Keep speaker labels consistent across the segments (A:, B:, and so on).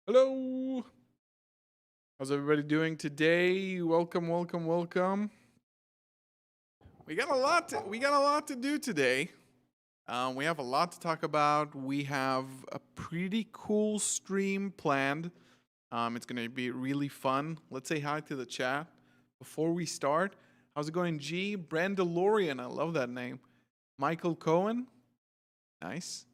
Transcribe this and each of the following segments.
A: Hello. How's everybody doing today? Welcome, welcome, welcome. We got a lot to do today. We have a lot to talk about. We have a pretty cool stream planned. It's gonna be really fun. Let's say hi to the chat before we start. How's it going, G? Brandalorian, I love that name. Michael Cohen, nice.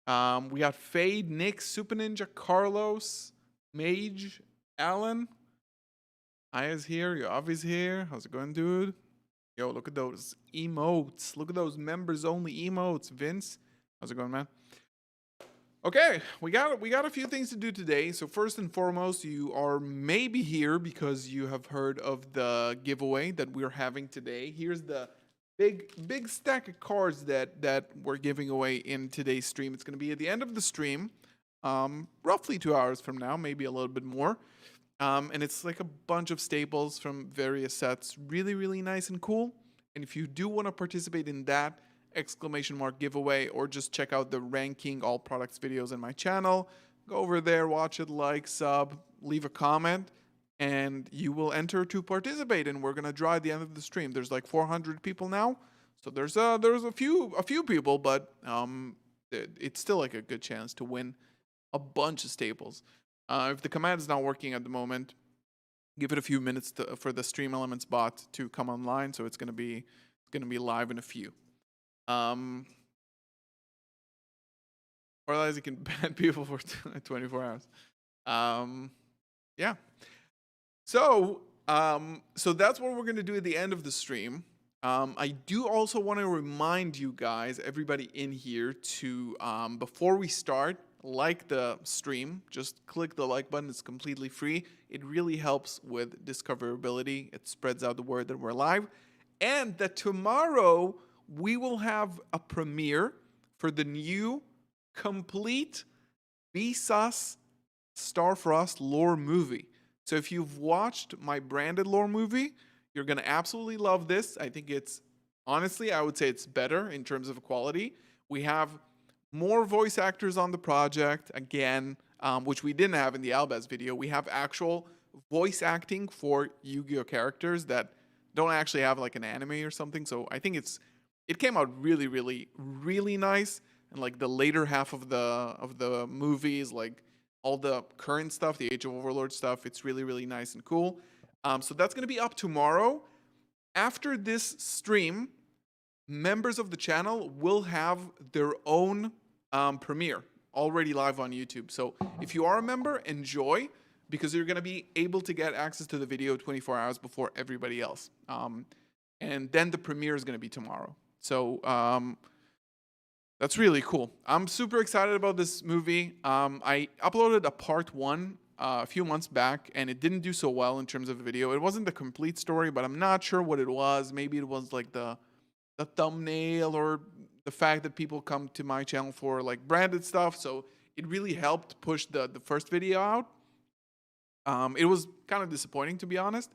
A: We got Fade, Nick, Super Ninja, Carlos, Mage, Alan. Aya's here, Yavi's here. How's it going, dude? Yo, look at those emotes. Look at those members only emotes. Vince, how's it going, man? Okay, we got a few things to do today. So first and foremost, you are maybe here because you have heard of the giveaway that we're having today. Here's the big stack of cards that we're giving away in today's stream. It's going to be at the end of the stream, roughly 2 hours from now, maybe a little bit more. And it's like a bunch of staples from various sets. Really, really nice and cool. And if you do want to participate in that exclamation mark giveaway or just check out the ranking all products videos in my channel, go over there, watch it, like, sub, leave a comment, and you will enter to participate. And we're going to draw at the end of the stream. There's like 400 people now. So there's a few people, but it's still like a good chance to win a bunch of staples. If the command is not working at the moment, give it a few minutes for the Stream Elements bot to come online. So it's gonna be live in a few. Or otherwise, you can ban people for 24 hours. Yeah. So that's what we're gonna do at the end of the stream. I do also want to remind you guys, everybody in here, to before we start, like the stream. Just click the like button. It's completely free. It really helps with discoverability. It spreads out the word that we're live. And that tomorrow we will have a premiere for the new complete Vsauce Starfrost lore movie. So if you've watched my branded lore movie, you're going to absolutely love this. I think it's, honestly, I would say it's better in terms of quality. We have more voice actors on the project, again, which we didn't have in the Albaz video. We have actual voice acting for Yu-Gi-Oh characters that don't actually have like an anime or something. So I think it came out really, really, really nice. And like the later half of the movies, like all the current stuff, the Age of Overlord stuff, it's really, really nice and cool. So that's going to be up tomorrow. After this stream, members of the channel will have their own premiere already live on YouTube. So if you are a member, enjoy, because you're going to be able to get access to the video 24 hours before everybody else. And then the premiere is going to be tomorrow. So that's really cool. I'm super excited about this movie. I uploaded a part 1 a few months back, and it didn't do so well in terms of the video. It wasn't the complete story, but I'm not sure what it was. Maybe it was like the thumbnail or the fact that people come to my channel for like branded stuff. So it really helped push the first video out. It was kind of disappointing, to be honest,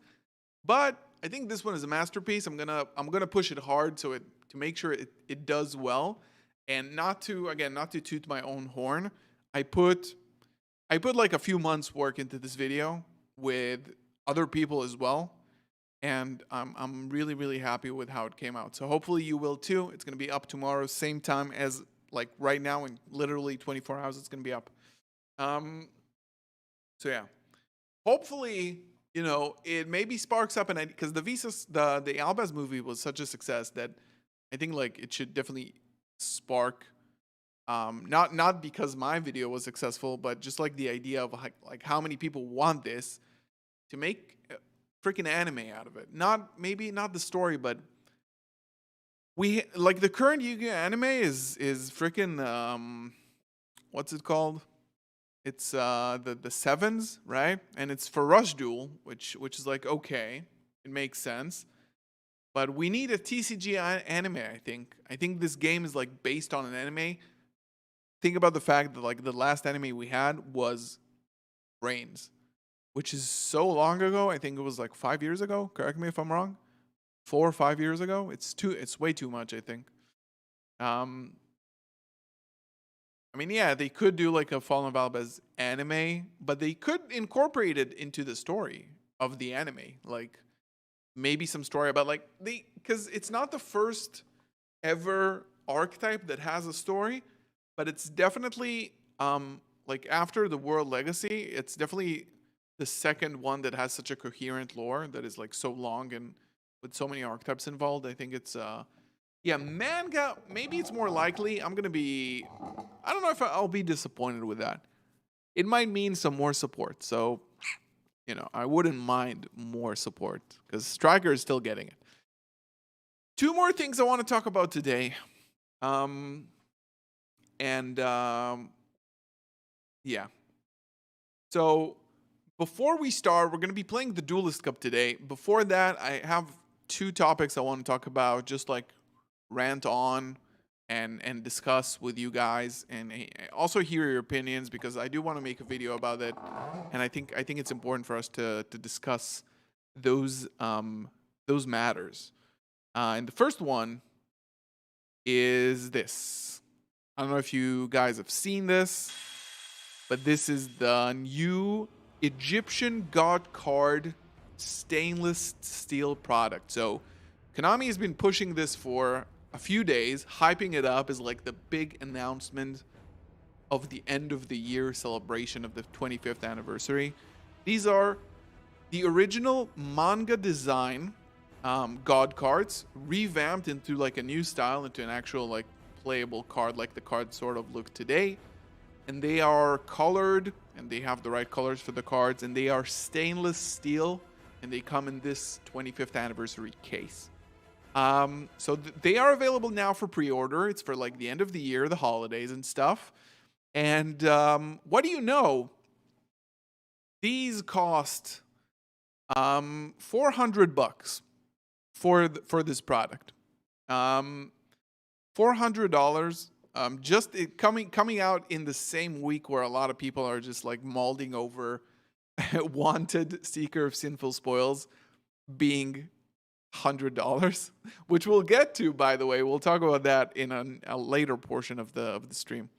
A: but I think this one is a masterpiece. I'm gonna push it hard to make sure it does well, and not to toot my own horn. I put like a few months work into this video with other people as well, and I'm really, really happy with how it came out. So hopefully you will too. It's gonna be up tomorrow, same time as like right now, in literally 24 hours. It's gonna be up. So yeah, hopefully, it maybe sparks up an idea, because the Albaz movie was such a success that I think like it should definitely spark. Not because my video was successful, but just like the idea of like how many people want this, to make a freaking anime out of it. Maybe not the story, but we like the current Yu-Gi-Oh anime is freaking what's it called? It's the sevens, right? And it's for Rush Duel, which is like, okay, it makes sense. But we need a TCG anime, I think. I think this game is like based on an anime. Think about the fact that like the last anime we had was Brains, which is so long ago. I think it was like 5 years ago. Correct me if I'm wrong. 4 or 5 years ago. It's way too much, I think. I mean, yeah, they could do like a Fallen Valbez anime, but they could incorporate it into the story of the anime. Like maybe some story about like because it's not the first ever archetype that has a story, but it's definitely like after the World Legacy, it's definitely the second one that has such a coherent lore that is like so long and with so many archetypes involved. I think it's yeah, manga, maybe it's more likely. I don't know if I'll be disappointed with that. It might mean some more support. So, I wouldn't mind more support because Striker is still getting it. Two more things I want to talk about today. Yeah. So, before we start, we're going to be playing the Duelist Cup today. Before that, I have two topics I want to talk about, just like rant on and discuss with you guys, and also hear your opinions because I do want to make a video about it, and I think it's important for us to discuss those matters. And the first one is this. I don't know if you guys have seen this, but this is the new Egyptian God card stainless steel product. So Konami has been pushing this for a few days, hyping it up as like the big announcement of the end of the year celebration of the 25th anniversary. These are the original manga design God cards, revamped into like a new style, into an actual like playable card like the cards sort of look today. And they are colored, and they have the right colors for the cards, and they are stainless steel, and they come in this 25th anniversary case. So they are available now for pre-order. It's for like the end of the year, the holidays and stuff. And what do you know? These cost $400 for this product. $400. Just coming out in the same week where a lot of people are just like molding over Wanted Seeker of Sinful Spoils being $100, which we'll get to, by the way. We'll talk about that in a later portion of the stream.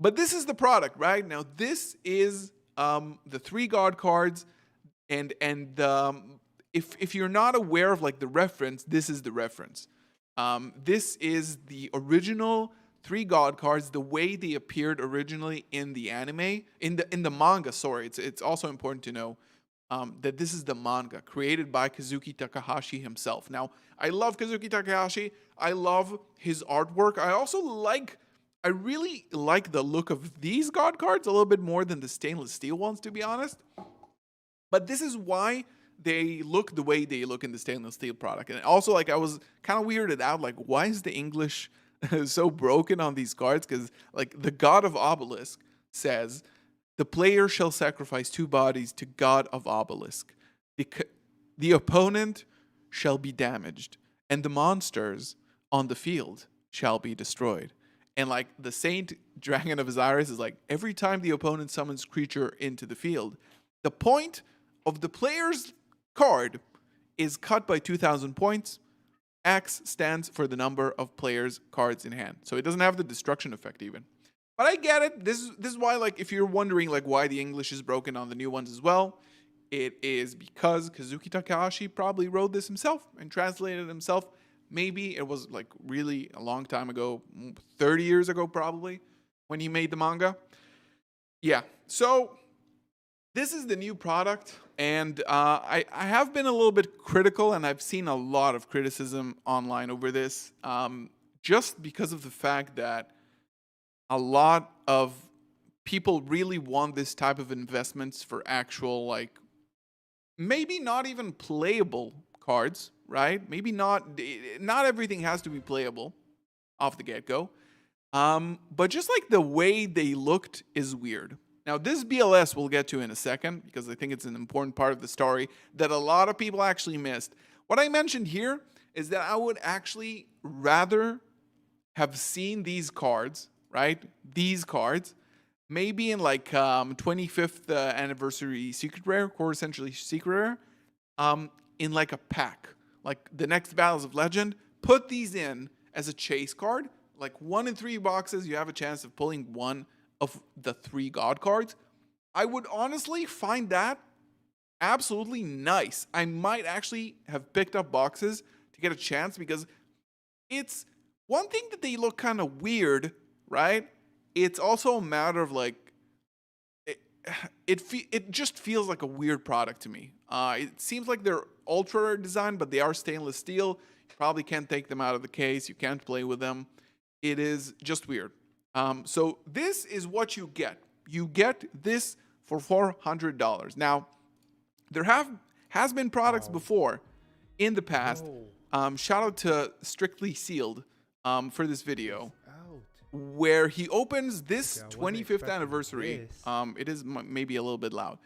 A: But this is the product, right? Now, this is the 3 God cards, and if you're not aware of like the reference, this is the reference. This is the original 3 God cards, the way they appeared originally in the anime, in the manga. Sorry, it's also important to know that this is the manga created by Kazuki Takahashi himself. Now, I love Kazuki Takahashi. I love his artwork. I really like the look of these God cards a little bit more than the stainless steel ones, to be honest. But this is why they look the way they look in the stainless steel product. And also, like, I was kind of weirded out, like, why is the English so broken on these cards? Because, like, the God of Obelisk says, the player shall sacrifice 2 bodies to God of Obelisk. The opponent shall be damaged, and the monsters on the field shall be destroyed. And like the Saint Dragon of Osiris is like, every time the opponent summons creature into the field, the point of the player's card is cut by 2,000 points. X stands for the number of players' cards in hand. So it doesn't have the destruction effect even. But I get it. This is why, like, if you're wondering like why the English is broken on the new ones as well, it is because Kazuki Takahashi probably wrote this himself and translated it himself. Maybe it was like really a long time ago, 30 years ago probably, when he made the manga. Yeah, so this is the new product, and I have been a little bit critical, and I've seen a lot of criticism online over this, just because of the fact that a lot of people really want this type of investments for actual, like, maybe not even playable cards, right? Maybe not everything has to be playable off the get-go. But just like the way they looked is weird. Now, this BLS we'll get to in a second because I think it's an important part of the story that a lot of people actually missed. What I mentioned here is that I would actually rather have seen these cards, right? These cards, maybe in like 25th anniversary secret rare, core essentially secret rare, in like a pack. Like the next Battles of Legend, put these in as a chase card, like 1 in 3 boxes, you have a chance of pulling one of the 3 God cards. I would honestly find that absolutely nice. I might actually have picked up boxes to get a chance because it's one thing that they look kind of weird, right? It's also a matter of like it just feels like a weird product to me. It seems like they're ultra rare design, but they are stainless steel. You probably can't take them out of the case. You can't play with them. It is just weird. So this is what you get. You get this for $400. Now, there has been products before in the past. Shout out to Strictly Sealed for this video, where he opens this 25th anniversary. It is maybe a little bit loud.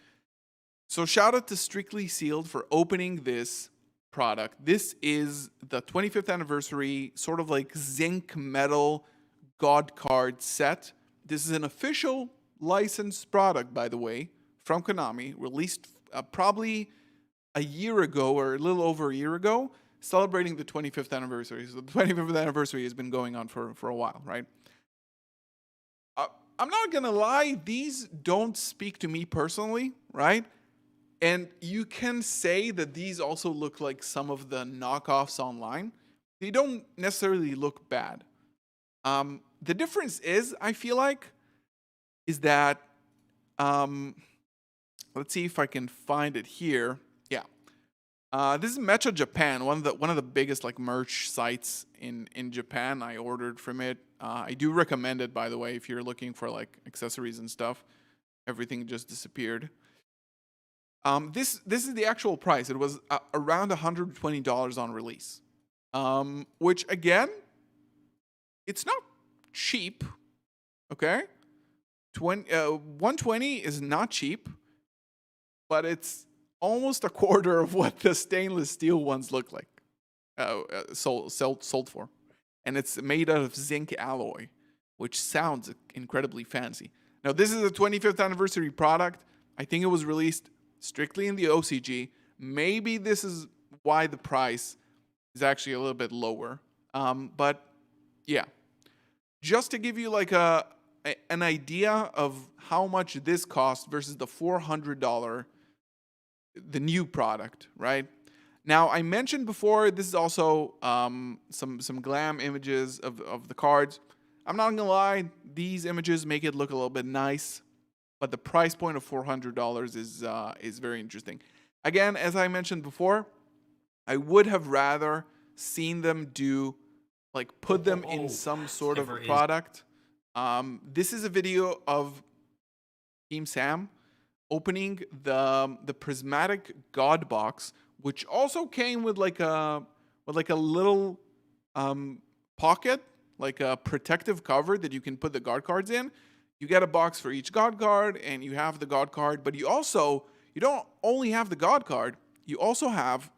A: So shout out to Strictly Sealed for opening this product. This is the 25th anniversary, sort of like zinc metal God card set. This is an official licensed product, by the way, from Konami, released probably a year ago or a little over a year ago, celebrating the 25th anniversary. So the 25th anniversary has been going on for a while, right? I'm not going to lie, these don't speak to me personally, right? And you can say that these also look like some of the knockoffs online. They don't necessarily look bad. The difference is, I feel like, is that, let's see if I can find it here. Yeah. This is Mecha Japan, one of the biggest like merch sites in Japan. I ordered from it. I do recommend it, by the way, if you're looking for like accessories and stuff. Everything just disappeared. This is the actual price. It was around $120 on release, which again, it's not cheap. Okay, 120 is not cheap, but it's almost a quarter of what the stainless steel ones look like, sold for. And it's made out of zinc alloy, which sounds incredibly fancy. Now, this is a 25th anniversary product. I think it was released strictly in the OCG. Maybe this is why the price is actually a little bit lower. But yeah, just to give you like an idea of how much this cost versus the $400, the new product, right? Now, I mentioned before, this is also some glam images of the cards. I'm not gonna lie, these images make it look a little bit nice, but the price point of $400 is very interesting. Again, as I mentioned before, I would have rather seen them do, like, put them in some sort of product. This is a video of Team Sam opening the prismatic God box, which also came with like a little pocket, like a protective cover that you can put the God cards in. You get a box for each God card, and you have the God card, but you don't only have the God card, you also have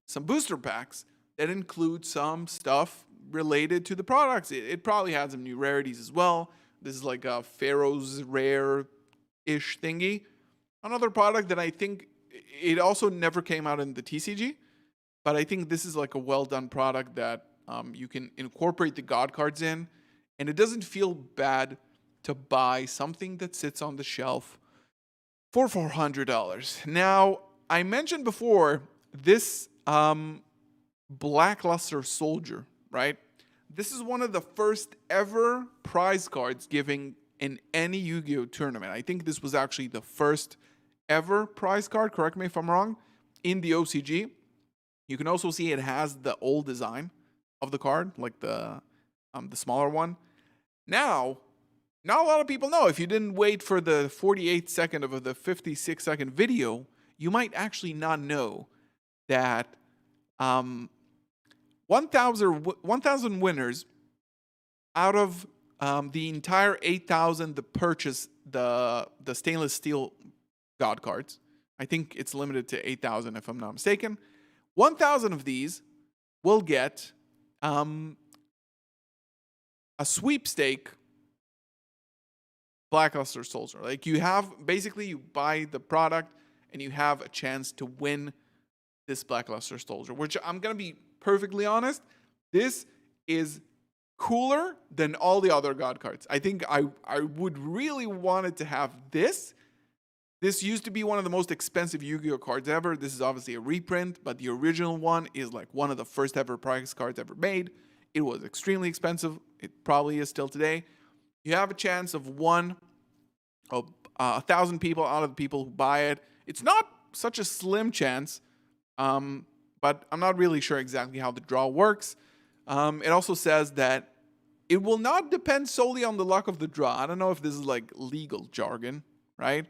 A: some booster packs that include some stuff related to the products. It probably has some new rarities as well. This is like a Pharaoh's rare-ish thingy. Another product that I think it also never came out in the TCG, but I think this is like a well-done product that you can incorporate the God cards in, and it doesn't feel bad to buy something that sits on the shelf for $400. Now, I mentioned before this Blackluster Soldier, right? This is one of the first ever prize cards given in any Yu-Gi-Oh tournament. I think this was actually the first ever prize card, correct me if I'm wrong, in the OCG. You can also see it has the old design of the card, like the smaller one. Now, not a lot of people know. If you didn't wait for the 48 second of the 56 second video, you might actually not know that 1,000 winners out of the entire 8,000 that purchased the stainless steel God cards. I think it's limited to 8,000 if I'm not mistaken. 1,000 of these will get a sweepstake Blackluster Soldier. Like, you buy the product and you have a chance to win this Blackluster Soldier, which I'm going to be perfectly honest, this is cooler than all the other God cards. I think I would really wanted to have this. This used to be one of the most expensive Yu-Gi-Oh cards ever. This is obviously a reprint, but the original one is like one of the first ever prize cards ever made. It was extremely expensive. It probably is still today. You have a chance of 1,000 people out of the people who buy it. It's not such a slim chance, but I'm not really sure exactly how the draw works. It also says that it will not depend solely on the luck of the draw. I don't know if this is like legal jargon, right?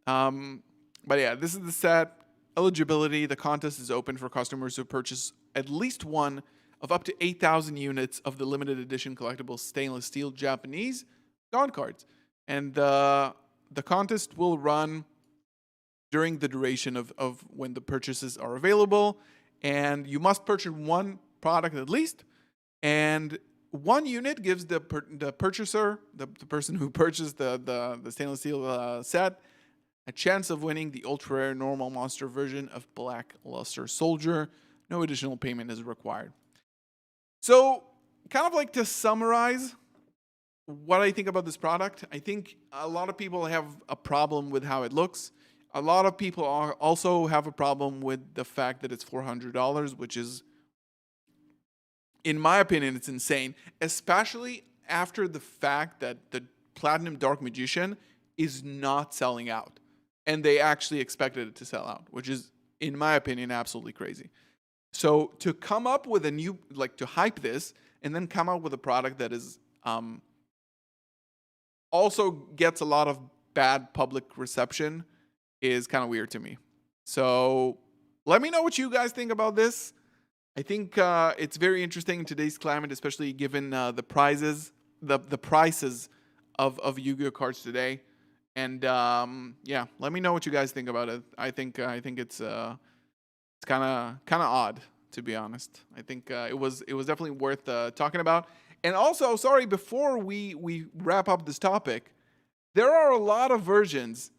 A: But yeah, this is the set. Eligibility, the contest is open for customers who purchase at least one of up to 8,000 units of the limited edition collectible stainless steel Japanese God cards. And the contest will run during the duration of when the purchases are available. And you must purchase one product at least. And one unit gives the purchaser, the person who purchased the stainless steel set, a chance of winning the ultra rare normal monster version of Black Luster Soldier. No additional payment is required. So, kind of like to summarize what I think about this product, I think a lot of people have a problem with how it looks. A lot of people also have a problem with the fact that it's $400, which is, in my opinion, it's insane, especially after the fact that the Platinum Dark Magician is not selling out. And they actually expected it to sell out, which is, in my opinion, absolutely crazy. So to come up with a new, like to hype this and then come out with a product that is also gets a lot of bad public reception is kind of weird to me. So let me know what you guys think about this. I think it's very interesting in today's climate, especially given the prices of Yu-Gi-Oh cards today. And yeah, let me know what you guys think about it. I think it's kind of odd, to be honest. I think it was definitely worth talking about. And also, sorry, before we wrap up this topic, there are a lot of versions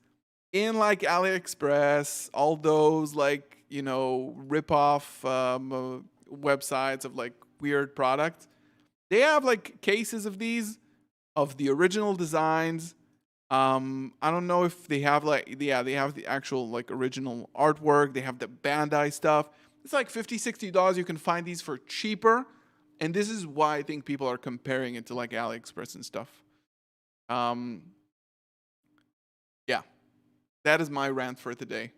A: in like AliExpress, all those like, you know, rip-off websites of like weird products. They have like cases of these, of the original designs. I don't know if they have like, yeah, they have the actual like original artwork. They have the Bandai stuff. It's like $50, $60. You can find these for cheaper. And this is why I think people are comparing it to like AliExpress and stuff. Yeah, that is my rant for today.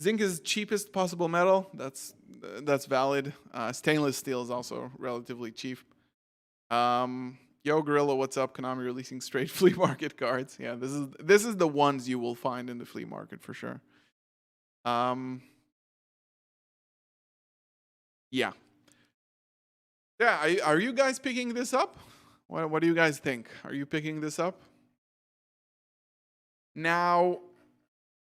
A: Zinc is cheapest possible metal. That's valid. Stainless steel is also relatively cheap. Yo, Gorilla, what's up? Konami releasing straight flea market cards. Yeah, this is the ones you will find in the flea market for sure. Yeah. Yeah, are you guys picking this up? What do you guys think? Are you picking this up? Now,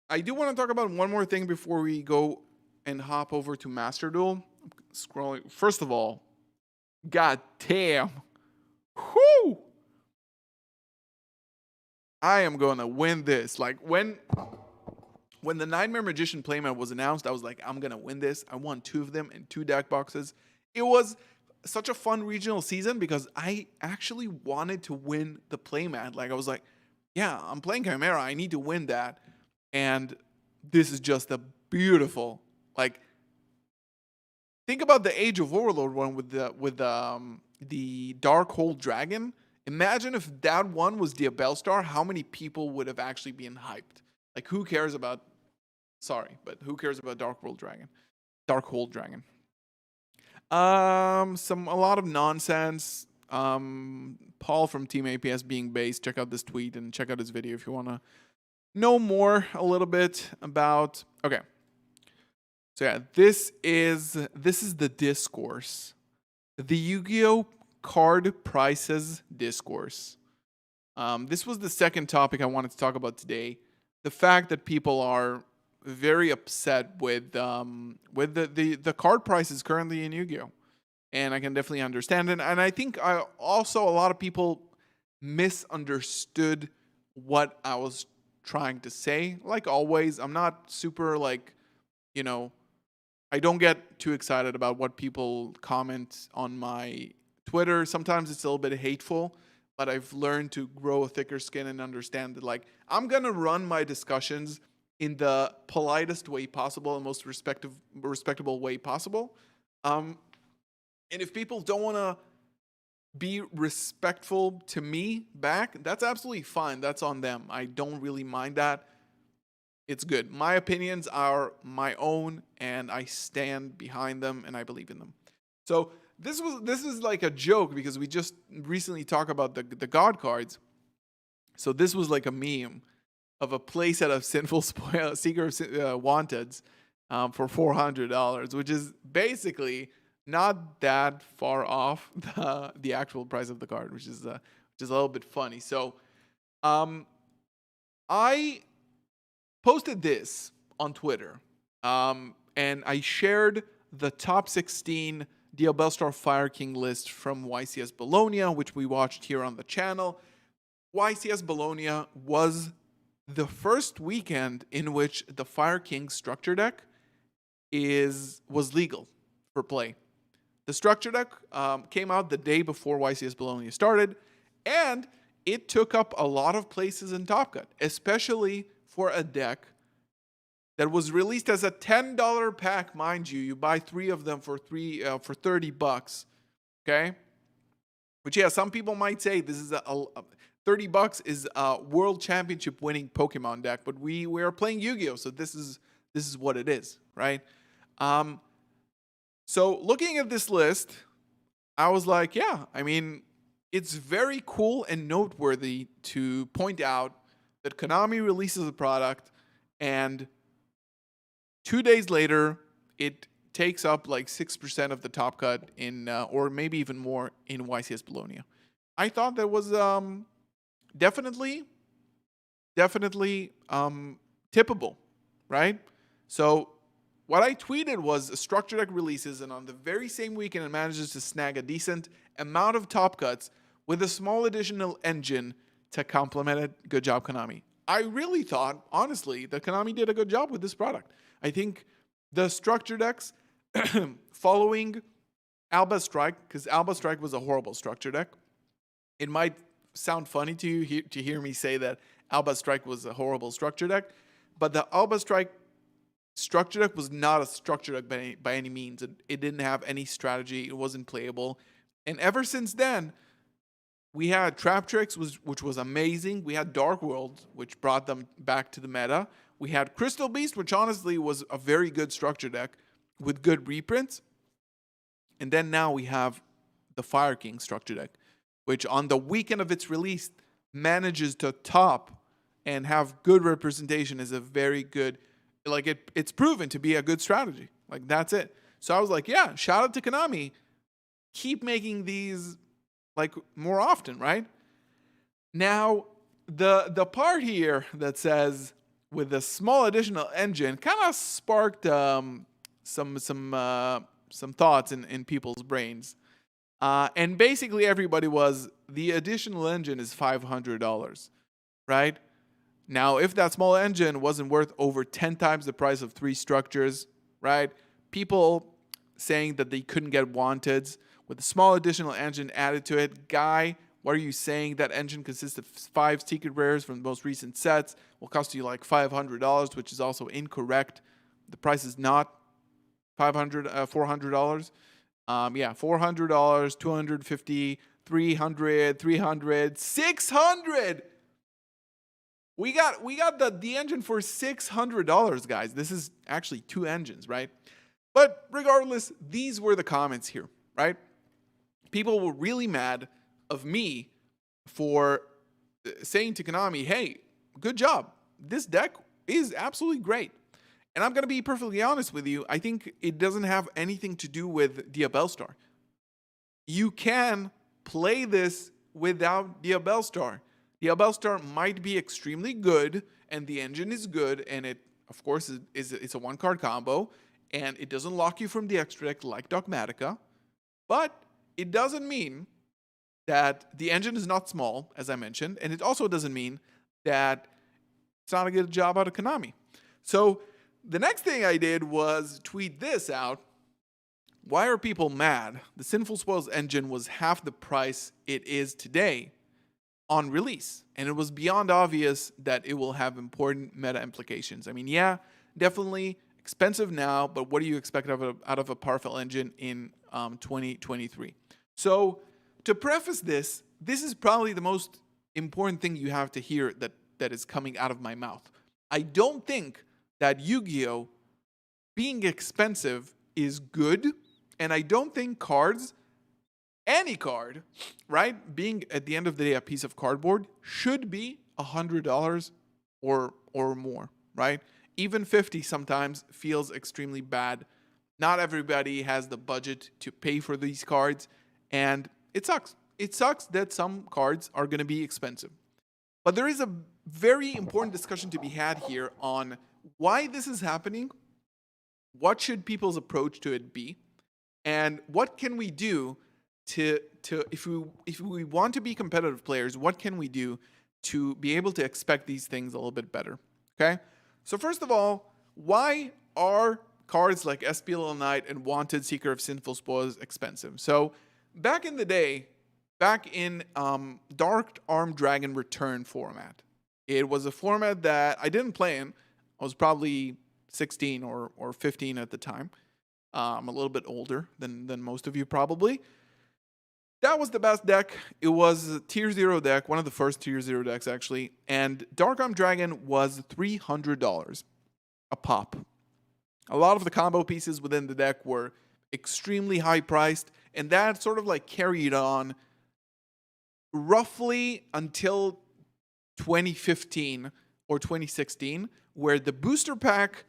A: I do want to talk about one more thing before we go and hop over to Master Duel. I'm scrolling. First of all, god damn. Whoo! I am going to win this. Like when the Nightmare Magician playmat was announced, I was like, I'm going to win this. I won 2 of them in 2 deck boxes. It was such a fun regional season because I actually wanted to win the playmat. Like I was like, yeah, I'm playing Chimera. I need to win that. And this is just a beautiful, like, think about the Age of Overlord one with the Dark Hole Dragon. Imagine if that one was the Bellstar, how many people would have actually been hyped? Like, who cares about, sorry, but who cares about Dark Hole Dragon? A lot of nonsense. Paul from Team APS being based. Check out this tweet and check out his video if you want to know more a little bit about. Okay, so yeah, this is the discourse, the Yu-Gi-Oh card prices discourse. This was the second topic I wanted to talk about today. The fact that people are very upset with the card prices currently in Yu-Gi-Oh, and I can definitely understand it. And I think also a lot of people misunderstood what I was trying to say. Like always, I'm not super like, you know, I don't get too excited about what people comment on my Twitter, sometimes it's a little bit hateful, but I've learned to grow a thicker skin and understand that, like, I'm going to run my discussions in the politest way possible and most respectable way possible. And if people don't want to be respectful to me back, that's absolutely fine. That's on them. I don't really mind that. It's good. My opinions are my own, and I stand behind them, and I believe in them. So this is like a joke because we just recently talked about the God cards. So this was like a meme of a playset of Sinful Spoil Seeker of Wanteds for $400, which is basically not that far off the actual price of the card, which is a little bit funny. So I posted this on Twitter, and I shared the top 16 DL Bellstar Fire King list from YCS Bologna, which we watched here on the channel. YCS Bologna was the first weekend in which the Fire King structure deck was legal for play. The structure deck came out the day before YCS Bologna started, and it took up a lot of places in Top Cut, especially for a deck that was released as a $10 pack, mind you. You buy 3 of them for $30, okay? Which, yeah, some people might say this is $30 is a world championship winning Pokemon deck, but we are playing Yu-Gi-Oh, so this is what it is, right? So looking at this list, I was like, yeah, I mean, it's very cool and noteworthy to point out that Konami releases a product and 2 days later, it takes up like 6% of the Top Cut in, or maybe even more, in YCS Bologna. I thought that was definitely tippable, right? So what I tweeted was structure deck releases, and on the very same weekend, it manages to snag a decent amount of Top Cuts with a small additional engine to complement it. Good job, Konami. I really thought, honestly, that Konami did a good job with this product. I think the structure decks following Alba Strike, because Alba Strike was a horrible structure deck. It might sound funny to you to hear me say that Alba Strike was a horrible structure deck, but the Alba Strike structure deck was not a structure deck by any means. It didn't have any strategy. It wasn't playable. And ever since then, we had Trap Tricks, which was amazing. We had Dark World, which brought them back to the meta. We had Crystal Beast, which honestly was a very good structure deck with good reprints. And then now we have the Fire King structure deck, which on the weekend of its release manages to top and have good representation is a very good, like it's proven to be a good strategy. Like that's it. So I was like, yeah, shout out to Konami. Keep making these like more often, right? Now, the part here that says with a small additional engine kind of sparked some thoughts in people's brains. And basically everybody was, the additional engine is $500, right? Now, if that small engine wasn't worth over 10 times the price of 3 structures, right? People saying that they couldn't get wanteds with a small additional engine added to it. Guy, what are you saying? That engine consists of 5 secret rares from the most recent sets. Will cost you like $500, which is also incorrect. The price is not $400. Yeah, $400, $250, $300, $300, $600. We got the engine for $600, guys. This is actually 2 engines, right? But regardless, these were the comments here, right? People were really mad of me for saying to Konami, hey, good job. This deck is absolutely great. And I'm going to be perfectly honest with you. I think it doesn't have anything to do with Diabellstar. You can play this without Diabellstar. Diabellstar might be extremely good, and the engine is good, and it, of course, it's a 1-card combo, and it doesn't lock you from the extra deck like Dogmatica, but it doesn't mean that the engine is not small, as I mentioned, and it also doesn't mean that it's not a good job out of Konami. So the next thing I did was tweet this out. why are people mad? The Sinful Spoils engine was half the price it is today on release, and it was beyond obvious that it will have important meta implications. I mean, yeah, definitely expensive now, but what do you expect out of a powerful engine in 2023? So to preface this, this is probably the most important thing you have to hear that is coming out of my mouth. I don't think that Yu-Gi-Oh! Being expensive is good, and I don't think cards, any card, right, being at the end of the day a piece of cardboard, should be $100 or more, right? Even 50 sometimes feels extremely bad. Not everybody has the budget to pay for these cards, and it sucks. It sucks that some cards are going to be expensive. But there is a very important discussion to be had here on why this is happening, what should people's approach to it be, and what can we do to if we want to be competitive players, what can we do to be able to expect these things a little bit better? Okay? So first of all, why are cards like SPL Knight and Wanted Seeker of Sinful Spoils expensive? So back in the day, back in Dark Armed Dragon Return format, it was a format that I didn't play in. I was probably 16 or 15 at the time. I'm a little bit older than most of you probably. That was the best deck. It was a tier 0 deck, one of the first tier 0 decks actually, and Dark Armed Dragon was $300 a pop. A lot of the combo pieces within the deck were extremely high priced, and that sort of like carried on roughly until 2015 or 2016, where the booster pack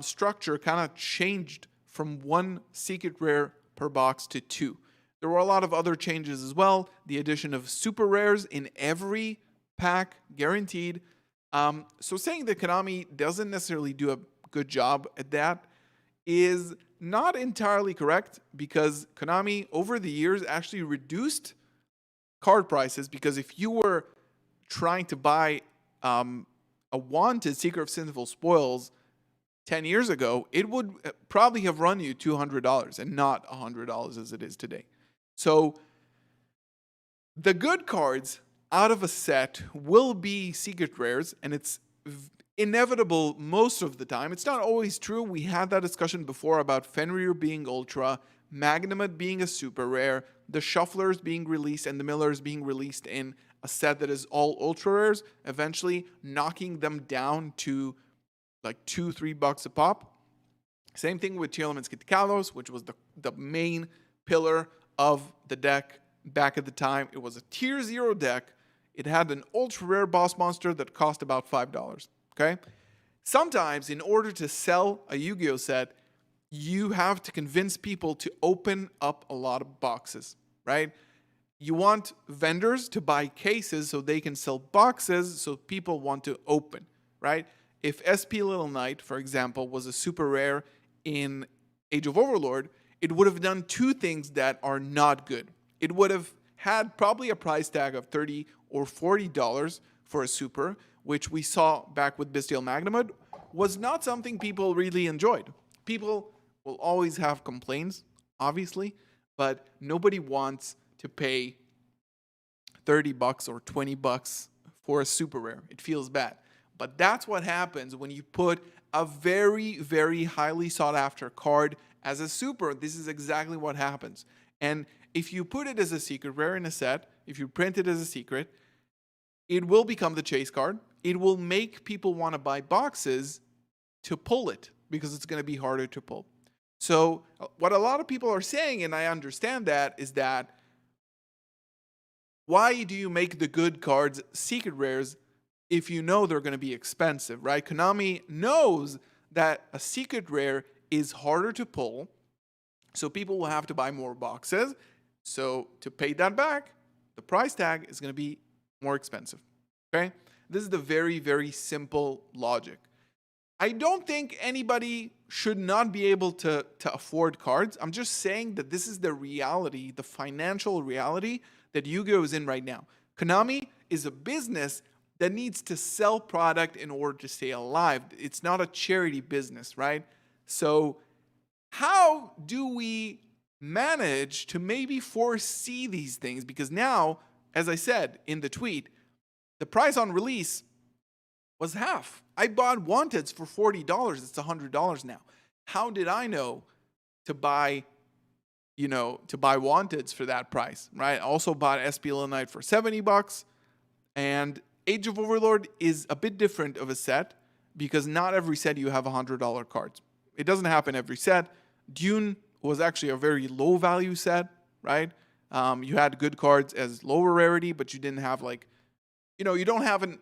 A: structure kind of changed from 1 secret rare per box to 2. There were a lot of other changes as well. The addition of super rares in every pack, guaranteed. So saying that Konami doesn't necessarily do a good job at that is not entirely correct, because Konami over the years actually reduced card prices, because if you were trying to buy a Wanted Seeker of Sinful Spoils 10 years ago, it would probably have run you $200 and not $100 as it is today. So the good cards out of a set will be secret rares, and it's inevitable most of the time. It's not always true. We had that discussion before about Fenrir being ultra, Magnamut being a super rare, the Shufflers being released, and the Millers being released in a set that is all ultra rares, eventually knocking them down to like $2-3 a pop. Same thing with Tearlaments Kitkalos, which was the main pillar of the deck back at the time. It was a tier 0 deck. It had an ultra rare boss monster that cost about $5. Okay? Sometimes, in order to sell a Yu-Gi-Oh set, you have to convince people to open up a lot of boxes, right? You want vendors to buy cases so they can sell boxes so people want to open, right? If SP Little Knight, for example, was a super rare in Age of Overlord, it would have done 2 things that are not good. It would have had probably a price tag of $30 or $40 for a super, which we saw back with Bestial Magnamut, was not something people really enjoyed. People will always have complaints, obviously, but nobody wants to pay $30 or $20 for a super rare. It feels bad. But that's what happens when you put a very, very highly sought after card as a super. This is exactly what happens. And if you put it as a secret rare in a set, if you print it as a secret, it will become the chase card. It will make people want to buy boxes to pull it, because it's going to be harder to pull. So what a lot of people are saying, and I understand that, is that why do you make the good cards secret rares if you know they're going to be expensive, right? Konami knows that a secret rare is harder to pull, so people will have to buy more boxes. So to pay that back, the price tag is going to be more expensive, okay? This is the very, very simple logic. I don't think anybody should not be able to afford cards. I'm just saying that this is the reality, the financial reality that Yu-Gi-Oh! Is in right now. Konami is a business that needs to sell product in order to stay alive. It's not a charity business, right? So how do we manage to maybe foresee these things? Because now, as I said in the tweet, the price on release was half. I bought Wanteds for $40. It's $100 now. How did I know to buy Wanteds for that price, right? I also bought SPL Knight for $70. And Age of Overlord is a bit different of a set because not every set you have $100 cards. It doesn't happen every set. Dune was actually a very low value set, right? You had good cards as lower rarity, but you didn't have you don't have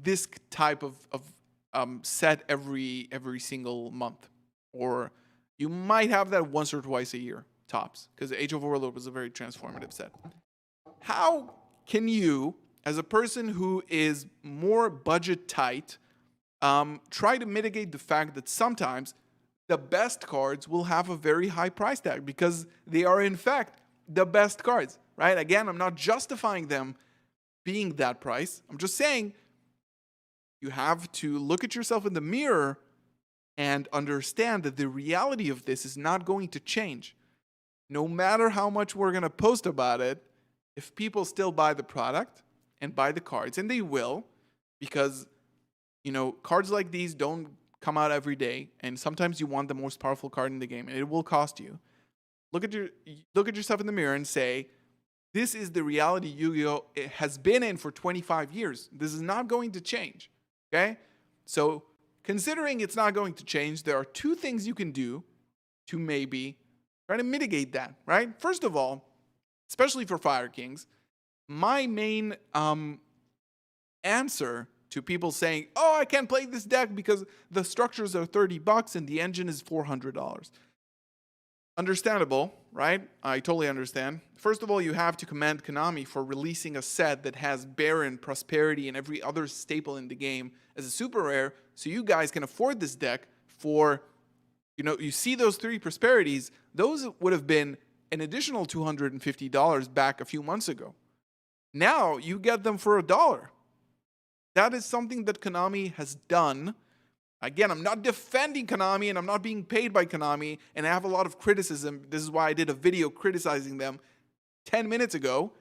A: this type of set every single month, or you might have that once or twice a year tops, because Age of Overlord was a very transformative set. How can you, as a person who is more budget tight, try to mitigate the fact that sometimes the best cards will have a very high price tag because they are in fact the best cards, right? Again, I'm not justifying them being that price. I'm just saying you have to look at yourself in the mirror and understand that the reality of this is not going to change. No matter how much we're going to post about it, if people still buy the product and buy the cards, and they will, because cards like these don't come out every day, and sometimes you want the most powerful card in the game, and it will cost you. Look at yourself in the mirror and say, this is the reality Yu-Gi-Oh! It has been in for 25 years. This is not going to change, okay? So considering it's not going to change, there are two things you can do to maybe try to mitigate that, right? First of all, especially for Fire Kings, my main answer to people saying, oh, I can't play this deck because the structures are $30 and the engine is $400. Understandable, right? I totally understand. First of all, you have to commend Konami for releasing a set that has Baron, Prosperity, and every other staple in the game as a super rare, so you guys can afford this deck for, you see those 3 Prosperities, those would have been an additional $250 back a few months ago. Now you get them for $1. That is something that Konami has done. Again, I'm not defending Konami and I'm not being paid by Konami, and I have a lot of criticism. This is why I did a video criticizing them 10 minutes ago,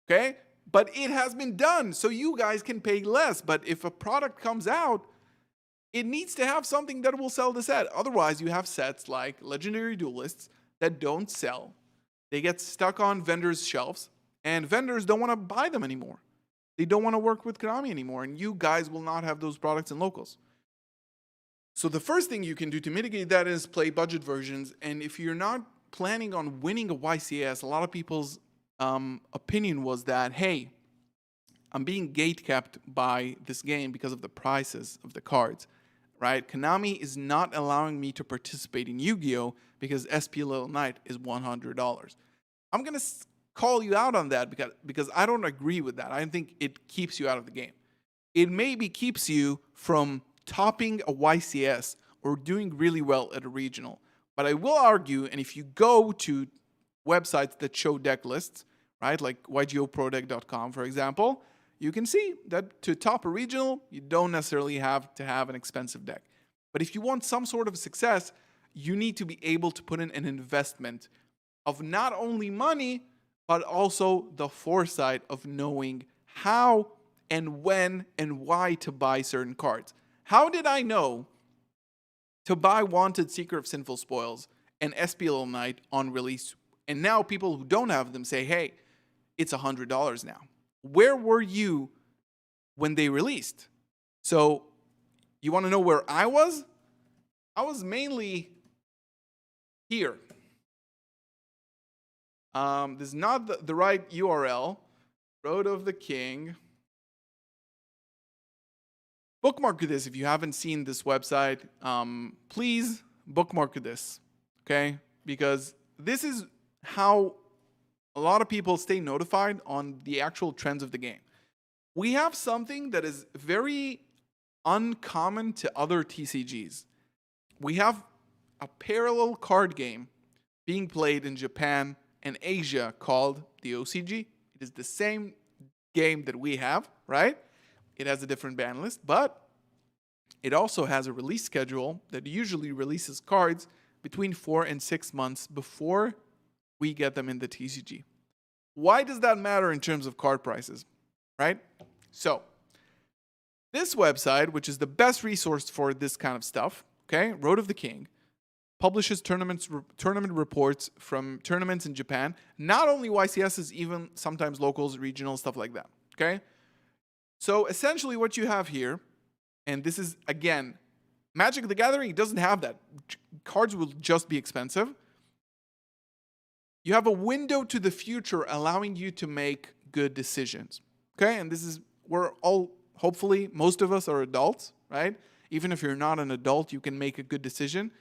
A: okay? But it has been done, so you guys can pay less. But if a product comes out, it needs to have something that will sell the set. Otherwise, you have sets like Legendary Duelists that don't sell. They get stuck on vendors' shelves, and vendors don't want to buy them anymore. They don't want to work with Konami anymore, and you guys will not have those products in locals. So the first thing you can do to mitigate that is play budget versions. And if you're not planning on winning a YCS, a lot of people's opinion was that, hey, I'm being gatekept by this game because of the prices of the cards, right? Konami is not allowing me to participate in Yu-Gi-Oh! Because SPL Knight is $100. I'm going to call you out on that because I don't agree with that. I don't think it keeps you out of the game. It maybe keeps you from topping a YCS or doing really well at a regional. But I will argue, and if you go to websites that show deck lists, right, like YGOProDeck.com, for example, you can see that to top a regional, you don't necessarily have to have an expensive deck. But if you want some sort of success, you need to be able to put in an investment of not only money, but also the foresight of knowing how and when and why to buy certain cards. How did I know to buy Wanted Seeker of Sinful Spoils and SPL Knight on release? And now people who don't have them say, hey, it's $100 now. Where were you when they released? So you want to know where I was? I was mainly here. This is not the right URL. Road of the King. Bookmark this if you haven't seen this website. Please bookmark this, okay? Because this is how a lot of people stay notified on the actual trends of the game. We have something that is very uncommon to other TCGs. We have a parallel card game being played in Japan and Asia called the OCG. It is the same game that we have, right? It has a different ban list, but it also has a release schedule that usually releases cards between 4 and 6 months before we get them in the TCG. Why does that matter in terms of card prices, right? So this website, which is the best resource for this kind of stuff, okay, Road of the King, publishes tournament reports from tournaments in Japan, not only YCSs, even sometimes locals, regional, stuff like that, okay? So essentially what you have here, and this is, again, Magic the Gathering doesn't have that. Cards will just be expensive. You have a window to the future allowing you to make good decisions, okay? And this is, we're all, hopefully, most of us are adults, right? Even if you're not an adult, you can make a good decision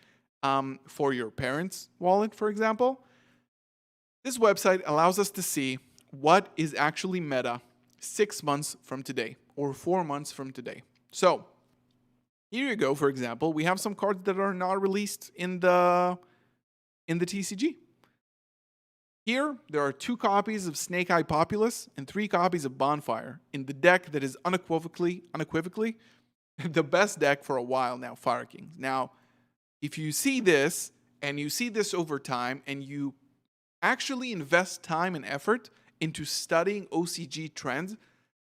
A: for your parents' wallet, for example. This website allows us to see what is actually meta 6 months from today or 4 months from today. So here you go, for example. We have some cards that are not released in the TCG. Here, there are 2 copies of Snake Eye Populace and 3 copies of Bonfire in the deck that is unequivocally the best deck for a while now, Fire Kings. Now, if you see this, and you see this over time, and you actually invest time and effort into studying OCG trends,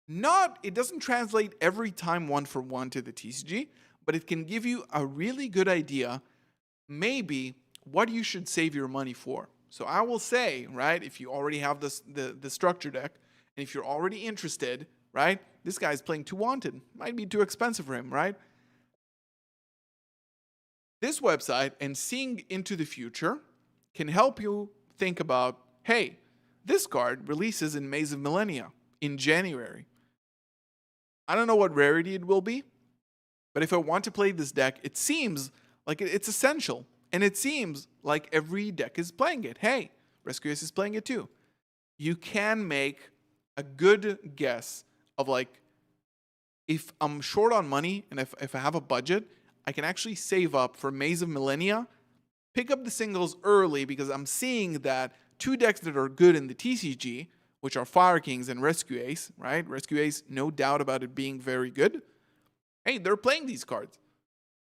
A: it doesn't translate every time 1-for-1 to the TCG, but it can give you a really good idea, maybe, what you should save your money for. So I will say, right, if you already have the structure deck, and if you're already interested, right, this guy's playing too wanted. Might be too expensive for him, right? This website and seeing into the future can help you think about, hey, this card releases in Maze of Millennia in January. I don't know what rarity it will be, but if I want to play this deck, it seems like it's essential. And it seems like every deck is playing it. Hey, Rescue Ace is playing it too. You can make a good guess of like, if I'm short on money and if I have a budget, I can actually save up for Maze of Millennia, pick up the singles early because I'm seeing that 2 decks that are good in the TCG, which are Fire Kings and Rescue Ace, right? Rescue Ace, no doubt about it being very good. Hey, they're playing these cards.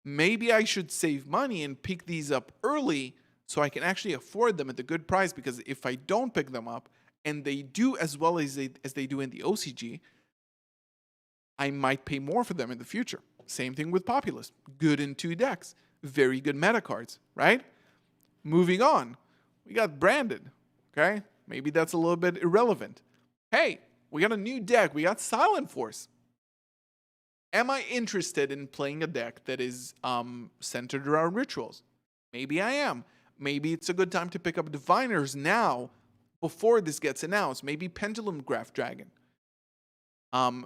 A: Maybe I should save money and pick these up early so I can actually afford them at a good price, because if I don't pick them up and they do as well as they do in the OCG, I might pay more for them in the future. Same thing with Populous. Good in 2 decks. Very good meta cards, right? Moving on. We got Branded, okay? Maybe that's a little bit irrelevant. Hey, we got a new deck. We got Silent Force. Am I interested in playing a deck that is centered around rituals? Maybe I am. Maybe it's a good time to pick up Diviners now before this gets announced. Maybe Pendulum Graph Dragon.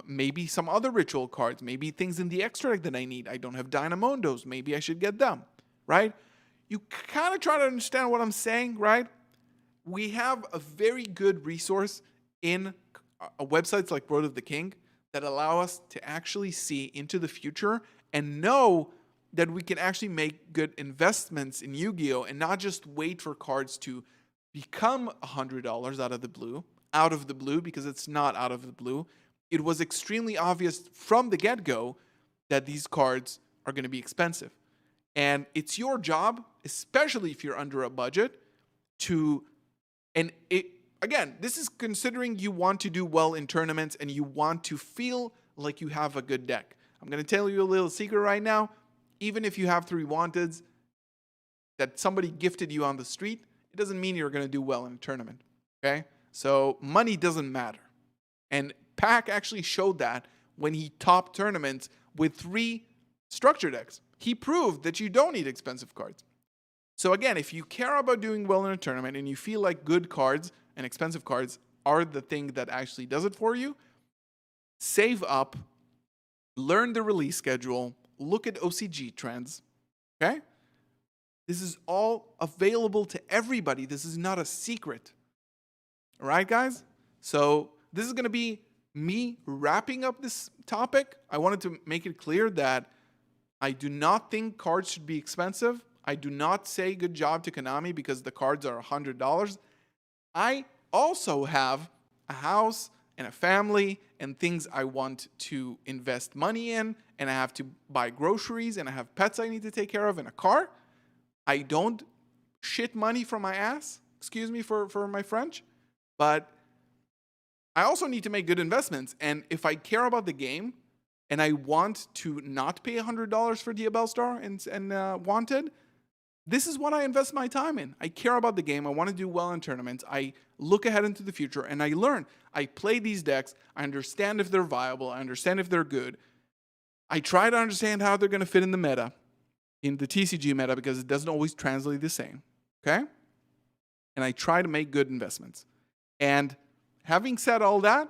A: Maybe some other ritual cards, maybe things in the extract that I need. I don't have Dynamondos, maybe I should get them, right? You kind of try to understand what I'm saying, right? We have a very good resource in websites like Road of the King that allow us to actually see into the future and know that we can actually make good investments in Yu-Gi-Oh! And not just wait for cards to become $100 out of the blue, because it's not out of the blue. It was extremely obvious from the get-go that these cards are going to be expensive. And it's your job, especially if you're under a budget, again, this is considering you want to do well in tournaments and you want to feel like you have a good deck. I'm going to tell you a little secret right now. Even if you have 3 wanteds that somebody gifted you on the street, it doesn't mean you're going to do well in a tournament, okay? So money doesn't matter. And Pack actually showed that when he topped tournaments with 3 structure decks. He proved that you don't need expensive cards. So again, if you care about doing well in a tournament and you feel like good cards and expensive cards are the thing that actually does it for you, save up, learn the release schedule, look at OCG trends, okay? This is all available to everybody. This is not a secret. All right, guys? So this is going to be me wrapping up this topic. I wanted to make it clear that I do not think cards should be expensive. I do not say good job to Konami because the cards are $100. I also have a house and a family and things I want to invest money in, and I have to buy groceries, and I have pets I need to take care of, and a car. I don't shit money from my ass. Excuse me for my French. But I also need to make good investments. And if I care about the game and I want to not pay $100 for Diabell Star and Wanted, this is what I invest my time in. I care about the game. I want to do well in tournaments. I look ahead into the future and I learn. I play these decks. I understand if they're viable. I understand if they're good. I try to understand how they're going to fit in the meta, in the TCG meta, because it doesn't always translate the same. Okay? And I try to make good investments. And having said all that,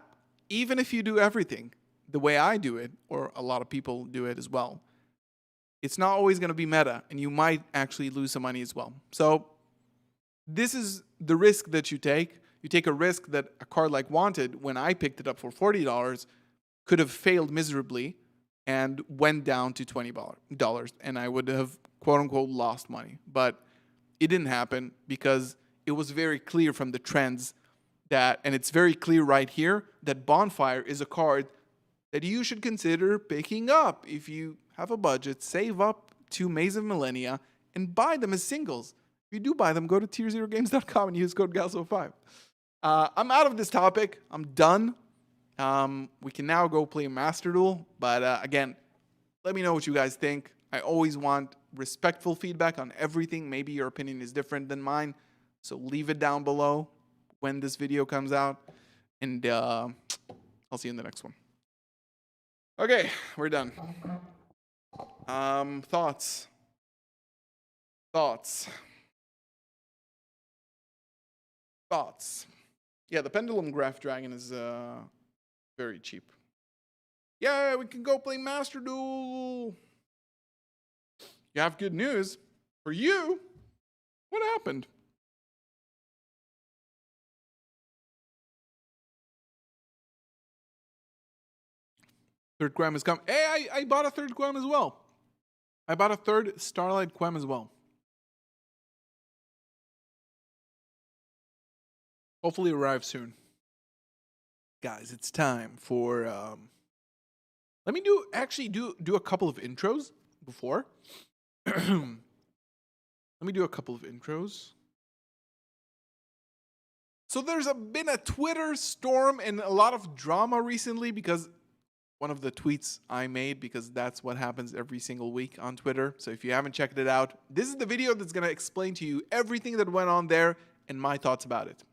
A: even if you do everything the way I do it, or a lot of people do it as well, it's not always going to be meta, and you might actually lose some money as well. So this is the risk that you take. You take a risk that a card like Wanted, when I picked it up for $40, could have failed miserably and went down to $20, and I would have, quote-unquote, lost money. But it didn't happen because it was very clear from the trends that, and it's very clear right here, that Bonfire is a card that you should consider picking up if you have a budget. Save up to Maze of Millennia and buy them as singles. If you do buy them, go to tier0games.com and use code GALSO5. I'm out of this topic. I'm done. We can now go play Master Duel. But again, let me know what you guys think. I always want respectful feedback on everything. Maybe your opinion is different than mine. So leave it down below when this video comes out. And I'll see you in the next one. Okay, we're done. Thoughts. Yeah, the Pendulum Graph Dragon is very cheap. Yeah, we can go play Master Duel. You have good news. For you, what happened? Third Quem has come. Hey, I bought a third Quem as well. I bought a third Starlight Quem as well. Hopefully arrive soon. Guys, it's time for let me do a couple of intros before. Let me do a couple of intros. So there's been a Twitter storm and a lot of drama recently because one of the tweets I made, because that's what happens every single week on Twitter. So if you haven't checked it out, this is the video that's going to explain to you everything that went on there and my thoughts about it.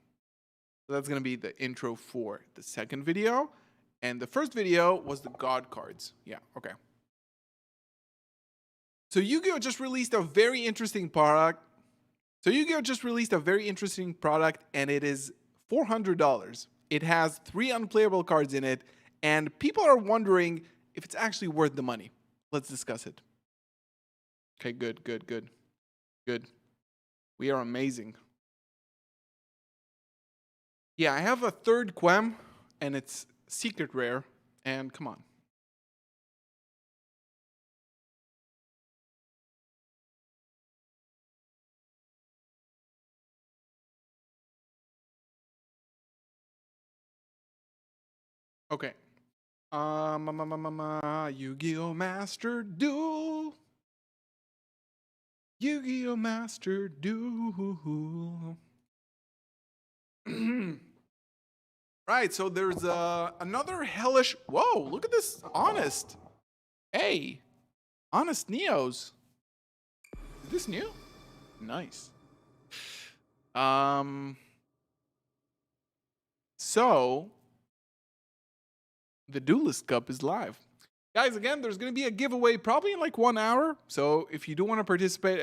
A: So that's going to be the intro for the second video. And the first video was the God cards. Yeah, okay. So Yu-Gi-Oh! Just released a very interesting product. and it is $400. It has 3 unplayable cards in it, and people are wondering if it's actually worth the money. Let's discuss it. Okay, good. We are amazing. Yeah, I have a third Quem, and it's secret rare, and come on. Okay. Yu-Gi-Oh! Master Duel. Yu-Gi-Oh! Master Duel. Right, so there's another hellish... Whoa, look at this. Honest. Hey. Honest Neos. Is this new? Nice. So... the Duelist Cup is live. Guys, again, there's going to be a giveaway probably in like 1 hour. So if you do want to participate, !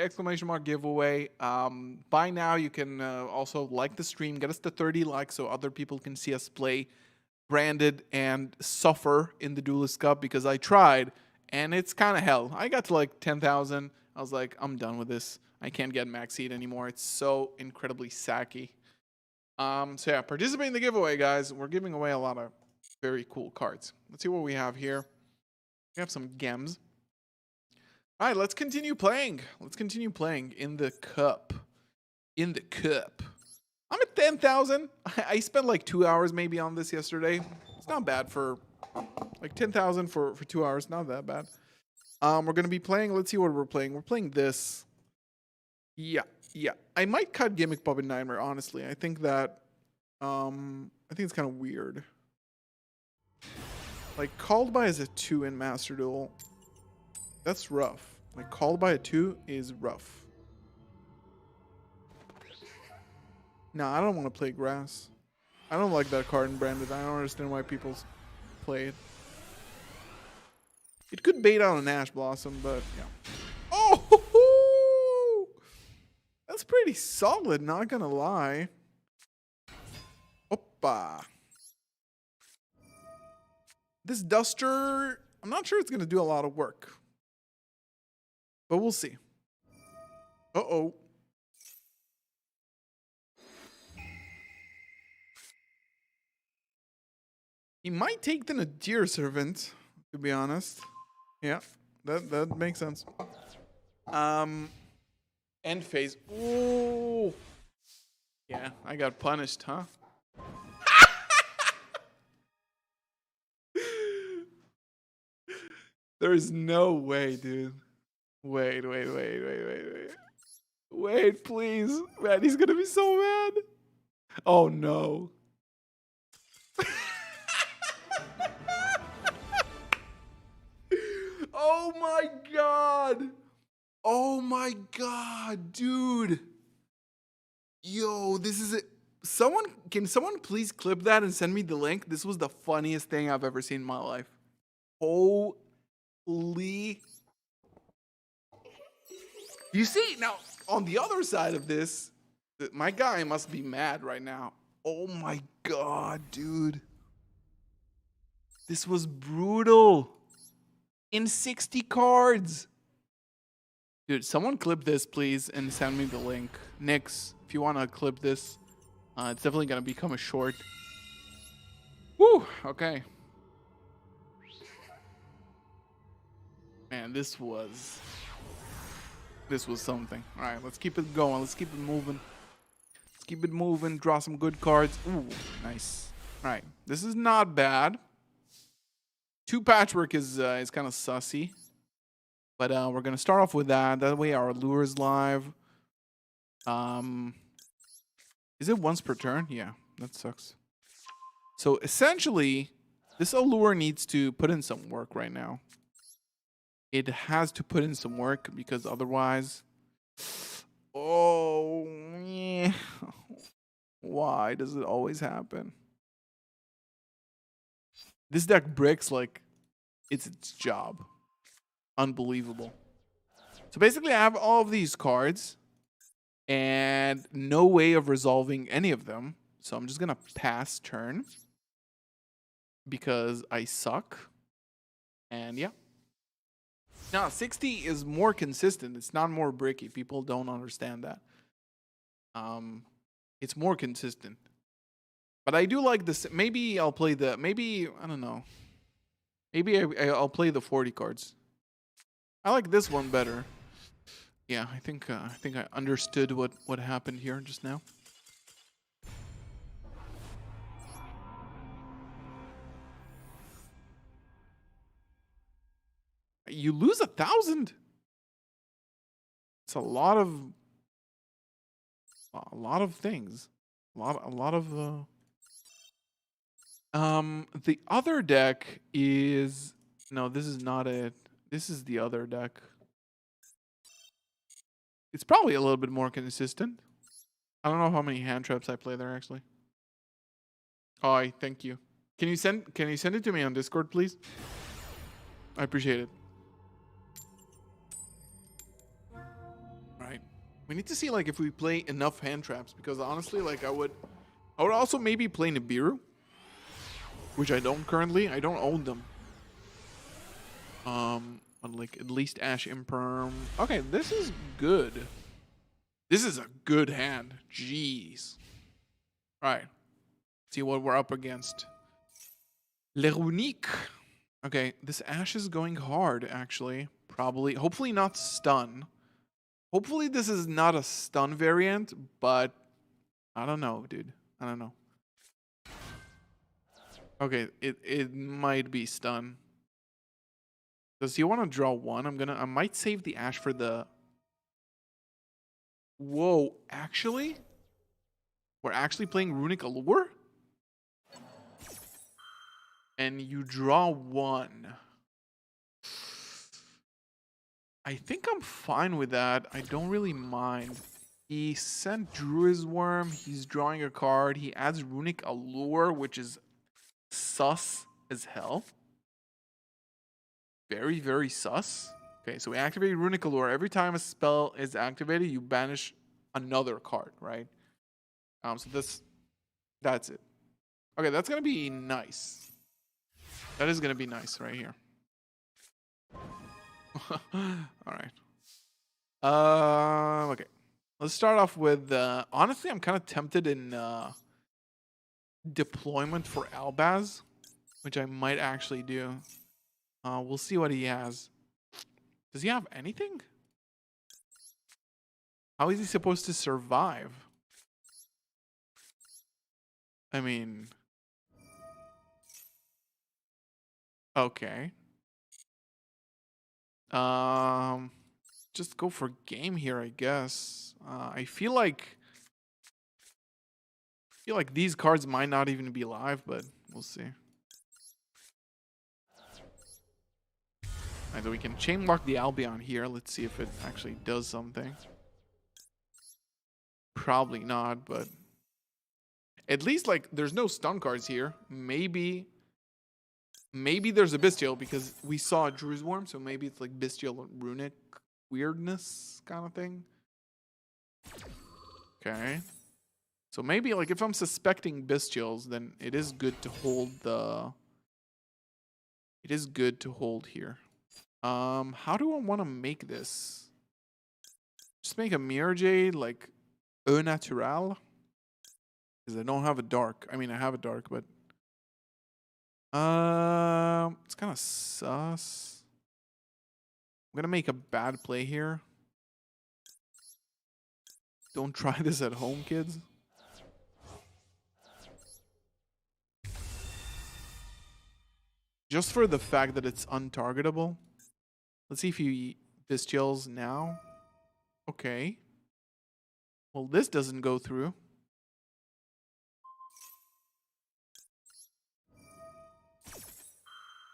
A: giveaway. By now, you can also like the stream. Get us to 30 likes so other people can see us play branded and suffer in the Duelist Cup, because I tried and it's kind of hell. I got to like 10,000. I was like, I'm done with this. I can't get max seed anymore. It's so incredibly sacky. So yeah, participate in the giveaway, guys. We're giving away a lot of very cool cards. Let's see what we have here. We have some gems. All right, let's continue playing. Let's continue playing in the cup. In the cup. I'm at 10,000. I spent like 2 hours maybe on this yesterday. It's not bad for like 10,000 for 2 hours. Not that bad. We're going to be playing. Let's see what we're playing. We're playing this. Yeah, yeah. I might cut Gimmick Puppet Nightmare, honestly. I think that I think it's kind of weird. Like Called By is a 2 in Master Duel. That's rough. Like Called By a 2 is rough. No, I don't want to play Grass. I don't like that card in Branded. I don't understand why people play it. It could bait out an Ash Blossom, but yeah. Oh! That's pretty solid, not gonna lie. Oppa. This Duster, I'm not sure it's gonna do a lot of work. But we'll see. Uh-oh. He might take the Nadir Servant, to be honest. Yeah, that makes sense. End phase. Ooh. Yeah, I got punished, huh? There's no way, dude. Wait. Wait, please. Man, he's gonna be so mad. Oh no. Oh my god. Oh my god, dude. Yo, this is it. Can someone please clip that and send me the link? This was the funniest thing I've ever seen in my life. Holy. You see, now on the other side of this, my guy must be mad right now. Oh my god, dude. This was brutal. In 60 cards. Dude, someone clip this, please, and send me the link. Nix, if you want to clip this, it's definitely going to become a short. Woo, okay. Man, this was something. All right, let's keep it going. Let's keep it moving. Let's keep it moving. Draw some good cards. Ooh, nice. All right, this is not bad. 2 Patchwork is kind of sussy. But we're going to start off with that. That way our lure is live. Is it once per turn? Yeah, that sucks. So essentially, this allure needs to put in some work right now. It has to put in some work because otherwise... Oh, yeah. Why does it always happen? This deck bricks like it's its job. Unbelievable. So basically I have all of these cards and no way of resolving any of them. So I'm just going to pass turn because I suck. And yeah. Now 60 is more consistent. It's not more bricky. People don't understand that. It's more consistent. But I do like this. Maybe I'll play the, I don't know. Maybe I'll play the 40 cards. I like this one better. Yeah, I think I understood what happened here just now. You lose 1,000. It's a lot of things. A lot of the other deck is no, this is not it. This is the other deck. It's probably a little bit more consistent. I don't know how many hand traps I play there actually. Hi, thank you. Can you send it to me on Discord, please? I appreciate it. Right. We need to see like if we play enough hand traps because honestly, like I would also maybe play Nibiru, which I don't currently. I don't own them. On like at least Ash Imperm. Okay, this is good. This is a good hand. Jeez. All right. See what we're up against. Le Runique. Okay, this Ash is going hard, actually. Probably. Hopefully not stun. Hopefully this is not a stun variant, but I don't know, dude. I don't know. Okay, it might be stun. Does he want to draw one? I might save the Ash for the... Whoa, actually? We're actually playing Runic Allure? And you draw 1. I think I'm fine with that. I don't really mind. He sent Druid's Worm. He's drawing a card. He adds Runic Allure, which is sus as hell. Very, very sus. Okay, so we activate Runic Allure. Every time a spell is activated, you banish another card, right? So that's it. Okay, that's gonna be nice. That is gonna be nice right here. All right. Okay. Let's start off with. Honestly, I'm kind of tempted in deployment for Albaz, which I might actually do. We'll see what he has. Does he have anything? How is he supposed to survive? I mean, okay. Just go for game here, I guess. I feel like these cards might not even be live, but we'll see. Alright, so we can chain block the Albion here. Let's see if it actually does something. Probably not, but at least like there's no stun cards here. Maybe there's a Bestial because we saw a Druid's Worm, so maybe it's like Bestial Runic weirdness kind of thing. Okay. So maybe like if I'm suspecting Bestials, then it is good to hold the... It is good to hold here. How do I want to make this? Just make a Mirror Jade like au natural. Because I don't have a dark. I mean, I have a dark, but it's kind of sus. I'm gonna make a bad play here. Don't try this at home, kids. Just for the fact that it's untargetable. Let's see if he Bestials now. Okay. Well, this doesn't go through.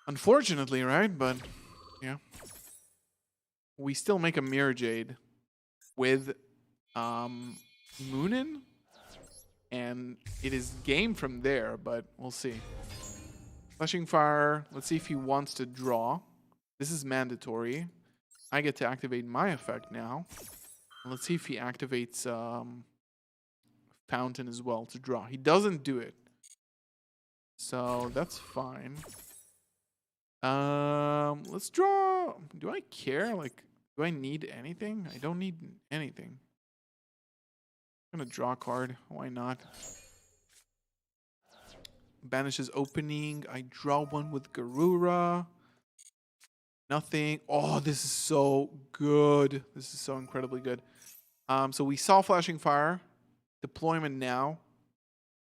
A: Unfortunately, right? But, yeah. We still make a Mirror Jade with Moonin. And it is game from there, but we'll see. Flashing Fire. Let's see if he wants to draw. This is mandatory. I get to activate my effect now. Let's see if he activates Fountain as well to draw. He doesn't do it. So that's fine. Let's draw. Do I care? Like, do I need anything? I don't need anything. I'm gonna draw a card. Why not? Banishes opening. I draw one with Garura. Nothing. Oh, this is so good. This is so incredibly good. So we saw Flashing Fire. Deployment now.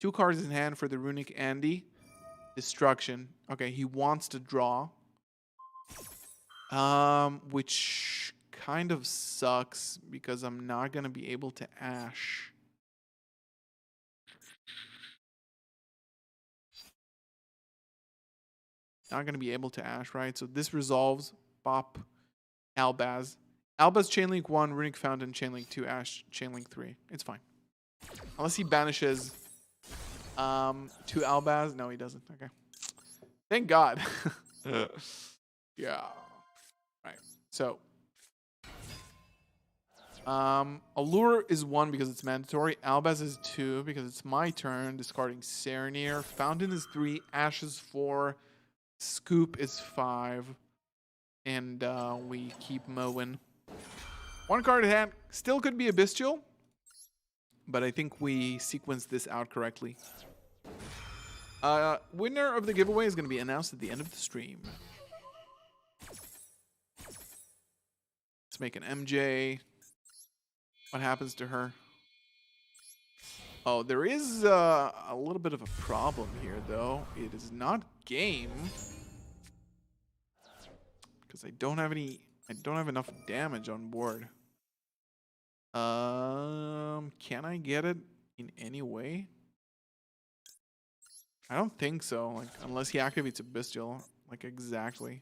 A: 2 cards in hand for the Runic Andy. Destruction. Okay, he wants to draw. Which kind of sucks because I'm not going to be able to Ash. Not going to be able to Ash, right? So this resolves. Bop. Albaz. Albaz Chainlink 1, Runic Fountain, Chainlink 2, Ash, Chainlink 3. It's fine. Unless he banishes 2 Albaz. No, he doesn't. Okay. Thank God. Yeah. Right. So. Allure is 1 because it's mandatory. Albaz is 2 because it's my turn. Discarding Serenir. Fountain is 3. Ash is 4. Scoop is 5. And we keep mowing. 1 card in hand. Still could be a Bestial. But I think we sequenced this out correctly. Winner of the giveaway is going to be announced at the end of the stream. Let's make an MJ. What happens to her? Oh, there is a little bit of a problem here, though. It is not game. Because I don't have enough damage on board. Can I get it in any way? I don't think so. Like, unless he activates a bestial, like exactly.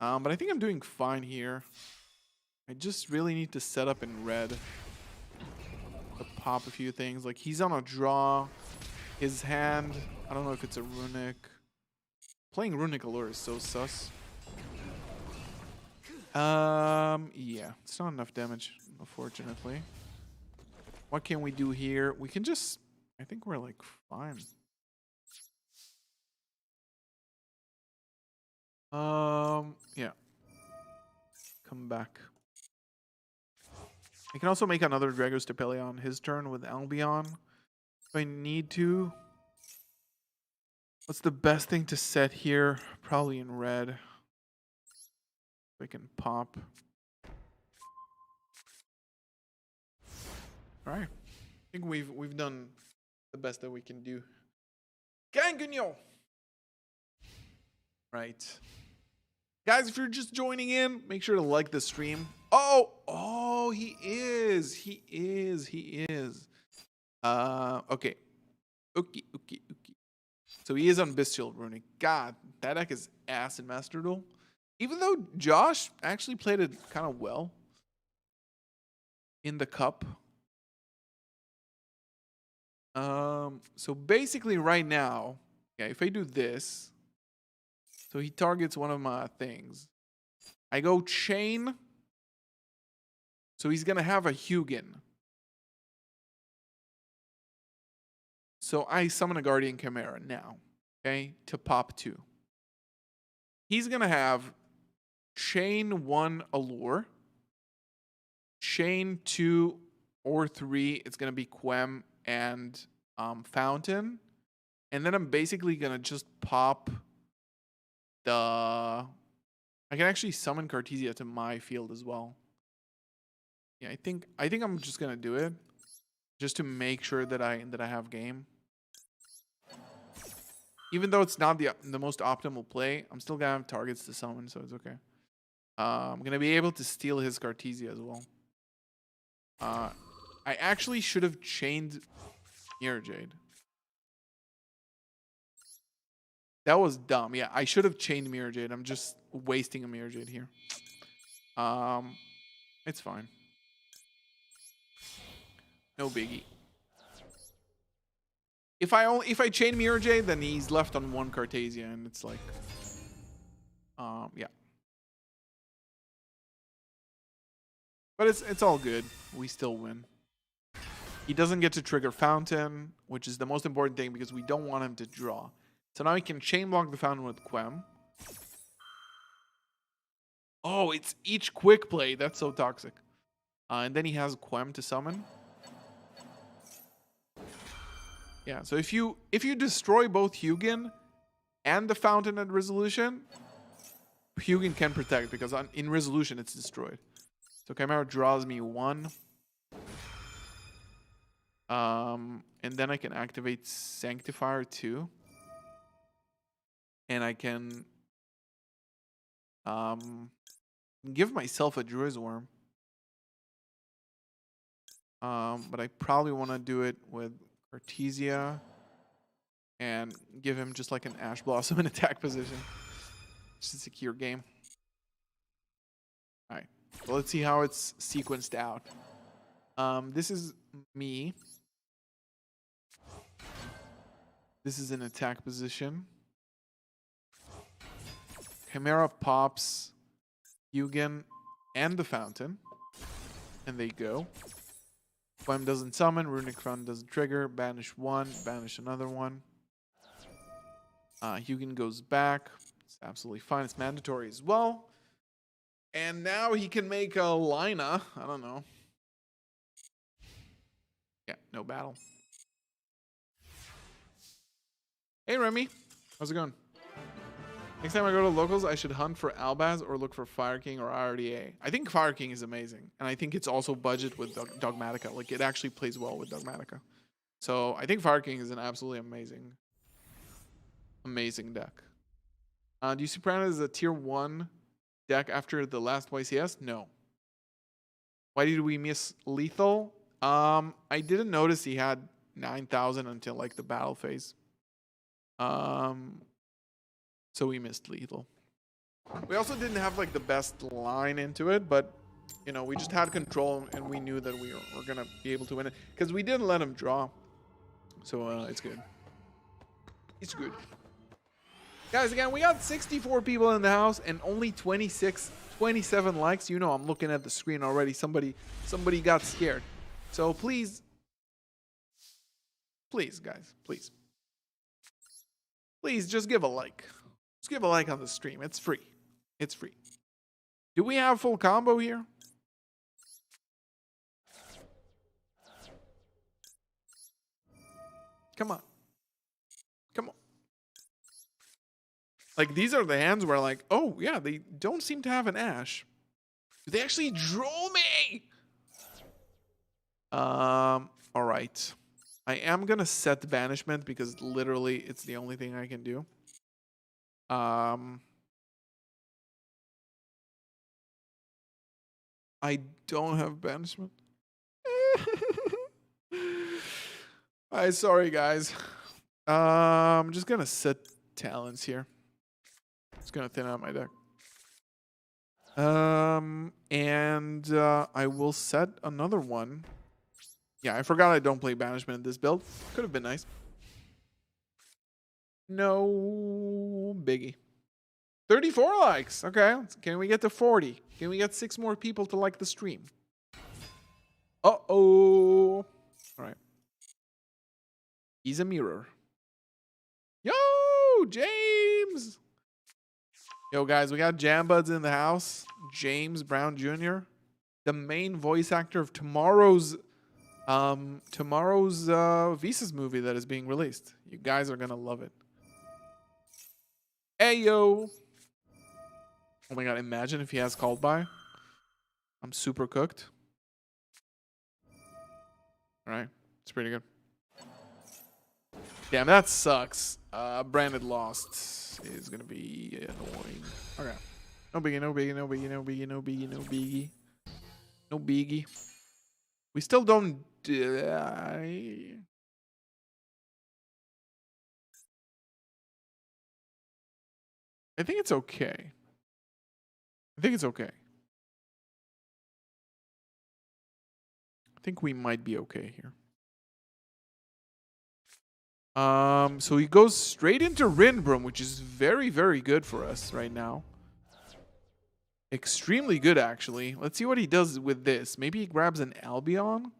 A: But I think I'm doing fine here. I just really need to set up in red to pop a few things. Like, he's on a draw. His hand, I don't know if it's a runic. Playing runic allure is so sus. Yeah, it's not enough damage, unfortunately. What can we do here? We can just, I think we're like fine. Yeah. Come back. I can also make another Dragos Tepeli on his turn with Albion if I need to. What's the best thing to set here? Probably in red. If I can pop. All right. I think we've done the best that we can do. Ganguignon. Right. Guys, if you're just joining in, make sure to like the stream. Oh, he is. Okay. Okay. So he is on Bestial Runic. God, that deck is ass in Master Duel. Even though Josh actually played it kind of well in the cup. So basically right now, yeah, if I do this, so he targets one of my things. I go chain. So he's going to have a Hugin. So I summon a Guardian Chimera now, okay, to pop 2. He's going to have chain 1 Allure, chain 2 or 3, it's going to be Quem and Fountain. And then I'm basically going to just pop the... I can actually summon Cartesia to my field as well. Yeah, I think I'm just going to do it just to make sure that I have game. Even though it's not the most optimal play, I'm still going to have targets to summon, so it's okay. I'm going to be able to steal his Cartesia as well. I actually should have chained Mirror Jade. That was dumb. Yeah, I should have chained Mirror Jade. I'm just wasting a Mirror Jade here. It's fine. No biggie. If I chain Mirror Jade, then he's left on 1 Cartesia, and it's like, yeah. But it's all good. We still win. He doesn't get to trigger Fountain, which is the most important thing because we don't want him to draw. So now he can chain block the Fountain with Quem. Oh, it's each quick play. That's so toxic. And then he has Quem to summon. Yeah, so if you destroy both Hugin and the Fountain at Resolution, Hugin can protect because in Resolution it's destroyed. So Chimera draws me 1. And then I can activate Sanctifier 2. And I can give myself a Druid's Worm. But I probably want to do it with Cartesia and give him just like an Ash Blossom in attack position. Just a secure game. Alright. Well, let's see how it's sequenced out. This is me. This is an attack position. Chimera pops Hugin and the Fountain. And they go. Quem doesn't summon, Runic Fountain doesn't trigger, banish 1, banish another one. Hugin goes back. It's absolutely fine. It's mandatory as well. And now he can make a Lina. I don't know. Yeah, no battle. Hey, Remy. How's it going? Next time I go to locals, I should hunt for Albaz or look for Fire King or RDA. I think Fire King is amazing. And I think it's also budget with Dogmatica. Like, it actually plays well with Dogmatica. So, I think Fire King is an absolutely amazing deck. Do you see Prana as a tier 1 deck after the last YCS? No. Why did we miss lethal? I didn't notice he had 9,000 until like the battle phase. So we missed lethal. We also didn't have like the best line into it, but you know, we just had control and we knew that we were gonna be able to win it because we didn't let him draw. So it's good. It's good. Guys, again, we got 64 people in the house and only 27 likes. You know, I'm looking at the screen already. Somebody got scared. So please, guys, please just give a like. Just give a like on the stream. It's free. It's free. Do we have full combo here? Come on. Come on. Like, these are the hands where, like, oh, yeah, they don't seem to have an Ash. They actually drew me! All right. I am going to set the banishment because literally it's the only thing I can do. I don't have banishment. Sorry, guys. I'm just going to set talents here. Just going to thin out my deck. And I will set another one. Yeah, I forgot I don't play banishment in this build. Could have been nice. No biggie. 34 likes. Okay. Can we get to 40? Can we get 6 more people to like the stream? Uh-oh. All right. He's a mirror. Yo, James. Yo, guys, we got Jam Buds in the house. James Brown Jr., the main voice actor of tomorrow's Visas movie that is being released. You guys are gonna love it. Hey, yo. Oh my god, imagine if he has called by. I'm super cooked. All right, it's pretty good. Damn, that sucks. Branded lost is gonna be annoying. Okay. No biggie, no biggie, no biggie, no biggie, no biggie, no biggie. No biggie. We still don't die. I think it's okay. I think it's okay. I think we might be okay here. So he goes straight into Rinbrum, which is very, very good for us right now. Extremely good, actually. Let's see what he does with this. Maybe he grabs an Albion.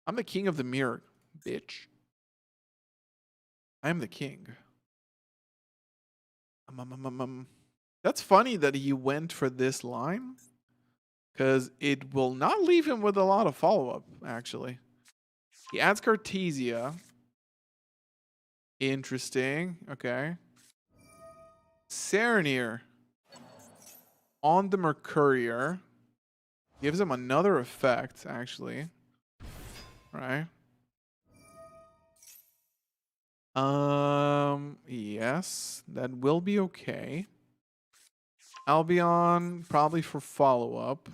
A: I'm the king of the mirror, bitch. I am the king. That's funny that he went for this line, because it will not leave him with a lot of follow-up, actually. He adds Cartesia. Interesting. Okay. Serenir on the Mercurier gives him another effect, actually. Right. Yes, that will be okay. Albion probably for follow-up.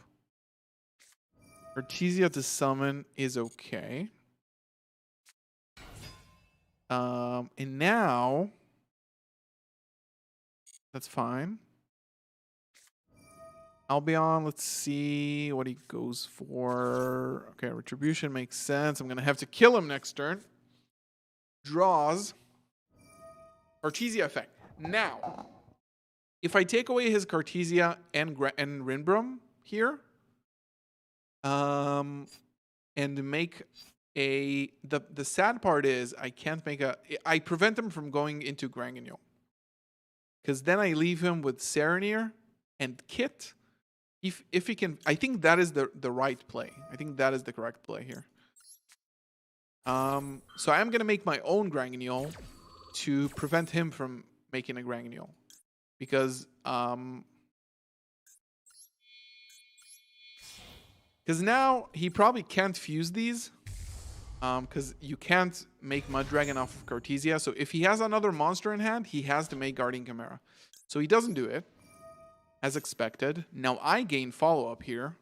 A: Artesia to summon is okay. And now that's fine. Albion, let's see what he goes for. Okay, Retribution makes sense. I'm gonna have to kill him next turn. Draws. Artesia effect. Now, if I take away his Cartesia and Rinbrum here, and make the sad part is I can't make I prevent him from going into Granganil. Because then I leave him with Serenir and Kit. If he can, I think that is the right play. I think that is the correct play here. So I am gonna make my own Granganil to prevent him from making a Granganil. Because now he probably can't fuse these. Because you can't make Mud Dragon off of Cartesia. So if he has another monster in hand, he has to make Guardian Chimera. So he doesn't do it, as expected. Now I gain follow-up here.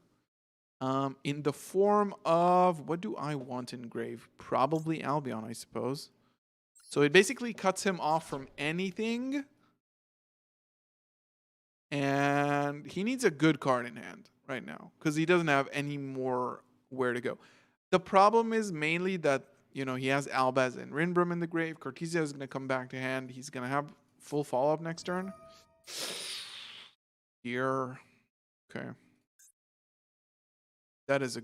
A: In the form of, what do I want engrave? Probably Albion, I suppose. So it basically cuts him off from anything. And he needs a good card in hand right now because he doesn't have any more where to go. The problem is mainly that, you know, he has Albaz and Rinbrum in the grave. Cartesia is going to come back to hand. He's going to have full follow-up next turn. Here. Okay. That is a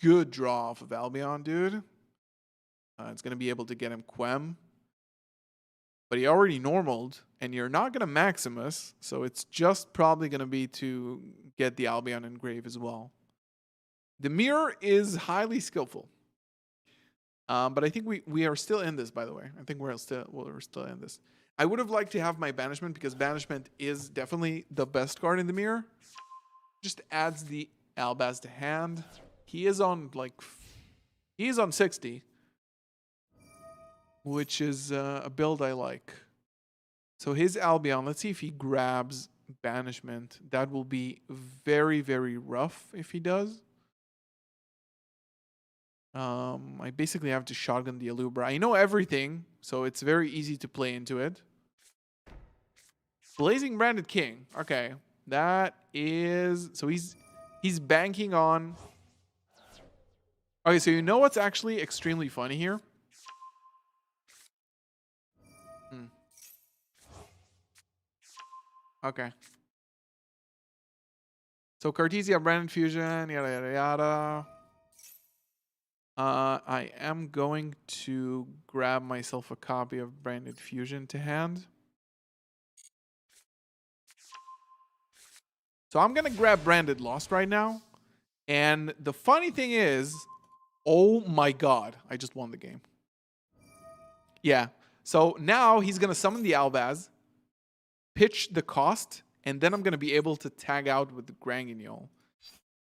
A: good draw off of Albion, dude. It's going to be able to get him Quem. But he already normaled, and you're not going to Maximus, so it's just probably going to be to get the Albion engrave as well. The mirror is highly skillful. But I think we are still in this, by the way. I think we're still in this. I would have liked to have my Banishment, because Banishment is definitely the best card in the mirror. Just adds the Albaz to hand. He is on, like, he is on 60. Which is a build I like. So his Albion, let's see if he grabs Banishment. That will be very, very rough if he does. I basically have to shotgun the Alubra. I know everything, so it's very easy to play into it. Blazing Branded King. Okay, that is... So he's banking on... Okay, so you know what's actually extremely funny here? Okay. So Cartesia, Branded Fusion, yada, yada, yada. I am going to grab myself a copy of Branded Fusion to hand. So I'm going to grab Branded Lost right now. And the funny thing is, oh my god, I just won the game. Yeah. So now he's going to summon the Albaz, pitch the cost, and then I'm going to be able to tag out with the Granguignol.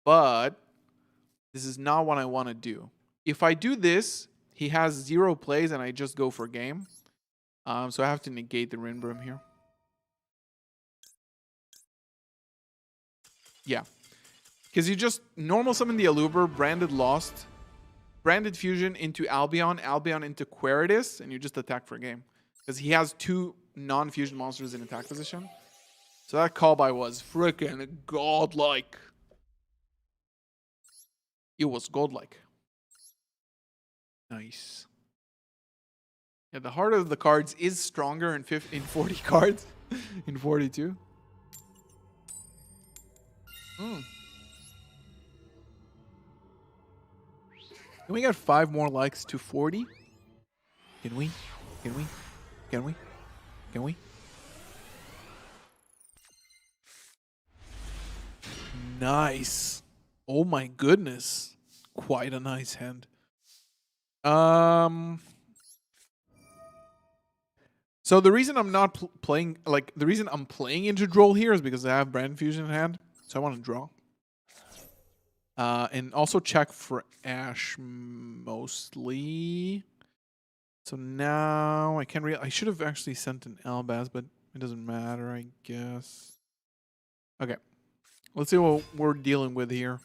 A: But this is not what I want to do. If I do this, he has 0 plays and I just go for game. So I have to negate the Rinbrum here. Yeah. Because you just normal summon the Alubra, Branded Lost, Branded Fusion into Albion, Albion into Queritus, and you just attack for game. Because he has 2 non-fusion monsters in attack position. So that call by was freaking godlike. It was godlike. Nice. Yeah, the heart of the cards is stronger in 40 cards. In 42. Can we get 5 more likes to 40? Can we? Can we? Can we? Can we? Nice. Oh my goodness. Quite a nice hand. So the reason I'm not playing, like, the reason I'm playing into Duel here is because I have Brand Fusion in hand. So I want to draw. And also check for Ash mostly. So now I can't really... I should have actually sent an Albaz, but it doesn't matter, I guess. Okay. Let's see what we're dealing with here.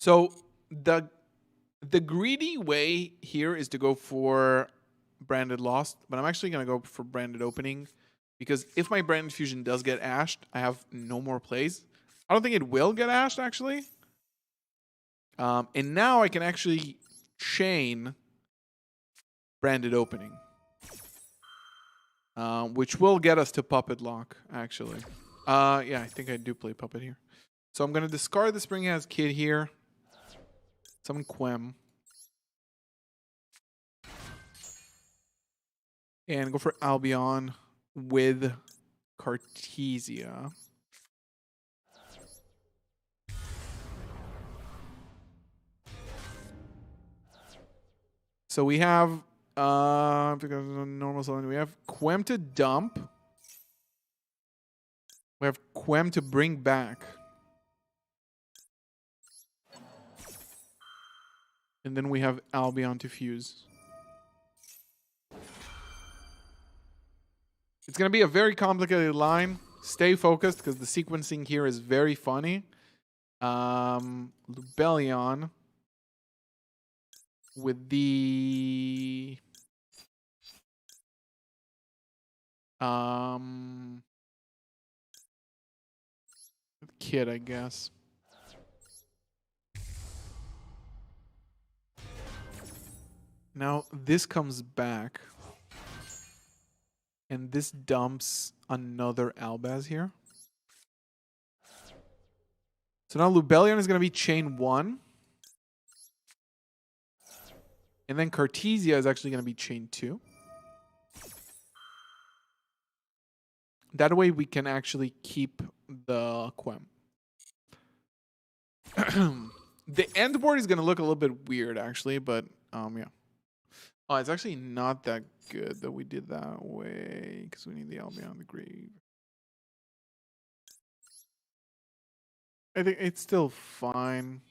A: So the greedy way here is to go for Branded Lost, but I'm actually going to go for Branded Opening, because if my Branded Fusion does get ashed, I have no more plays. I don't think it will get ashed, actually. And now I can actually chain Branded Opening, which will get us to Puppet Lock, actually. Yeah, I think I do play Puppet here. So I'm going to discard the Spring Has Kid here. Summon Quem. And go for Albion with Cartesia. So we have normal summon. We have Quem to dump. We have Quem to bring back. And then we have Albion to fuse. It's going to be a very complicated line. Stay focused because the sequencing here is very funny. Lubellion with the kid, I guess. Now this comes back, and this dumps another Albaz here. So now Lubellion is going to be chain 1. And then Cartesia is actually going to be chain 2. That way we can actually keep the Quem. The end board is going to look a little bit weird, actually, but yeah. Oh, it's actually not that good that we did that way, because we need the Albion on the grave. I think it's still fine.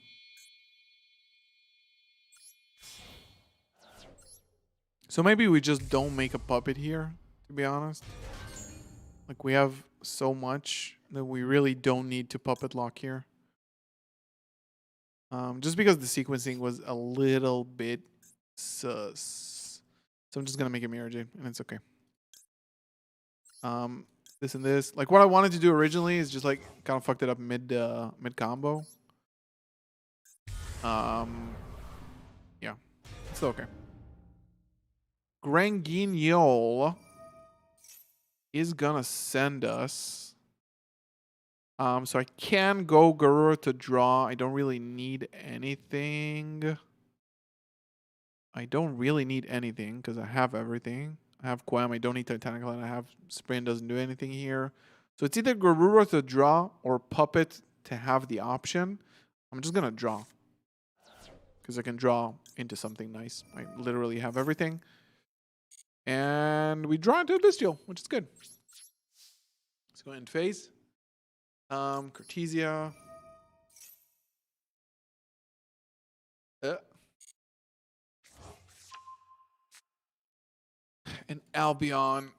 A: So maybe we just don't make a puppet here, to be honest. Like, we have so much that we really don't need to puppet lock here. Just because the sequencing was a little bit sus. So I'm just gonna make a Mirage, and it's okay. This and this. Like, what I wanted to do originally is just like kind of fucked it up mid combo. Yeah, it's still okay. Granguignol is gonna send us. So I can go Garura to draw. I don't really need anything. Because I have everything. I have Quam. I don't need Titanical, and I have Sprain doesn't do anything here. So it's either Garura to draw or Puppet to have the option. I'm just gonna draw because I can draw into something nice. I literally have everything. And we draw into a Bestial, which is good. Let's go end phase. Cartesia. And Albion.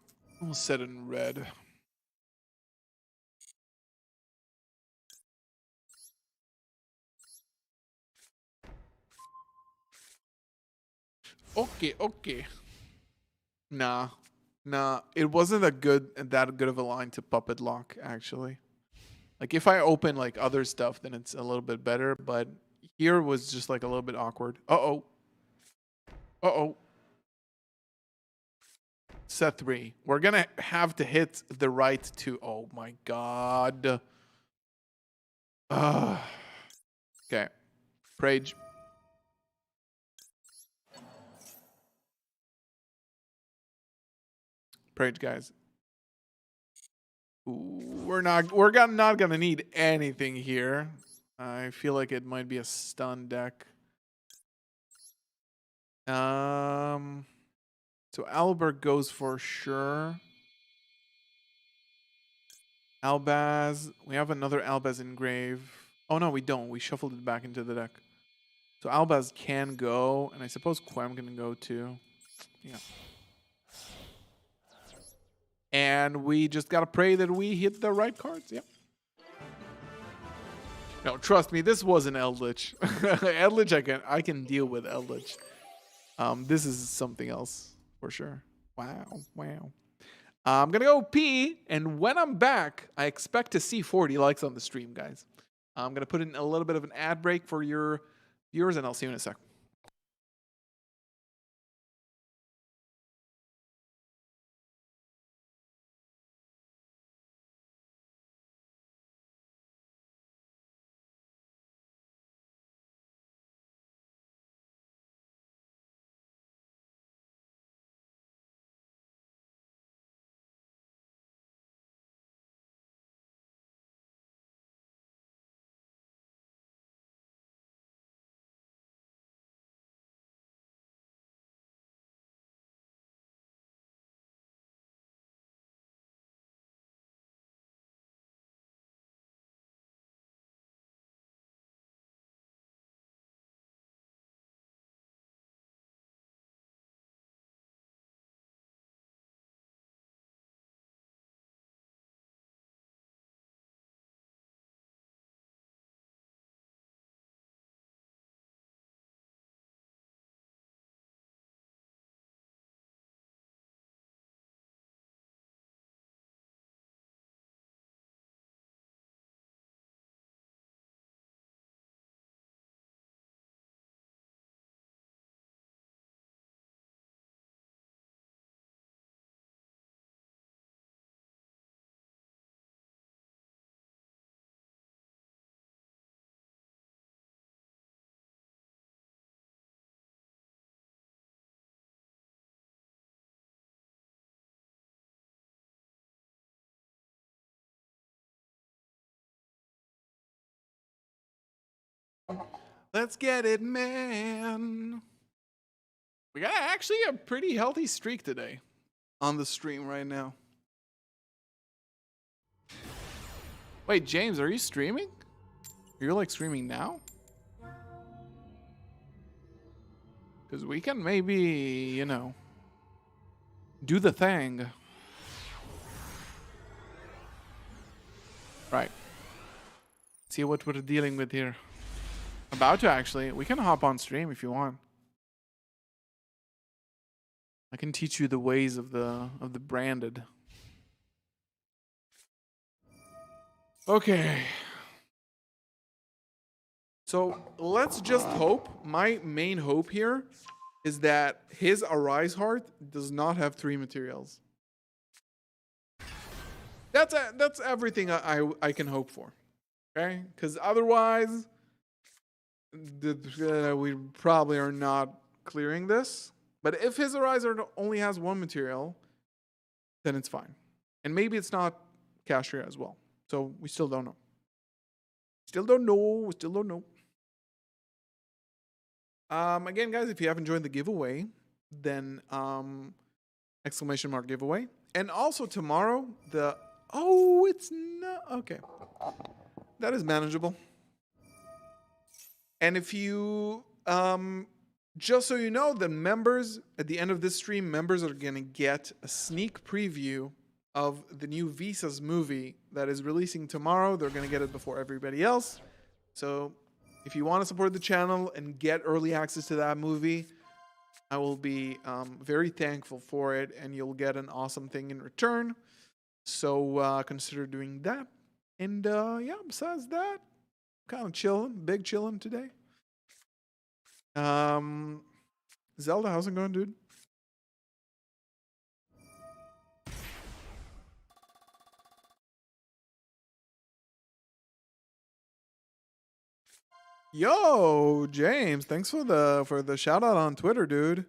A: We'll set it in red. Okay. Nah. It wasn't that good of a line to puppet lock, actually. Like, if I open like other stuff, then it's a little bit better. But here was just like a little bit awkward. Uh-oh. Set 3. We're gonna have to hit the right 2. Oh my god. Okay. Prage. Prage, guys. Ooh, we're not gonna need anything here. I feel like it might be a stun deck. So Albert goes for sure. Albaz. We have another Albaz engrave. Oh no, we don't. We shuffled it back into the deck. So Albaz can go, and I suppose Quem can go too. Yeah. And we just gotta pray that we hit the right cards. Yep. No, trust me, this wasn't Eldritch. Eldritch, I can deal with Eldritch. This is something else for sure. Wow. I'm gonna go pee, and when I'm back, I expect to see 40 likes on the stream, guys. I'm gonna put in a little bit of an ad break for your viewers, and I'll see you in a sec. Let's get it, man. We got actually a pretty healthy streak today on the stream right now. Wait, James, are you streaming? You're like streaming now? Because we can maybe, you know, do the thing. Right. See what we're dealing with here. About to actually. We can hop on stream if you want. I can teach you the ways of the branded. Okay. So let's just hope. My main hope here is that his Arise Heart does not have 3 materials. That's everything I can hope for. Okay? Because otherwise, we probably are not clearing this. But if his Arise Heart only has 1 material, then it's fine. And maybe it's not Cashier as well. So we still don't know. Still don't know. Again, guys, if you haven't joined the giveaway, then exclamation mark giveaway. And also tomorrow, it's not okay. That is manageable. And if you just so you know, the members at the end of this stream, members are gonna get a sneak preview of the new Visas movie that is releasing tomorrow. They're gonna get it before everybody else. So if you want to support the channel and get early access to that movie, I will be very thankful for it, and you'll get an awesome thing in return. So consider doing that. And yeah, besides that, kind of big chilling today. Zelda, how's it going, dude? Yo, James, thanks for the shout out on Twitter, dude.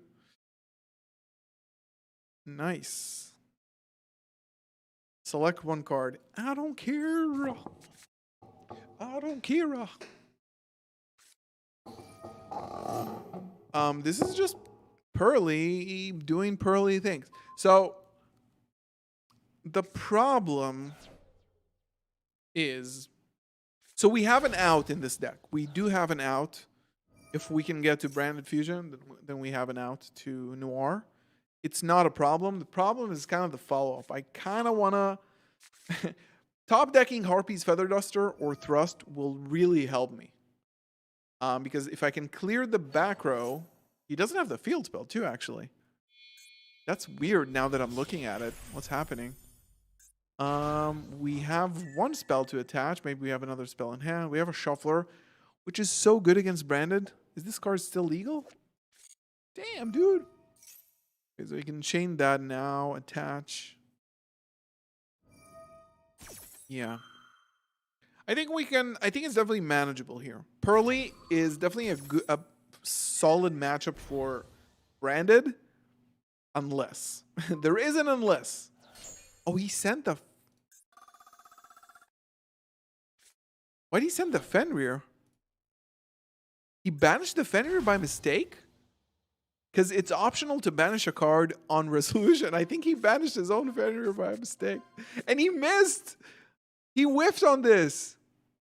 A: Nice. Select 1 card. I don't care. This is just Pearly doing Pearly things. So the problem is, so we have an out in this deck. We do have an out. If we can get to Branded Fusion, then we have an out to Noir. It's not a problem. The problem is kind of the follow-up. I kind of want to... Top decking Harpy's Feather Duster or Thrust will really help me. Because if I can clear the back row... He doesn't have the field spell too, actually. That's weird now that I'm looking at it. What's happening? We have 1 spell to attach. Maybe we have another spell in hand. We have a Shuffler, which is so good against Branded. Is this card still legal? Damn, dude. Okay, so we can chain that now. Attach. Yeah. I think it's definitely manageable here. Pearly is definitely a solid matchup for Branded. Unless. There is an unless. Oh, he sent the... Why did he send the Fenrir? He banished the Fenrir by mistake? Because it's optional to banish a card on resolution. I think he banished his own Fenrir by mistake. And he missed! He whiffed on this.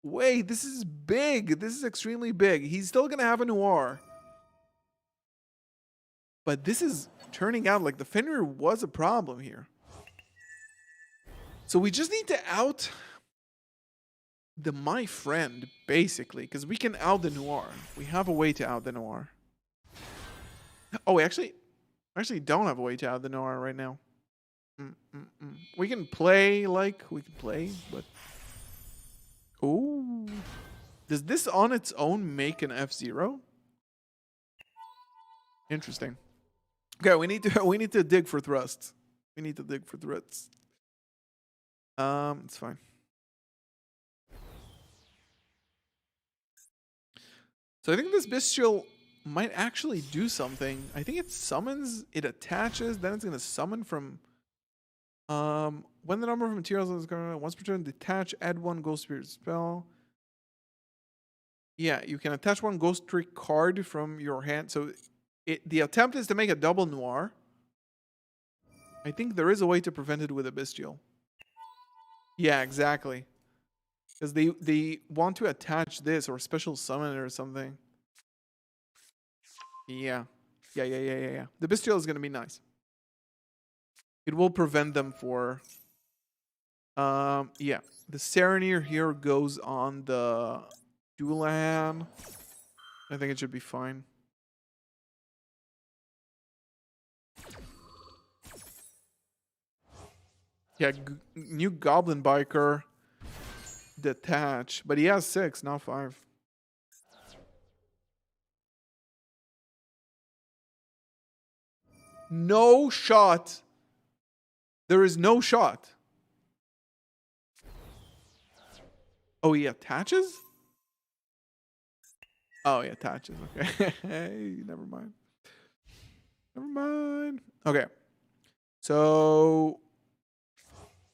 A: Wait, this is big. This is extremely big. He's still going to have a Noir. But this is turning out like the Fenrir was a problem here. So we just need to out the My Friend, basically, because we can out the Noir. We have a way to out the Noir. Oh, we actually don't have a way to out the Noir right now. We can play, but... Ooh. Does this on its own make an F-Zero? Interesting. Okay, we need to dig for thrusts. We need to dig for thrusts. It's fine. So I think this Bestial might actually do something. I think it summons, it attaches, then it's going to summon from... when the number of materials is going to once per turn, detach, add 1 Ghost Spirit spell. Yeah, you can attach one ghost trick card from your hand. So the attempt is to make a double noir. I think there is a way to prevent it with a bestial. Yeah, exactly. Because they want to attach this or special summon it or something. Yeah. Yeah. The bestial is going to be nice. It will prevent them for... yeah. The Sereneer here goes on the Duelan. I think it should be fine. Yeah, new Goblin Biker. Detach. But he has 6, not 5. No shot. There is no shot. Oh, he attaches? Oh, he attaches. Okay. Never mind. Never mind. Okay. So...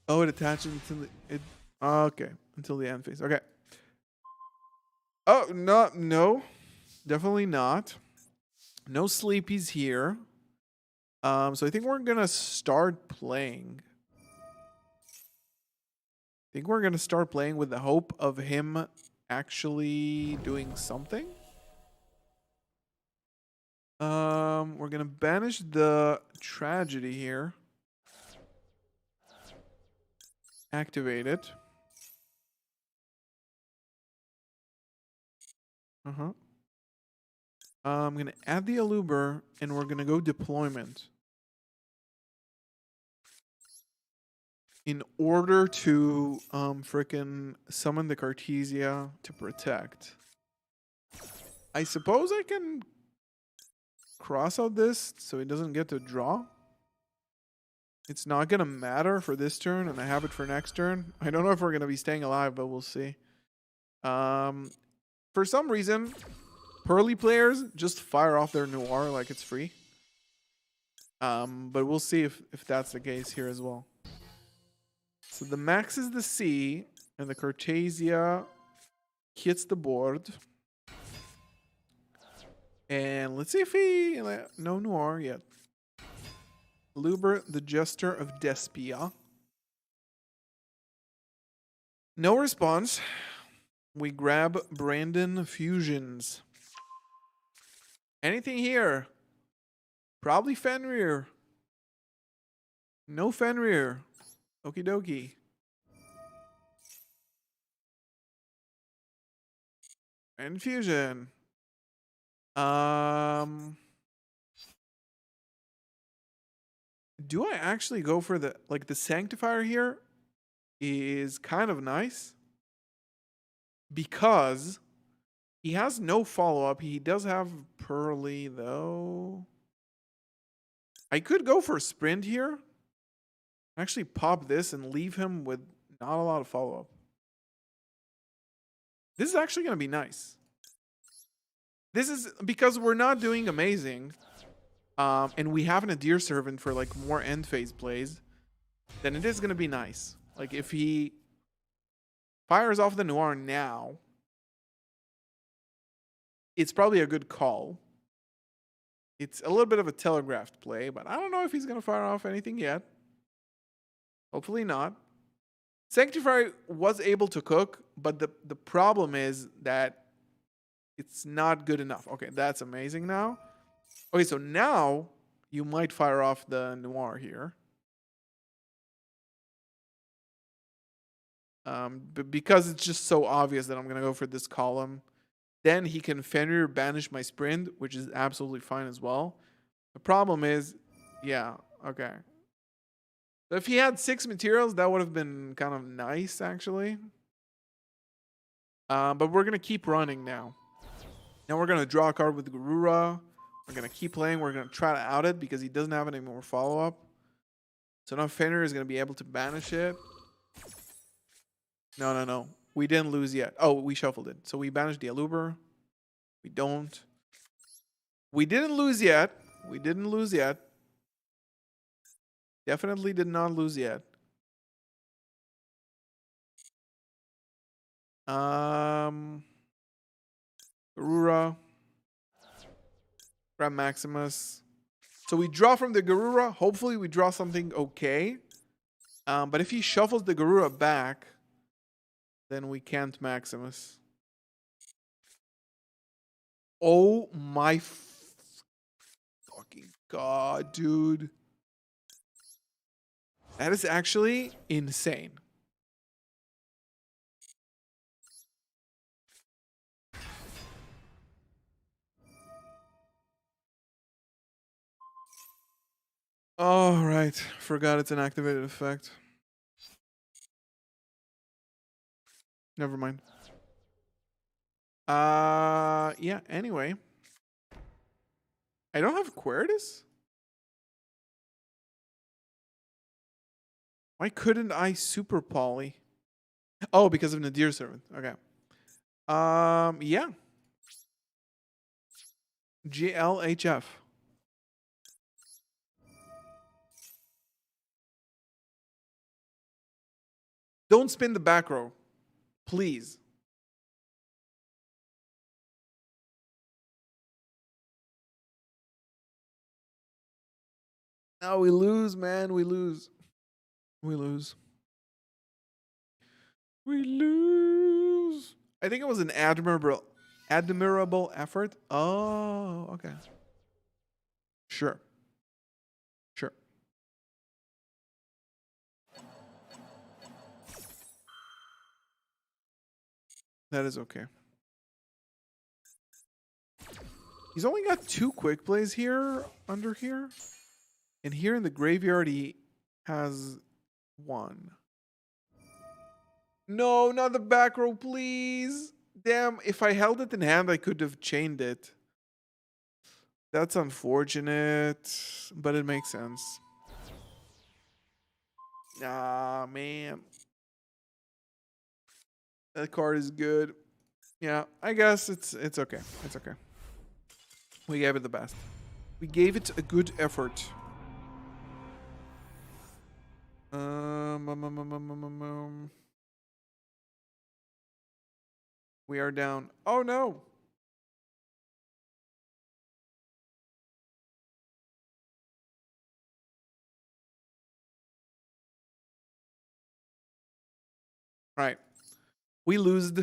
A: Oh, it attaches until it... Okay. Until the end phase. Okay. Oh, no. Definitely not. No sleepies here. So I think we're going to start playing. I think we're going to start playing with the hope of him actually doing something. We're going to banish the tragedy here. Activate it. I'm going to add the Aluber, and we're going to go deployment. In order to frickin' summon the Cartesia to protect. I suppose I can cross out this so he doesn't get to draw. It's not going to matter for this turn, and I have it for next turn. I don't know if we're going to be staying alive, but we'll see. For some reason, Pearly players just fire off their Noir like it's free. But we'll see if that's the case here as well. So the max is the C, and the Cartesia hits the board. And let's see if he... No Noir yet. Luber, the Jester of Despia. No response. We grab Brandon Fusions. Anything here? Probably Fenrir. No Fenrir. Okie dokie. And Fusion. Do I actually go for the... Like, the Sanctifier here is kind of nice. Because he has no follow-up. He does have Pearly, though. I could go for a Sprint here. Actually pop this and leave him with not a lot of follow-up. This is actually going to be nice. This is because we're not doing amazing. And we have an Adir Servant for like more end phase plays. Then it is going to be nice. Like if he fires off the Noir now, it's probably a good call. It's a little bit of a telegraphed play, but I don't know if he's going to fire off anything yet. Hopefully not. Sanctifier was able to cook, but the problem is that it's not good enough. Okay, that's amazing now. Okay, so now you might fire off the Noir here. But because it's just so obvious that I'm going to go for this column, then he can Fenrir banish my Sprint, which is absolutely fine as well. The problem is, yeah, okay. So if he had 6 materials, that would have been kind of nice, actually. But we're going to keep running now. Now we're going to draw a card with Garura. We're going to keep playing. We're going to try to out it because he doesn't have any more follow-up. So now Fenrir is going to be able to banish it. No. We didn't lose yet. Oh, we shuffled it. So we banished the Aluber. We don't. We didn't lose yet. We didn't lose yet. Definitely did not lose yet. Garura. Grab Maximus. So we draw from the Garura. Hopefully we draw something okay. But if he shuffles the Garura back, then we can't Maximus. Oh my fucking god, dude. That is actually insane. Oh, right. Forgot it's an activated effect. Never mind. Yeah, anyway. I don't have Queritus? Why couldn't I super poly? Oh, because of Nadir Servant. Okay. Yeah. GLHF. Don't spin the back row. Please. No, we lose, man. We lose. We lose. We lose. I think it was an admirable effort. Oh, okay. Sure. Sure. That is okay. He's only got 2 quick plays here, under here. And here in the graveyard, he has 1. No, not the back row, please. Damn, if I held it in hand, I could have chained it. That's unfortunate, but it makes sense. Ah, man. That card is good. Yeah, I guess it's okay. It's okay. We gave it the best. We gave it a good effort. We are down. Oh no. Right. We lost.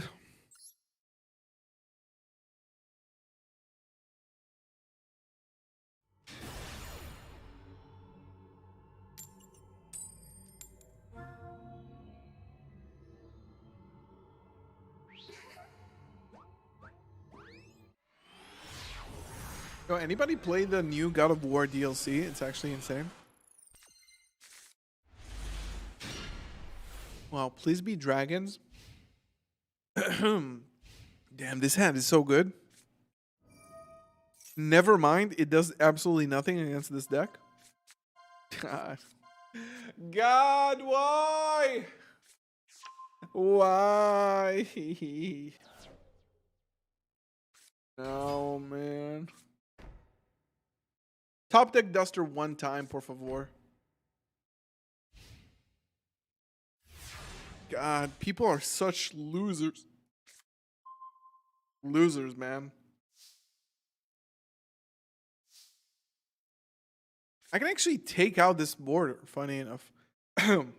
A: Yo, anybody play the new God of War DLC? It's actually insane. Wow, please be dragons. Damn, this hand is so good. Never mind, it does absolutely nothing against this deck. God. God, why? Why? No, man. Top deck Duster 1 time, por favor. God, people are such losers. Losers, man. I can actually take out this border, funny enough. I can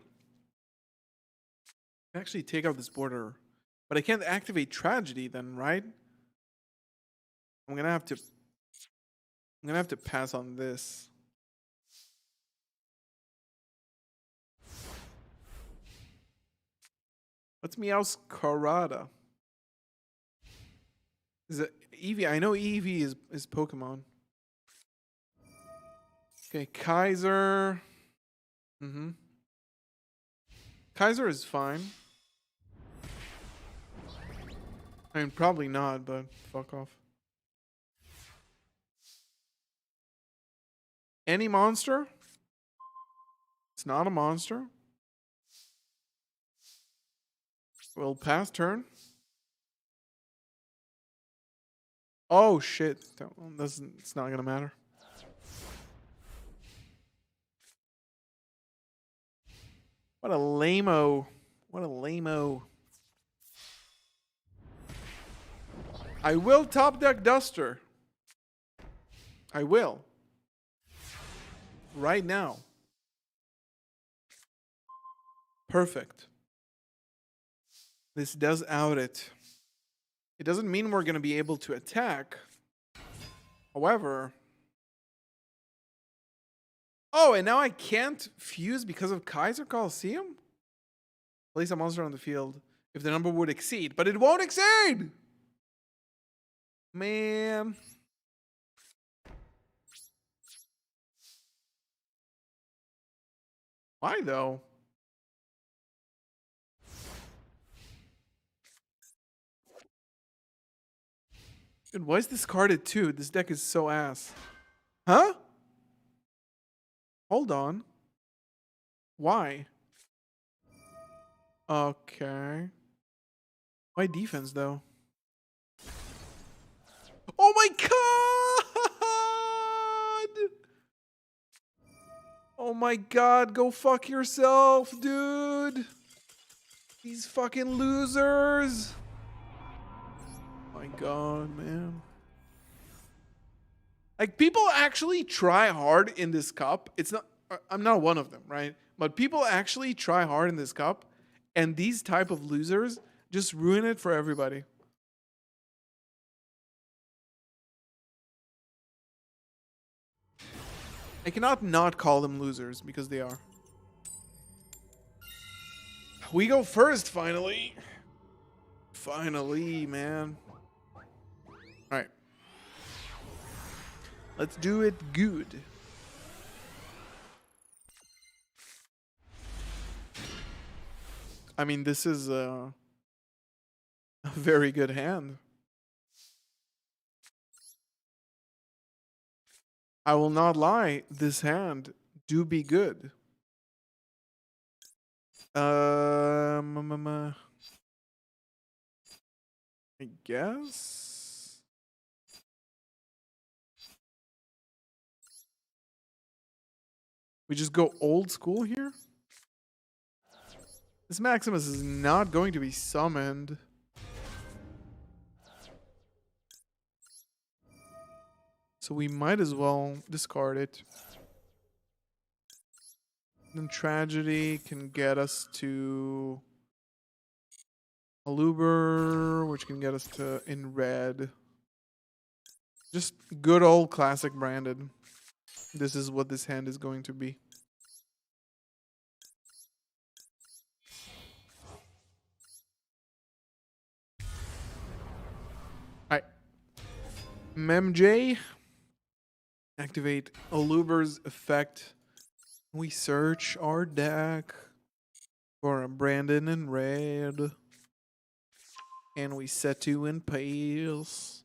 A: actually take out this border. But I can't activate Tragedy then, right? I'm gonna have to pass on this. What's Meow's Karada? Is it Eevee? I know Eevee is Pokemon. Okay, Kaiser. Kaiser is fine. I mean, probably not, but fuck off. Any monster? It's not a monster. We'll pass turn. Oh shit! It's not gonna matter. What a lame-o. What a lame-o. I will top deck Duster. I will. Right now. Perfect. This does out it. It doesn't mean we're going to be able to attack. However... Oh, and now I can't fuse because of Kaiser Coliseum? Place a monster on the field if the number would exceed. But it won't exceed! Man. Why, though? Dude, why is discarded too? This deck is so ass. Huh? Hold on. Why? Okay. Why defense, though? Oh my god! Oh my god, go fuck yourself, dude! These fucking losers! My god, man. Like, people actually try hard in this cup. It's not, I'm not one of them, right? But people actually try hard in this cup, and these type of losers just ruin it for everybody. I cannot not call them losers because they are. We go first, finally. Finally, man. All right. Let's do it good. I mean, this is a very good hand. I will not lie, this hand do be good. I guess. We just go old school here? This Maximus is not going to be summoned. So we might as well discard it. Then Tragedy can get us to Aluber, which can get us to in red. Just good old classic branded. This is what this hand is going to be. Alright. MemJ. Activate Aluber's effect. We search our deck for a Brandon in red. And we set to in pales.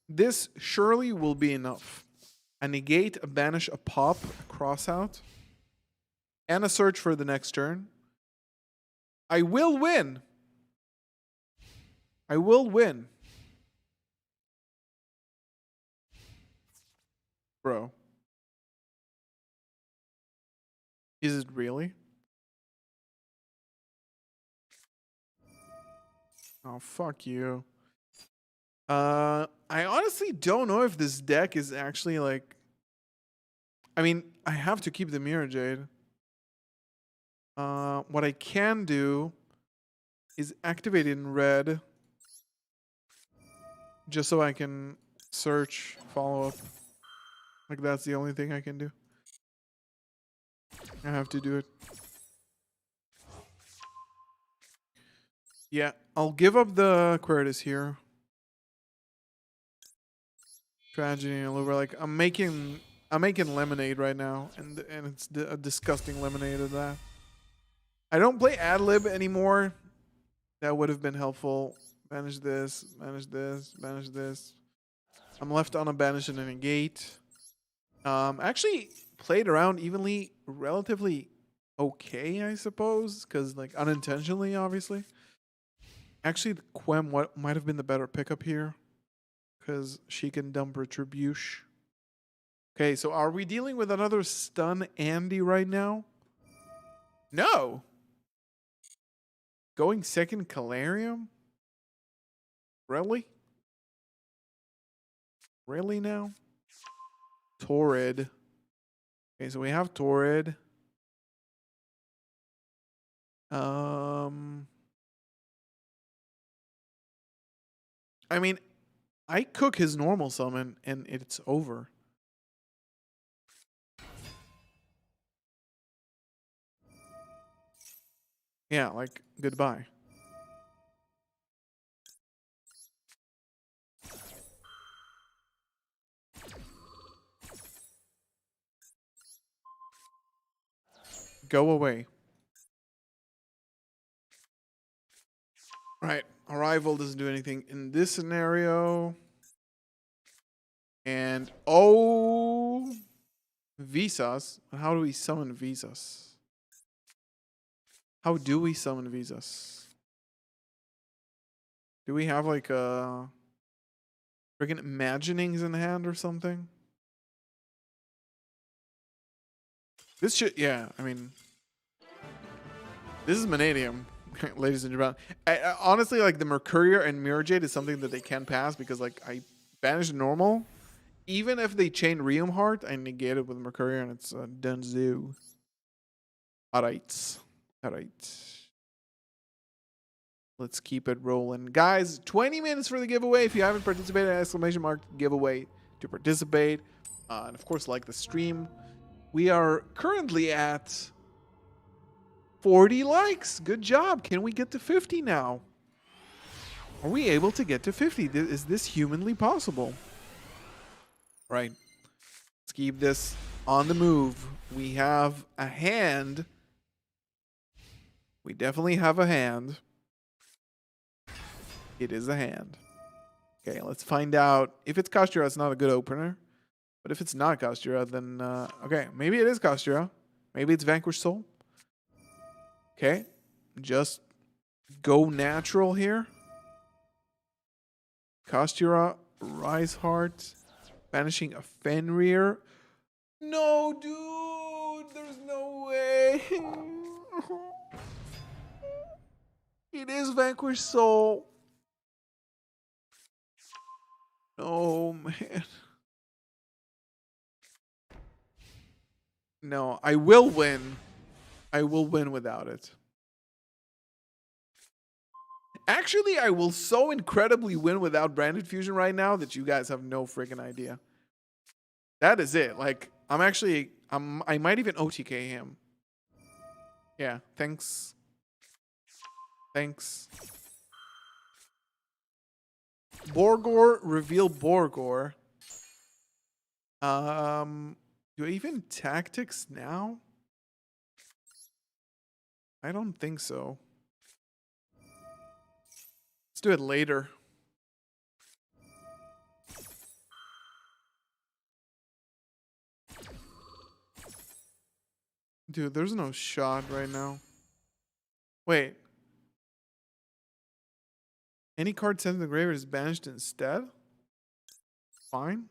A: This surely will be enough. A negate, a banish, a pop, a cross out, and a search for the next turn. I will win. I will win. Bro. Is it really? Oh, fuck you. I honestly don't know if this deck is actually like... I mean, I have to keep the Mirror Jade. What I can do is activate in red. Just so I can search, follow up. Like, that's the only thing I can do. I have to do it. Yeah, I'll give up the Aquarius here. Tragedy and Aluber. Like, I'm making lemonade right now, and it's a disgusting lemonade of that. I don't play ad lib anymore. That would have been helpful. Banish this, banish this, banish this. I'm left on a banish and a negate. Actually played around evenly, relatively okay, I suppose, because like unintentionally, obviously. Actually, the Quem might have been the better pickup here, because she can dump Retribution. Okay, so are we dealing with another stun Andy right now? No. Going second Calarium? Really? Really now? Torrid. Okay, so we have Torrid. I mean, I cook his normal summon and it's over. Yeah, like, goodbye. Go away. Right. Arrival doesn't do anything in this scenario. And oh, Visas. How do we summon Visas? How do we summon Visas? Do we have like a freaking imaginings in hand or something? This should, yeah, I mean, this is Manadium, ladies and gentlemen. Honestly, like the Mercurial and Mirror Jade is something that they can pass because like I banished normal. Even if they chain Realm Heart, I negate it with Mercurial and it's done zoo. Alright. Alright. Let's keep it rolling. Guys, 20 minutes for the giveaway. If you haven't participated, exclamation mark giveaway to participate. And of course, like the stream. We are currently at 40 likes. Good job. Can we get to 50 now? Are we able to get to 50? Is this humanly possible? Right. Let's keep this on the move. We have a hand. We definitely have a hand. It is a hand. Okay, let's find out. If it's Kashtira, it's not a good opener. But if it's not Kashtira, then... okay, maybe it is Kashtira. Maybe it's Vanquished Soul. Okay, just go natural here. Kashtira, Rise Heart, banishing a Fenrir. No, dude, there's no way. It is Vanquished Soul. Oh, man. No, I will win. I will win without it. Actually, I will so incredibly win without Branded Fusion right now that you guys have no freaking idea. That is it. Like, I might even OTK him. Yeah, thanks. Thanks. Borgor, reveal Borgor. Do I even tactics now? I don't think so. Let's do it later. Dude, there's no shot right now. Wait. Any card sent to the graveyard is banished instead? Fine.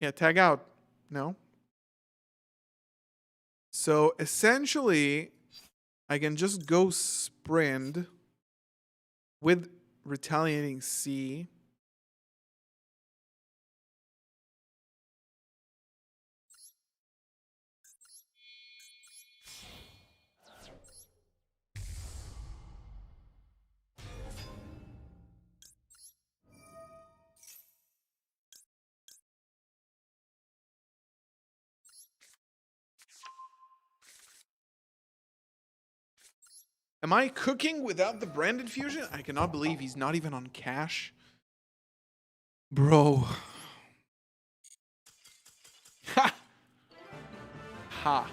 A: Yeah, tag out. No. So essentially, I can just go sprint with retaliating C. Am I cooking without the Branded Fusion? I cannot believe he's not even on cash. Bro. Ha! Ha.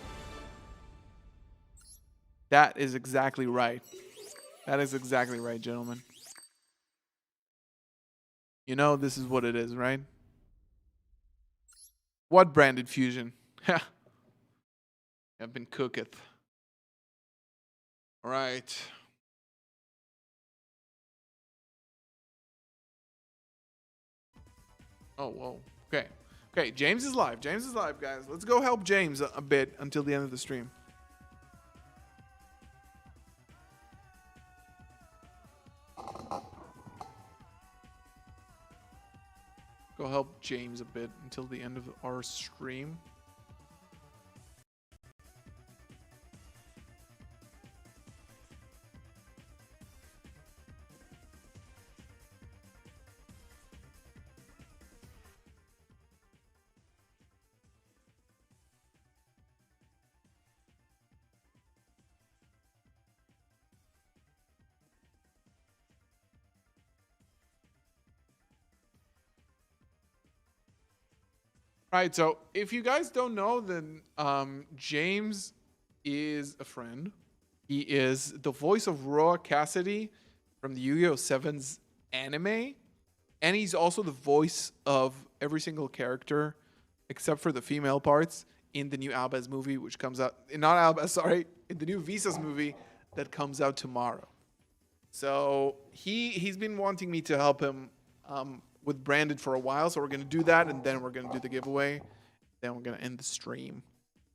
A: That is exactly right. That is exactly right, gentlemen. You know this is what it is, right? What Branded Fusion? Ha. I've been cooketh. All right. Oh, whoa. Okay. Okay, James is live. James is live, guys. Let's go help James a bit until the end of the stream. Go help James a bit until the end of our stream. All right, so if you guys don't know, then James is a friend. He is the voice of Roa Cassidy from the Yu-Gi-Oh! 7's anime. And he's also the voice of every single character, except for the female parts, in the new Albaz movie, which comes out... Not Albaz, sorry. In the new Visas movie that comes out tomorrow. So he's been wanting me to help him with Branded for a while, so we're going to do that, and then we're going to do the giveaway. Then we're going to end the stream.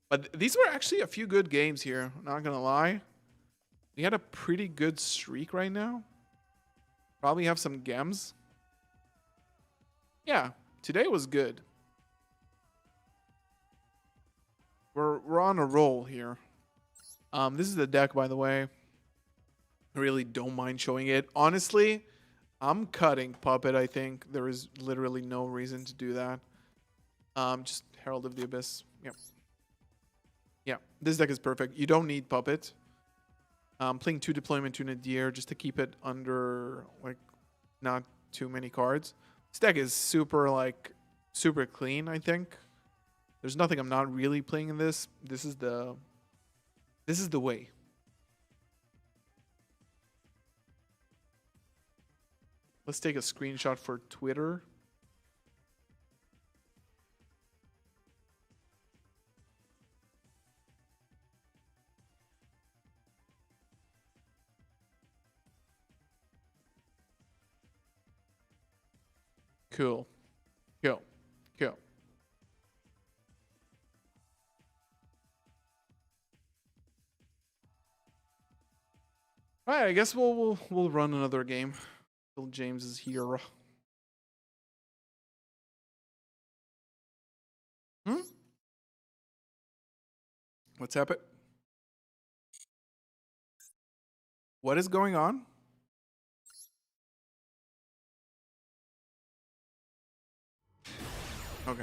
A: But these were actually a few good games here, not going to lie. We had a pretty good streak right now. Probably have some gems. Yeah, today was good. We're on a roll here. This is the deck, by the way. I really don't mind showing it. Honestly, I'm cutting Puppet, I think. There is literally no reason to do that. Just Herald of the Abyss. Yep. Yeah, this deck is perfect. You don't need Puppet. Playing 2 Deployment, 2 Nadir just to keep it under, like, not too many cards. This deck is super clean, I think. There's nothing I'm not really playing in this. This is the way. Let's take a screenshot for Twitter. Cool. Cool. Cool. All right, I guess we'll run another game till James is here. What's happened? What is going on? Okay.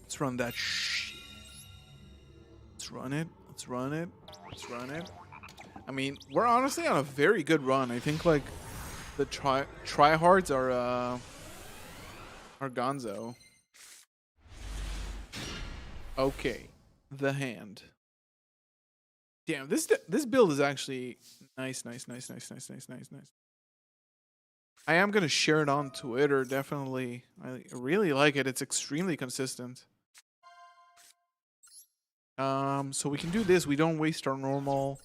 A: Let's run that shit. Let's run it. Let's run it. Let's run it. I mean, we're honestly on a very good run. I think like the tryhards are gonzo. Okay. The hand. Damn, this build is actually nice. I am gonna share it on Twitter, definitely. I really like it. It's extremely consistent. So we can do this. We don't waste our normal.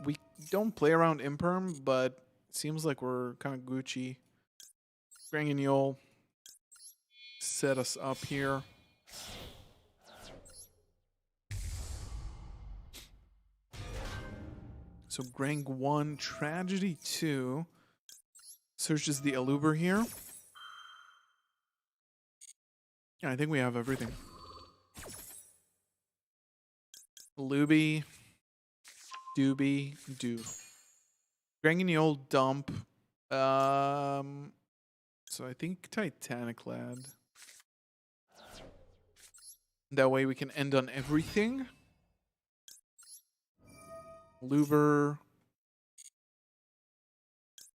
A: We don't play around Imperm, but it seems like we're kind of Gucci. Granguignol set us up here. So Grang 1, Tragedy 2. Searches the Aluber here. Yeah, I think we have everything. Luby, Doobie, Do. Granguignol dump. So I think Titanic Lad. That way we can end on everything. Luber.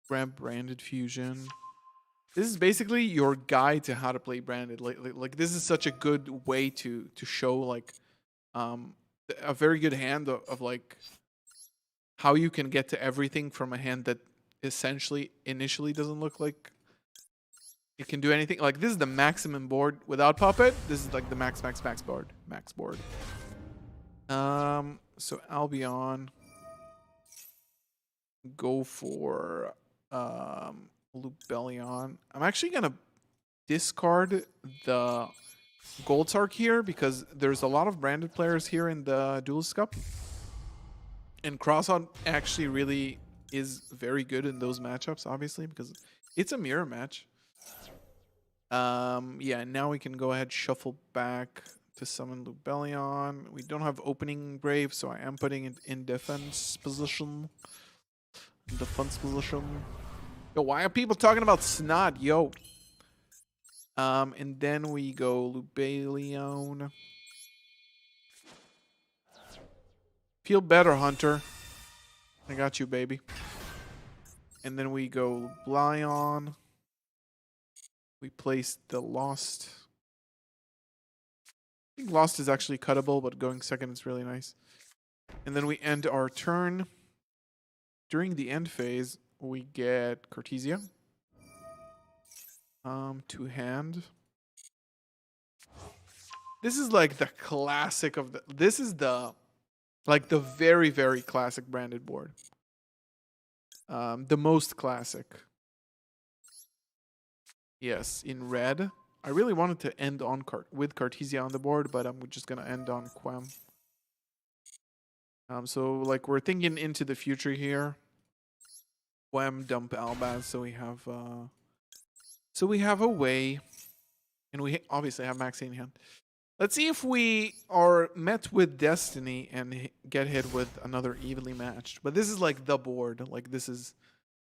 A: Grab Branded Fusion. This is basically your guide to how to play Branded. Like this is such a good way to show like a very good hand of like how you can get to everything from a hand that essentially initially doesn't look like it can do anything. Like this is the maximum board without Puppet. This is like the max board. Max board. So Albion. Go for Lubellion. I'm actually gonna discard the Gold Sark here because there's a lot of branded players here in the Duelist Cup. And Crossout actually really is very good in those matchups, obviously, because it's a mirror match. Yeah, now we can go ahead, shuffle back to summon Lubellion. We don't have opening Brave, so I am putting it in defense position. Defense position. Yo, why are people talking about Snot? Yo. And then we go Lubellion. Feel better, Hunter. I got you, baby. And then we go Lubellion. We place the Lost. I think Lost is actually cuttable, but going second is really nice. And then we end our turn. During the end phase, we get Cartesia. To hand. This is like the classic of the. This is the, like the very, very classic branded board. The most classic. Yes, in red. I really wanted to end on with Cartesia on the board, but I'm just gonna end on Quem. So like we're thinking into the future here. Quem, dump Albaz, so we have a way, and we obviously have Maxi in hand. Let's see if we are met with destiny and get hit with another evenly matched. But this is like the board. Like this is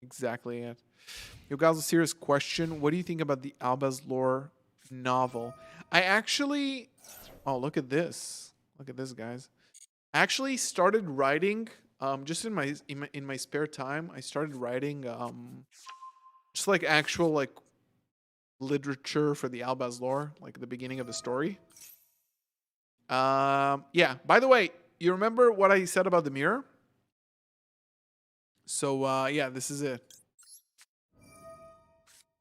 A: exactly it. Yo, guys, a serious question. What do you think about the Albaz lore novel? I actually, oh, look at this. Look at this, guys. I actually started writing just in my spare time. I started writing just like actual like literature for the Albaz lore, like the beginning of the story. Yeah, by the way, you remember what I said about the mirror? So yeah, this is it.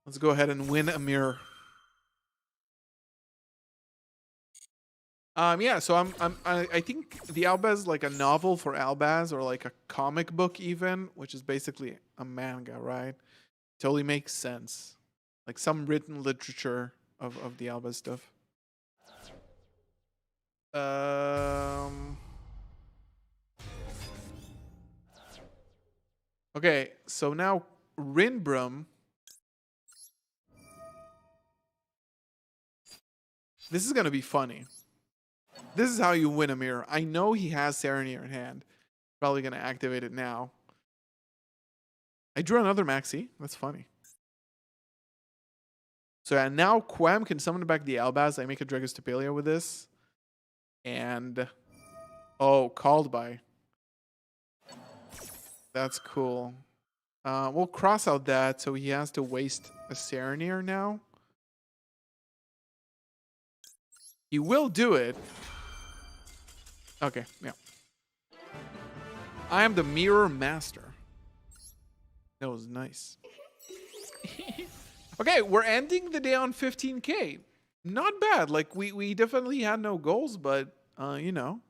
A: Let's go ahead and win a mirror. Yeah, so I think the Albaz, like a novel for Albaz, or like a comic book even, which is basically a manga, right? Totally makes sense. Like some written literature of the Albaz stuff. Okay, so now Rinbrum. This is gonna be funny. This is how you win a mirror. I know he has Serenir in hand. Probably gonna activate it now. I drew another Maxi. That's funny. So yeah, now Quem can summon back the Albaz. I make a Dragostapelia with this. And oh, called by. That's cool. We'll cross out that, so he has to waste a Serenir now. He will do it. Okay, yeah. I am the Mirror Master. That was nice. Okay, we're ending the day on 15K. Not bad. Like, we definitely had no goals, but, you know.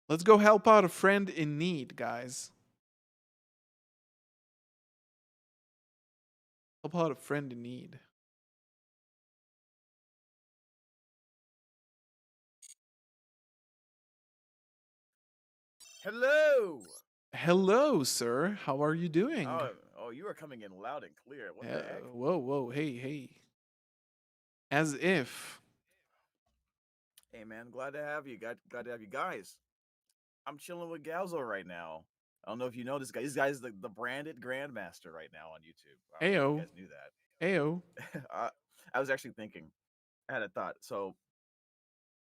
A: Let's go help out a friend in need, guys. Help out a friend in need.
B: Hello.
A: Hello, sir. How are you doing?
B: Oh, you are coming in loud and clear. What the heck?
A: Whoa. Hey. As if.
B: Hey, man, glad to have you. Glad to have you guys. I'm chilling with Galzo right now. I don't know if you know this guy. This guy's the branded Grandmaster right now on YouTube. I don't know if you
A: Ayo.
B: guys knew
A: Ayo.
B: that. I was actually thinking. I had a thought. So,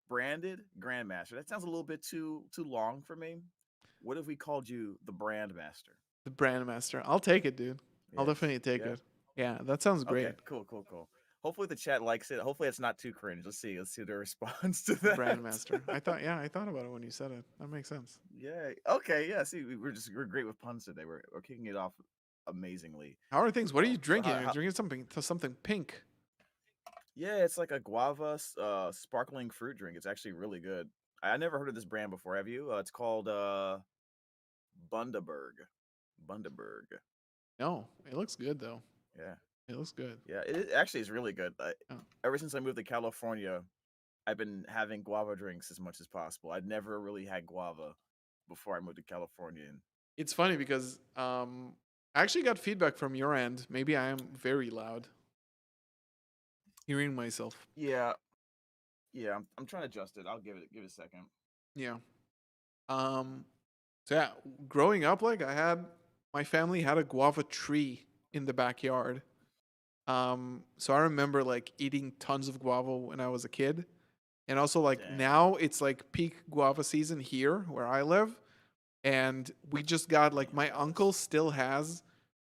B: branded Grandmaster. That sounds a little bit too long for me. What if we called you the Brandmaster?
A: The Brandmaster. I'll take it, dude. I'll
B: Yes.
A: definitely take
B: Yeah.
A: it. Yeah, that sounds
B: Okay.
A: great.
B: Cool. Hopefully the chat likes it. Hopefully it's not too cringe. Let's see their response to
A: The
B: that.
A: Brandmaster. I thought about it when you said it. That makes sense.
B: Yeah. Okay. Yeah. See, we're great with puns today. We're kicking it off amazingly.
A: How are things? What are you
B: So
A: drinking? You're drinking something pink.
B: yeah, it's like a guava sparkling fruit drink. It's actually really good. I never heard of this brand before. Have you? It's called Bundaberg. Bundaberg.
A: No, it looks good though.
B: Yeah,
A: It looks good.
B: yeah. It actually is really good.
A: Oh.
B: Ever since I moved to California, I've been having guava drinks as much as possible. I'd never really had guava before I moved to California. And
A: It's funny because I actually got feedback from your end. Maybe I am very loud. Hearing myself.
B: yeah, yeah. I'm trying to adjust it. I'll give it a second.
A: Yeah. Um. So yeah, growing up, like my family had a guava tree in the backyard. So I remember like eating tons of guava when I was a kid, and also like
B: Dang.
A: now it's like peak guava season here where I live, and we just got like my uncle
B: Yes.
A: still has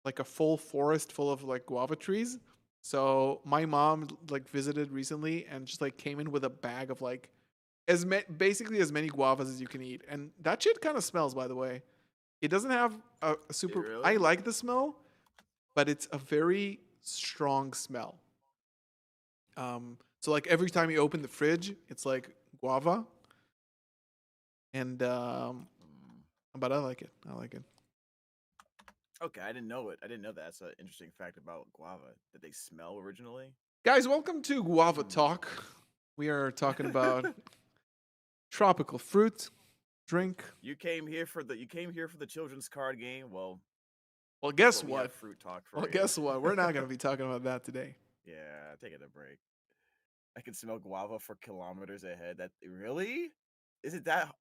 A: like a full forest full of like guava trees. So my mom like visited recently and just like came in with a bag of like basically as many guavas as you can eat, and that shit kind of smells. By the way, it doesn't have a
B: It
A: super. I
B: really?
A: like the smell, but it's a very strong smell. So like every time you open the fridge, it's like guava, and
B: Mm.
A: but I like it. I like it.
B: Okay, I didn't know it. I didn't know that. That's an interesting fact about guava that they smell originally.
A: Guys, welcome to Guava
B: Hmm.
A: Talk. We are talking about tropical fruit drink.
B: You came here for the children's card game. Well,
A: Well,
B: guess
A: guess
B: what? We have
A: what?
B: fruit talk
A: Well,
B: for you.
A: guess what? We're not going to be talking about that today.
B: Yeah, taking a break. I can smell guava for kilometers ahead. That really? Is it that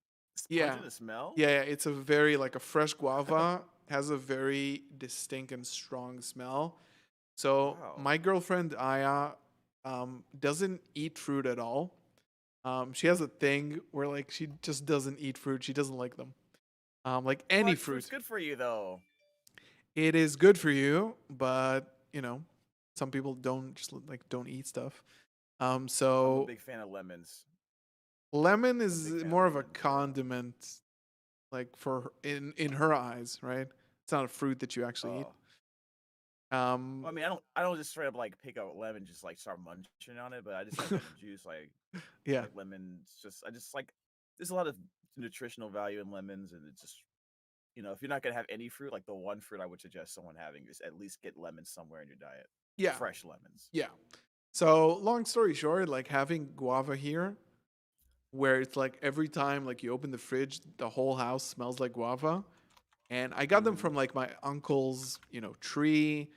A: Yeah.
B: pungent to smell?
A: Yeah, it's a very like a fresh guava has a very distinct and strong smell. So
B: Wow.
A: my girlfriend Aya doesn't eat fruit at all. She has a thing where like she just doesn't eat fruit. She doesn't like them. Like any
B: What? Fruit's
A: fruit.
B: good for you though.
A: It is good for you, but you know, some people don't just like don't eat stuff.
B: I'm a
A: So
B: big fan of lemons.
A: lemon
B: I'm a
A: is
B: big fan of
A: more of a
B: lemons. Yeah.
A: condiment, like in her eyes, right? It's not a fruit that you actually eat.
B: Oh.
A: Um,
B: Well, I mean, I don't just straight up like pick up a lemon, just like start munching on it. But I just like lemon juice,
A: yeah,
B: like lemons. Just I just like there's a lot of nutritional value in lemons, and it's just if you're not gonna have any fruit, like the one fruit I would suggest someone having is at least get lemons somewhere in your diet,
A: yeah,
B: fresh lemons.
A: yeah. So long story short, like having guava here, where it's like every time like you open the fridge, the whole house smells like guava. And I got them
B: Mm-hmm.
A: from like my uncle's, tree.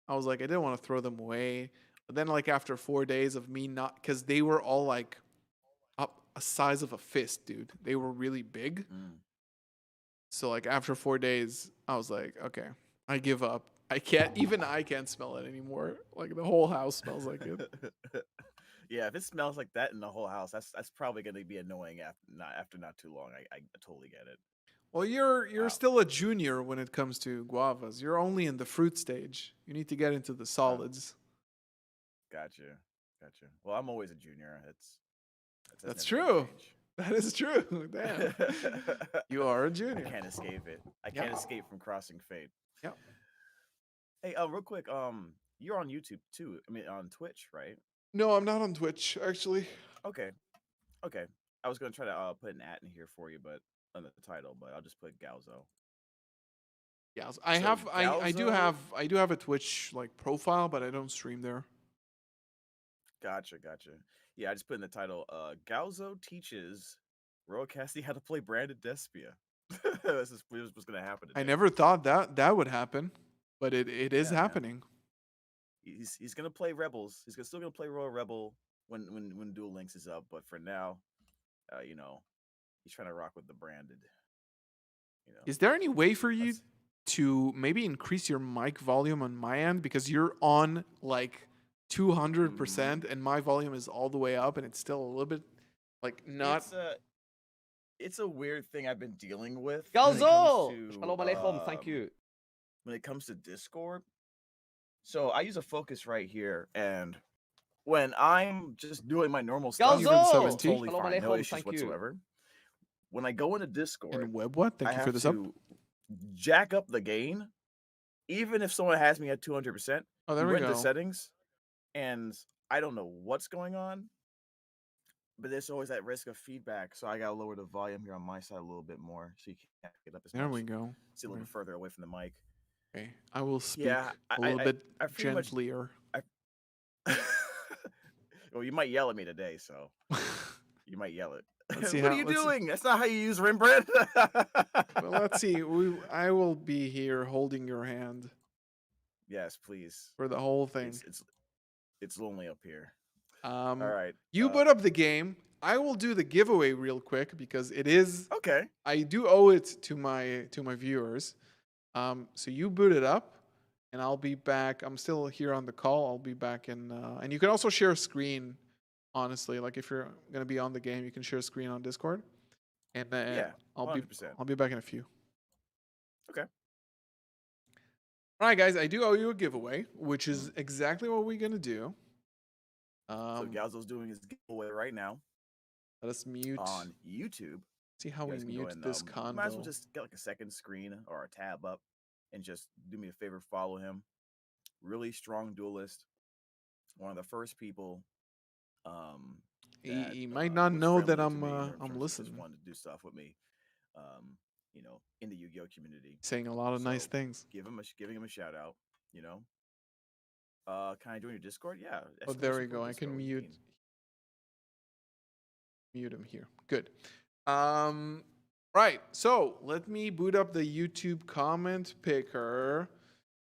A: I was like, I didn't want to throw them away. But then like after 4 days of me not, because they were all like up a size of a fist, dude. They were really big.
B: Mm.
A: So like after 4 days, I was like, okay, I give up. I can't smell it anymore. Like the whole house smells like it.
B: Yeah, if it smells like that in the whole house, that's probably gonna be annoying after not too long. I totally get it.
A: Well, you're
B: Wow.
A: still a junior when it comes to guavas. You're only in the fruit stage. You need to get into the
B: Uh,
A: solids.
B: gotcha, gotcha. Well, I'm always a junior. That's
A: That's
B: never gonna
A: true.
B: change.
A: That is true. Damn. You are a
B: I
A: junior.
B: can't escape it. I
A: Yep.
B: can't escape from crossing fate.
A: Yep.
B: Hey, real quick, you're on YouTube too. I mean, on Twitch, right?
A: No, I'm not on Twitch, actually.
B: Okay, okay. I was gonna try to put an at in here for you, but on the title, but I'll just put Galzo.
A: Yeah,
B: So
A: I do have a Twitch like profile, but I don't stream there.
B: gotcha. Yeah, I just put in the title. Galzo teaches Royal how to play Branded Despia. This is what's gonna happen
A: I
B: today.
A: never thought that would happen, but it is
B: Yeah, man.
A: happening.
B: He's gonna play Rebels. Still gonna play Royal Rebel when Duel Links is up. But for now, uh, you know, he's trying to rock with the Branded. You know,
A: Is there any way for you
B: that's
A: to maybe increase your mic volume on my end because you're on like
B: mm-hmm.
A: 200% and my volume is all the way up and it's still a little bit like not.
B: It's a weird thing I've been dealing with
C: Galzo! Shalom Aleichem, thank you.
B: when it comes to Discord. So I use a focus right here, and when I'm just doing my normal stuff,
A: Even
C: Galzo!
B: it's
A: 7T
B: totally
C: Shalom
B: fine, no
C: Aleichem,
B: issues
C: thank you.
B: whatsoever. When I go into Discord,
A: and web what?
B: I
A: Thank you for
B: have
A: the sub.
B: to jack up the gain, even if someone has me at 200%.
A: Oh, there
B: You
A: we
B: went into
A: go.
B: settings, and I don't know what's going on, but there's always that risk of feedback. So I gotta lower the volume here on my side a little bit more, so you can't pick it up as
A: There we
B: much.
A: go.
B: See a little
A: Okay.
B: bit further away from the mic.
A: Okay, I will speak
B: Yeah,
A: a little bit
B: I pretty much.
A: gentlier.
B: I, well, you might yell at me today, so you might yell it.
A: Let's see
B: What are
A: how.
B: you
A: Let's see.
B: doing? That's not how you use Rembrandt.
A: Well, let's see. I will be here holding your hand
B: Yes, please.
A: for the whole thing.
B: It's lonely up here. All
A: Um,
B: right.
A: you put up the game. I will do the giveaway real quick because it is.
B: Okay.
A: I do owe it to my viewers. So you boot it up, and I'll be back. I'm still here on the call. I'll be back in, and you can also share a screen. Honestly, like if you're gonna be on the game, you can share a screen on Discord, and
B: Yeah.
A: I'll
B: 100%.
A: be back in a few.
B: Okay.
A: All right, guys. I do owe you a giveaway, which is exactly what we're gonna do.
B: So Galzo's doing his giveaway right now
A: Let us mute.
B: on YouTube.
A: See how
B: You
A: we
B: guys can go
A: mute
B: and,
A: this
B: you might as well
A: convo.
B: just get like a second screen or a tab up and just do me a favor, follow him. Really strong duelist. One of the first people that
A: He might not
B: was
A: know that
B: friendly to me in terms
A: I'm
B: of
A: listening.
B: just wanted to do stuff with me. In the Yu-Gi-Oh community.
A: Saying a lot of nice
B: So,
A: things.
B: giving him a shout out, can I join your Discord? Yeah.
A: Oh, there we
B: exclusive for
A: go. I
B: Discord,
A: can
B: what do you
A: mute
B: mean?
A: him here. Good. Right. So let me boot up the YouTube comment picker.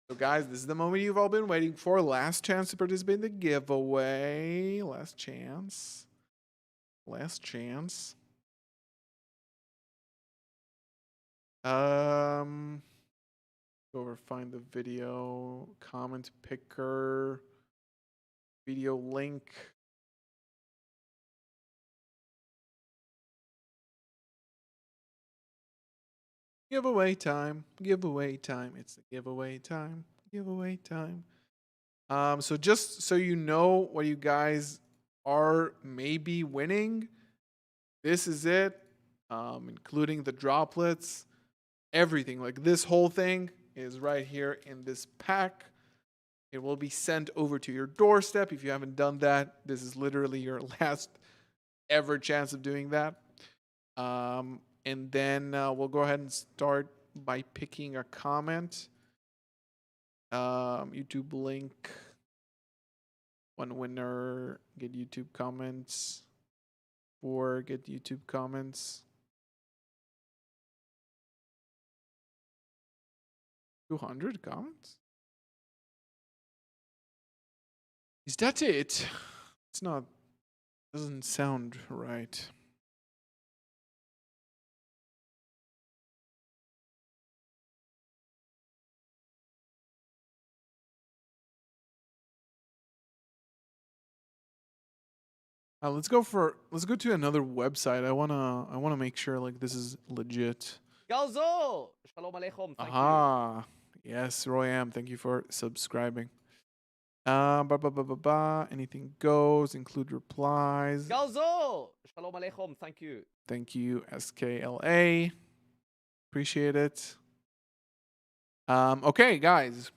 A: So guys, this is the moment you've all been waiting for. Last chance to participate in the giveaway. Last chance. Last chance. Go over, find the video, comment picker, video link. Giveaway time. Giveaway time. It's the giveaway time. Giveaway time. So just so you know what you guys are maybe winning, this is it. Including the droplets, everything. Like this whole thing is right here in this pack. It will be sent over to your doorstep. If you haven't done that, this is literally your last ever chance of doing that. And then we'll go ahead and start by picking a comment. YouTube link. One winner, get YouTube comments. 4, get YouTube comments. 200 comments? Is that it? It's not. Doesn't sound right. Let's go to another website. I wanna make sure like this is legit.
C: Galzo! Shalom Aleichem. Thank you.
A: Aha. Yes, Royam, thank you for subscribing. Anything goes, include replies.
C: Galzo! Shalom Aleichem. Thank you.
A: Thank you, SKLA. Appreciate it. Okay, guys.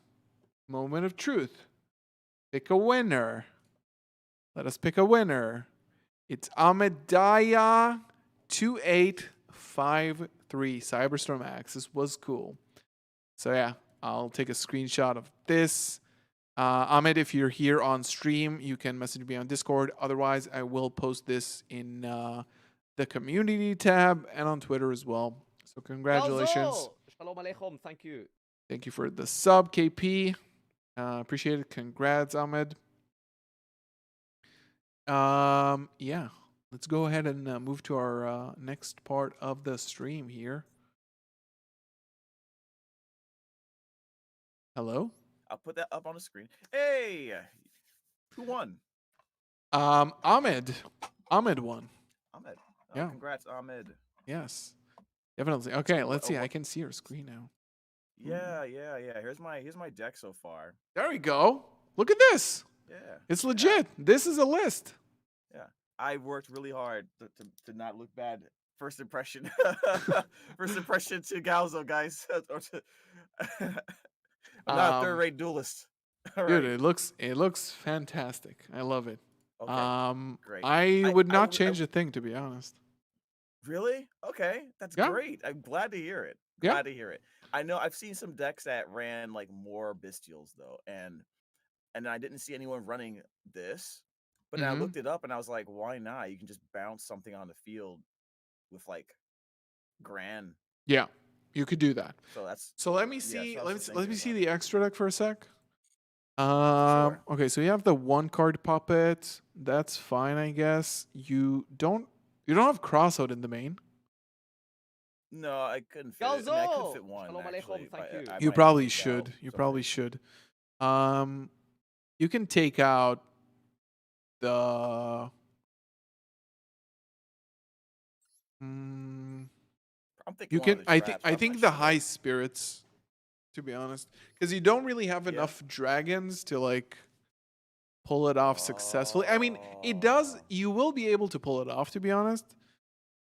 A: Moment of truth. Pick a winner. Let us pick a winner. It's Amedaya 2853 Cyberstorm X. This was cool. So yeah, I'll take a screenshot of this. Ahmed, if you're here on stream, you can message me on Discord. Otherwise, I will post this in the community tab and on Twitter as well. So congratulations.
C: Galzo! Shalom Aleichem. Thank you.
A: Thank you for the sub, KP. Appreciate it. Congrats, Ahmed. Yeah, let's go ahead and move to our next part of the stream here. Hello?
B: I'll put that up on the screen. Hey, who won?
A: Ahmed. Ahmed won.
B: Ahmed.
A: Yeah.
B: Congrats, Ahmed.
A: Yes. Definitely. Okay,
B: So,
A: let's see. I can see your screen now.
B: Yeah. Here's my deck so far.
A: There we go. Look at this.
B: Yeah.
A: It's legit. This is a list.
B: Yeah. I worked really hard to not look bad. First impression. First impression to Galzo, guys. I'm not a third-rate duelist. All
A: Dude,
B: right.
A: it looks fantastic. I love it.
B: Okay. Great.
A: I would not change a thing, to be honest.
B: Really? Okay, that's
A: Yeah.
B: great. I'm glad to hear it.
A: Yeah.
B: Glad to hear it. I know I've seen some decks that ran like more bestials though, and I didn't see anyone running this. But then I
A: Mm-hmm.
B: looked it up and I was like, why not? You can just bounce something on the field with like grand.
A: Yeah. You could do that.
B: So that's
A: So let me
B: yeah.
A: see.
B: So I was just
A: Let
B: thinking
A: me see
B: about
A: the
B: it.
A: extra deck for a sec.
B: Sure.
A: Okay, so you have the one card puppet. That's fine, I guess. You don't have crossout in the main.
B: No, I couldn't fit it. I mean, I could fit one
C: Shalom
B: actually,
C: Aleichem, thank
B: but
C: you.
B: I
A: You
B: might have to
A: probably
B: take out
A: should. You
B: some of
A: probably
B: it.
A: should. Um, you can take out the. Mm,
B: I'm thinking
A: you
B: one of
A: can.
B: the
A: I think.
B: traps.
A: I
B: I'm not
A: think the high
B: sure.
A: spirits, to be honest, because you don't really have
B: Yeah.
A: enough dragons to like pull it off successfully. I mean, it does.
B: Oh.
A: You will be able to pull it off, to be honest.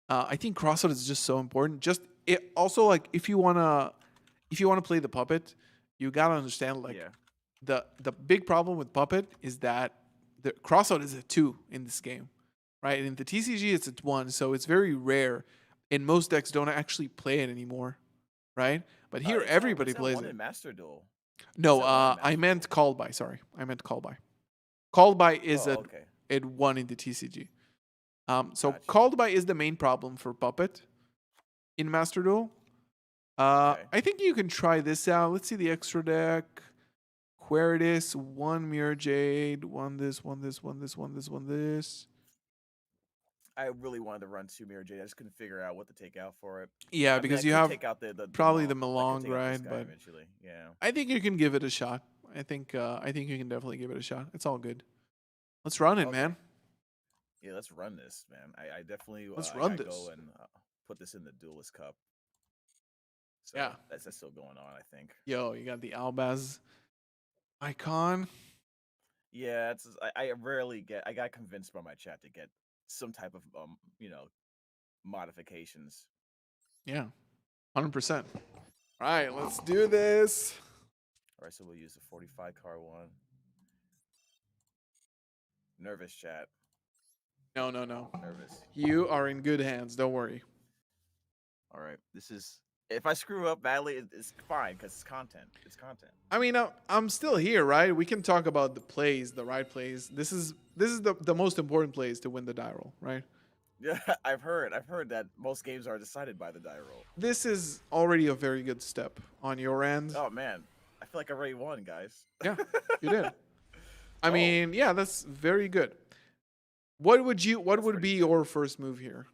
A: I think crossout is just so important. Just it also like if you wanna play the puppet, you gotta understand like
B: Yeah.
A: the big problem with puppet is that the crossout is a 2 in this game, right? And in the TCG it's a 1, so it's very rare, and most decks don't actually play it anymore, right? But here everybody
B: It's at
A: plays
B: one
A: it.
B: in Master Duel.
A: No,
B: It's at one in
A: I
B: Master
A: meant
B: Duel.
A: called by. Sorry, I meant called by. Called by is
B: Oh, okay.
A: at 1 in the TCG. So
B: Gotcha.
A: called by is the main problem for puppet in Master Duel.
B: Okay.
A: I think you can try this out. Let's see the extra deck. Queritus, one Mirror Jade, one this, one this, one this, one this, one this.
B: I really wanted to run two Mirror Jade. I just couldn't figure out what to take out for it.
A: Yeah,
B: I mean, I
A: because you
B: could
A: have
B: take out the
A: probably the
B: I could
A: Malong,
B: take out this
A: right?
B: guy
A: But
B: eventually. Yeah.
A: I think you can give it a shot. I think you can definitely give it a shot. It's all good. Let's run it,
B: Okay.
A: man.
B: Yeah, let's run this, man. I definitely
A: Let's
B: I
A: run
B: gotta
A: this.
B: go and put this in the Duelist Cup. So
A: Yeah.
B: that's still going on, I think.
A: Yo, you got the Albaz icon.
B: Yeah, I rarely get. I got convinced by my chat to get some type of modifications.
A: Yeah, 100%. All right, let's do this.
B: All right, so we'll use the 45 card one. Nervous chat.
A: No.
B: Nervous.
A: You are in good hands. Don't worry.
B: All right, this is. If I screw up badly, it's fine because it's content. It's content.
A: I mean, I'm still here, right? We can talk about the plays, the right plays. This is the most important plays to win the die roll, right?
B: Yeah, I've heard that most games are decided by the die roll.
A: This is already a very good step on your end.
B: Oh man, I feel like I already won, guys.
A: Yeah, you did. I
B: Oh.
A: mean, yeah, that's very good. What would
B: pretty
A: be
B: good.
A: your first move here?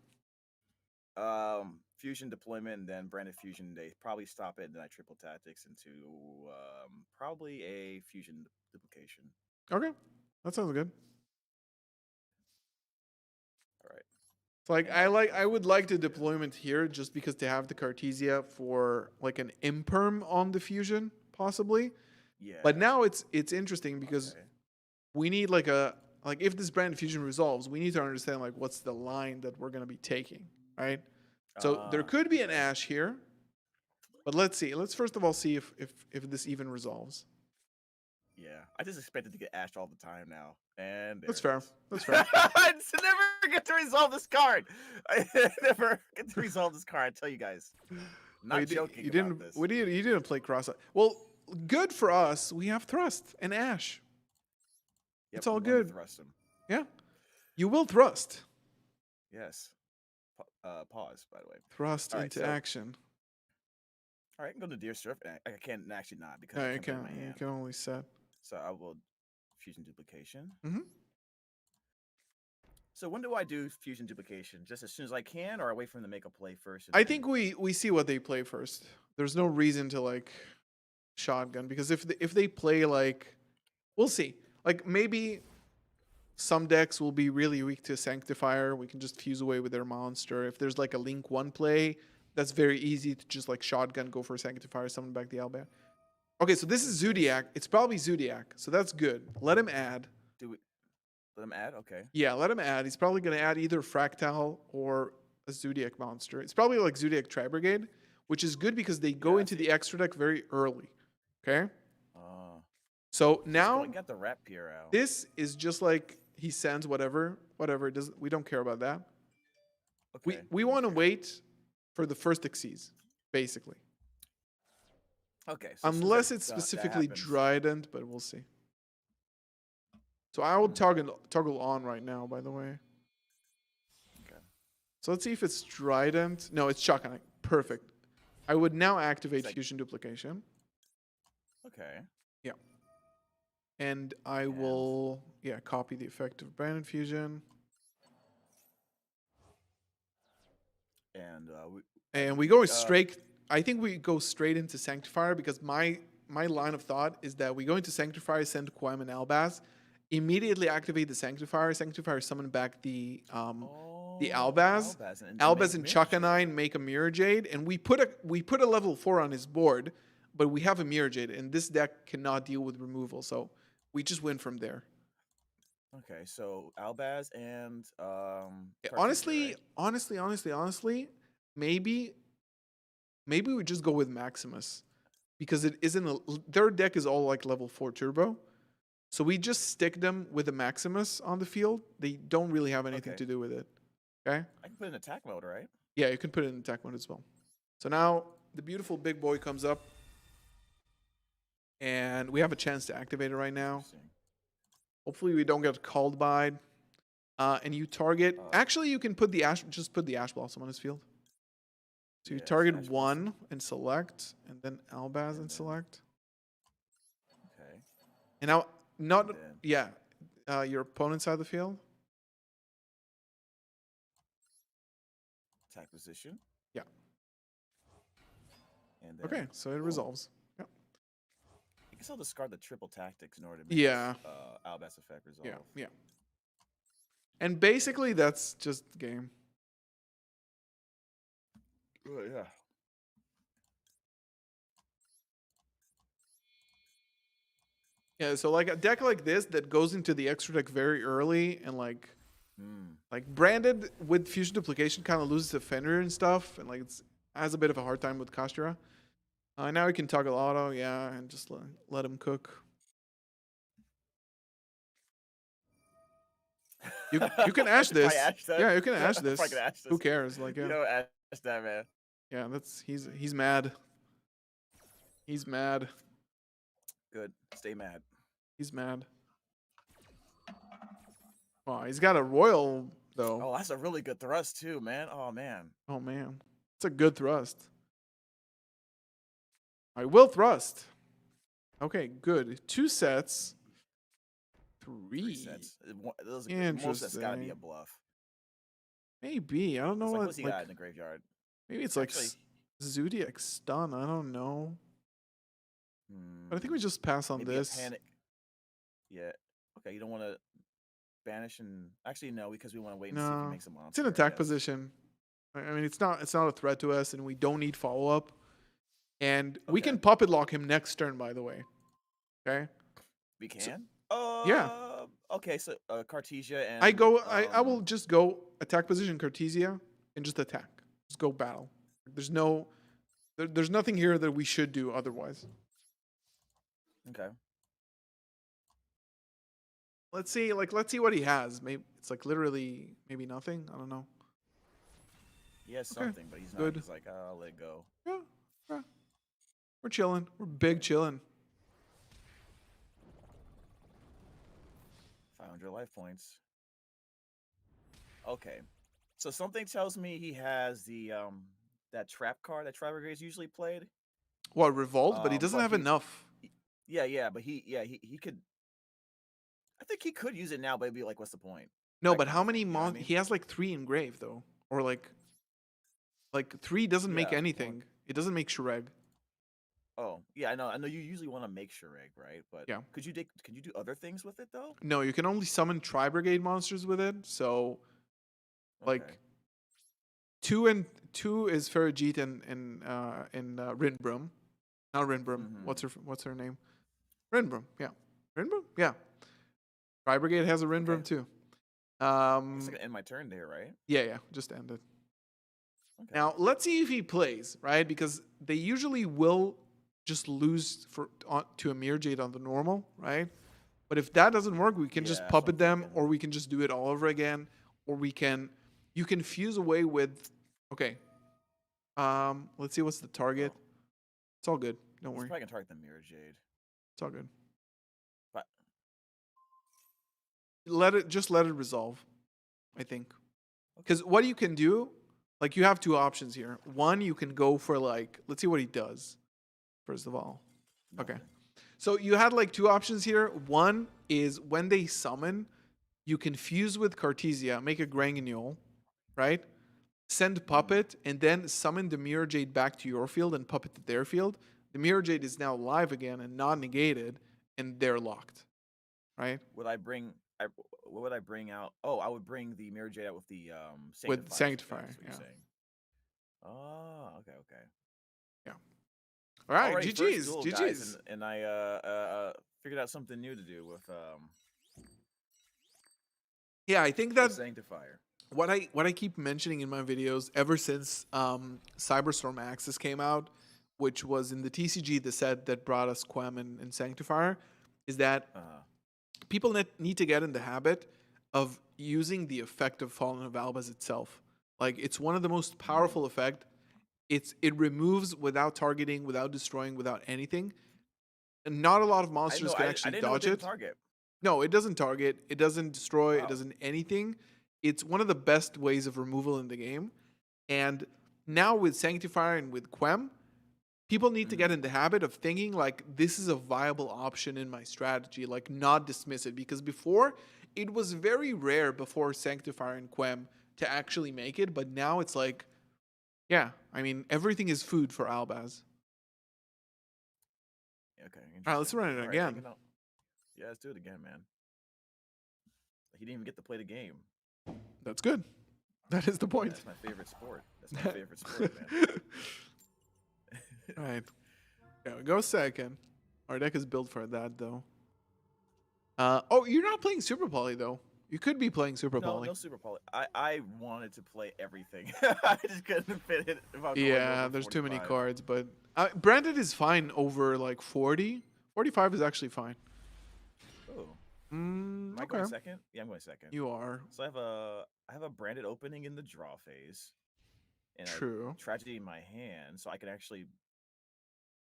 B: Fusion deployment and then branded fusion. They probably stop it, and then I triple tactics into probably a fusion duplication.
A: Okay, that sounds good.
B: All right.
A: It's like
B: And that
A: I would
B: first
A: like the
B: is good.
A: deployment here just because they have the Cartesia for like an imperm on the fusion possibly.
B: Yeah.
A: But now it's interesting because
B: Okay.
A: we need like if this brand fusion resolves, we need to understand like what's the line that we're gonna be taking, right? So there could be an
B: okay.
A: Ash here, but let's see. Let's first of all see if this even resolves.
B: Yeah, I just expected to get ashed all the time now, and
A: That's
B: there
A: fair.
B: it is.
A: That's fair.
B: I just never get to resolve this card. I never get to resolve this card. I tell you guys, not joking
A: You
B: about
A: didn't.
B: this.
A: What do you didn't play cross? Well, good for us. We have thrust and Ash.
B: Yep,
A: It's all
B: I'm going to
A: good.
B: thrust him.
A: Yeah, you will thrust.
B: Yes. Pause. By the way.
A: Thrust
B: All right,
A: into
B: so-
A: action.
B: All right, I can go to Deer Surf. I can't actually not because
A: No,
B: I
A: you
B: can't play
A: can
B: my hand.
A: you can only set.
B: So I will fusion duplication.
A: Mhm.
B: So when do I do fusion duplication? Just as soon as I can, or I wait for them to make a play first?
A: I think we see what they play first. There's no reason to like shotgun because if they play like, we'll see. Like maybe some decks will be really weak to Sanctifier. We can just fuse away with their monster. If there's like a Link 1 play, that's very easy to just like shotgun, go for Sanctifier, summon back the Albert. Okay, so this is Zodiac. It's probably Zodiac, so that's good. Let him add.
B: Do we let them add? Okay.
A: Yeah, let him add. He's probably going to add either Fractal or a Zodiac monster. It's probably like Zodiac Tri Brigade, which is good because they go
B: Yeah, I
A: into
B: see.
A: the extra deck very early. Okay?
B: Oh.
A: So now
B: I got the Rat Pier out.
A: this is just like he sends whatever it does. We don't care about that.
B: Okay.
A: We want to wait for the first Xyz, basically.
B: Okay. So
A: Unless
B: that,
A: it's
B: that
A: specifically
B: happens.
A: Trident, but we'll see. So I will toggle on right now, by the way.
B: Okay.
A: So let's see if it's Trident. No, it's Shotgun. Perfect. I would now activate
B: Like-
A: Fusion Duplication.
B: Okay.
A: Yeah. And I will, copy the effect of Branded Fusion.
B: And
A: We go straight. I think we go straight into Sanctifier because my line of thought is that we go into Sanctifier, send Quem and Albaz, immediately activate the Sanctifier. Sanctifier summon back the Albaz. Albaz and Chakanine make a Mirror Jade, and we put a level 4 on his board, but we have a Mirror Jade, and this deck cannot deal with removal, so we just win from there.
B: Okay, so Albaz and
A: Honestly,
B: Cartesia, right?
A: honestly, maybe we just go with Maximus because it isn't their deck is all like level 4 turbo. So we just stick them with a Maximus on the field. They don't really have anything to do with it. Okay?
B: I can put it in attack mode, right?
A: Yeah, you can put it in attack mode as well. So now the beautiful big boy comes up. And we have a chance to activate it right now.
B: Interesting.
A: Hopefully we don't get called by. And you target. Actually, you can put the Ash Blossom on his field. So you
B: Yeah,
A: target
B: Ash
A: one
B: Blossom.
A: and select, and then Albaz and
B: then-
A: select.
B: Okay.
A: And now, not
B: then-
A: your opponent's side of the field.
B: Attack position.
A: Yeah.
B: And then,
A: Okay, so it resolves. Yeah.
B: I guess I'll discard the triple tactics in order to make
A: Yeah.
B: this, Albaz effect resolve.
A: Yeah. And basically, that's just the game.
B: Oh, yeah.
A: Yeah, so like a deck like this that goes into the extra deck very early and like branded with Fusion Duplication kind of loses Defender and stuff, and like it's has a bit of a hard time with Kastura. Now we can toggle auto, and just let him cook. You can ash
B: If I
A: this.
B: ash that?
A: Yeah, you can ash
B: If
A: this.
B: I can ash
A: Who
B: this.
A: cares? Like
B: You don't ask that, man.
A: yeah, he's mad. He's mad.
B: Good. Stay mad.
A: He's mad. Oh, he's got a royal though.
B: Oh, that's a really good thrust too, man. Oh man.
A: Oh man, it's a good thrust. I will thrust. Okay, good. 2 sets. 3
B: sets. Most that's gotta be
A: Interesting.
B: a bluff.
A: Maybe. I don't know
B: It's like,
A: what.
B: what's he got in the graveyard?
A: Maybe it's
B: Actually-
A: like Zodiac Stun. I don't know. But I think we just pass on
B: Maybe
A: this.
B: a panic. Yeah. Okay, you don't want to banish and actually no, because we want to wait and see if
A: No,
B: he makes a monster.
A: It's in
B: I
A: attack
B: guess.
A: position. I mean, it's not a threat to us, and we don't need follow up. And we
B: Okay.
A: can puppet lock him next turn, by the way. Okay.
B: We can.
A: yeah.
B: Okay, so Cartesia and
A: I will just go attack position Cartesia and just attack. Just go battle. There's nothing here that we should do otherwise.
B: Okay.
A: Let's see what he has. Maybe it's like literally maybe nothing. I don't know.
B: He has
A: Okay,
B: something, but he's not.
A: good.
B: He's like, I'll let it go.
A: Yeah. We're chilling. We're big chilling.
B: 500 life points. Okay. So something tells me he has the that trap card that Tribergate's usually played.
A: What, Revolt? But he doesn't
B: but
A: have
B: he's-
A: enough.
B: Yeah, but he could. I think he could use it now, but it'd be like, what's the point?
A: No,
B: That
A: but
B: kind
A: how
B: of
A: many
B: thing, you know what I mean?
A: He has like 3 engraved though, or like 3 doesn't make
B: Yeah, well-
A: anything. It doesn't make Shreg.
B: Oh, yeah, I know you usually want to make Shreg, right? But
A: Yeah.
B: could you do other things with it though?
A: No, you can only summon Tri-Brigade monsters with it. So like
B: Okay.
A: 2 is Ferajit and Rinbroom. Not Rinbroom.
B: Mhm.
A: What's her name? Rinbroom. Yeah. Rinbroom? Yeah. Tri-Brigade has a Rinbroom
B: Okay.
A: too.
B: I'm just gonna end my turn there, right?
A: Yeah, just end it.
B: Okay.
A: Now, let's see if he plays, right? Because they usually will just lose to a Mirror Jade on the normal, right? But if that doesn't work, we can just
B: Yeah, that's what
A: puppet
B: I'm
A: them,
B: thinking.
A: or we can just do it all over again, or we can You can fuse away with. Okay. Let's see what's the target.
B: Oh,
A: It's all good. Don't
B: he's
A: worry.
B: probably gonna target the Mirror Jade.
A: It's all good.
B: But
A: Let it resolve. I think.
B: okay.
A: Because what you can do, like you have two options here. One, you can go for like, let's see what he does. First of all. Okay.
B: Nothing.
A: So you had like two options here. One is when they summon, you can fuse with Cartesia, make a Granganule, right? Send Puppet, and then summon the Mirror Jade back to your field and Puppet to their field. The Mirror Jade is now live again and not negated, and they're locked, right?
B: Would I bring? What would I bring out? Oh, I would bring the Mirror Jade out with the
A: With
B: Sanctifier.
A: Sanctifier,
B: That's what you're
A: yeah.
B: saying. Oh, okay.
A: Yeah. All right,
B: Alrighty, first
A: GG's,
B: duel,
A: GG's.
B: guys, and I figured out something new to do with
A: Yeah, I think
B: the
A: that
B: Sanctifier.
A: what I keep mentioning in my videos ever since Cyberstorm Axis came out, which was in the TCG, the set that brought us Quem and Sanctifier, is that people need to get in the habit of using the effect of Fallen of Albaz itself. Like it's one of the most powerful effect. It removes without targeting, without destroying, without anything. And not a lot of monsters can
B: I
A: actually
B: didn't know
A: dodge
B: it didn't
A: it.
B: target.
A: No, it doesn't target. It doesn't destroy. It
B: Wow.
A: doesn't anything. It's one of the best ways of removal in the game. And now with Sanctifier and with Quem, people need to get in the habit of thinking like this is a viable option in my strategy, like not dismiss it. Because before, it was very rare before Sanctifier and Quem to actually make it. But now it's like, yeah, I mean, everything is food for Albaz.
B: Okay.
A: All right, let's run it
B: All right,
A: again.
B: taking out- Yeah, let's do it again, man. He didn't even get to play the game.
A: That's good. That is the point.
B: That's my favorite sport. That's my favorite sport, man.
A: All right. Yeah, we go second. Our deck is built for that, though. Oh, you're not playing Super Poly, though. You could be playing Super Poly.
B: No Super Poly. I wanted to play everything. I just couldn't fit it. Without going
A: Yeah,
B: over
A: there's too many
B: 45.
A: cards, but Branded is fine over like 40. 45 is actually fine.
B: Oh, am I going
A: Okay.
B: second? Yeah, I'm going second.
A: You are.
B: So I have a branded opening in the draw phase, and
A: True.
B: a tragedy in my hand, so I can actually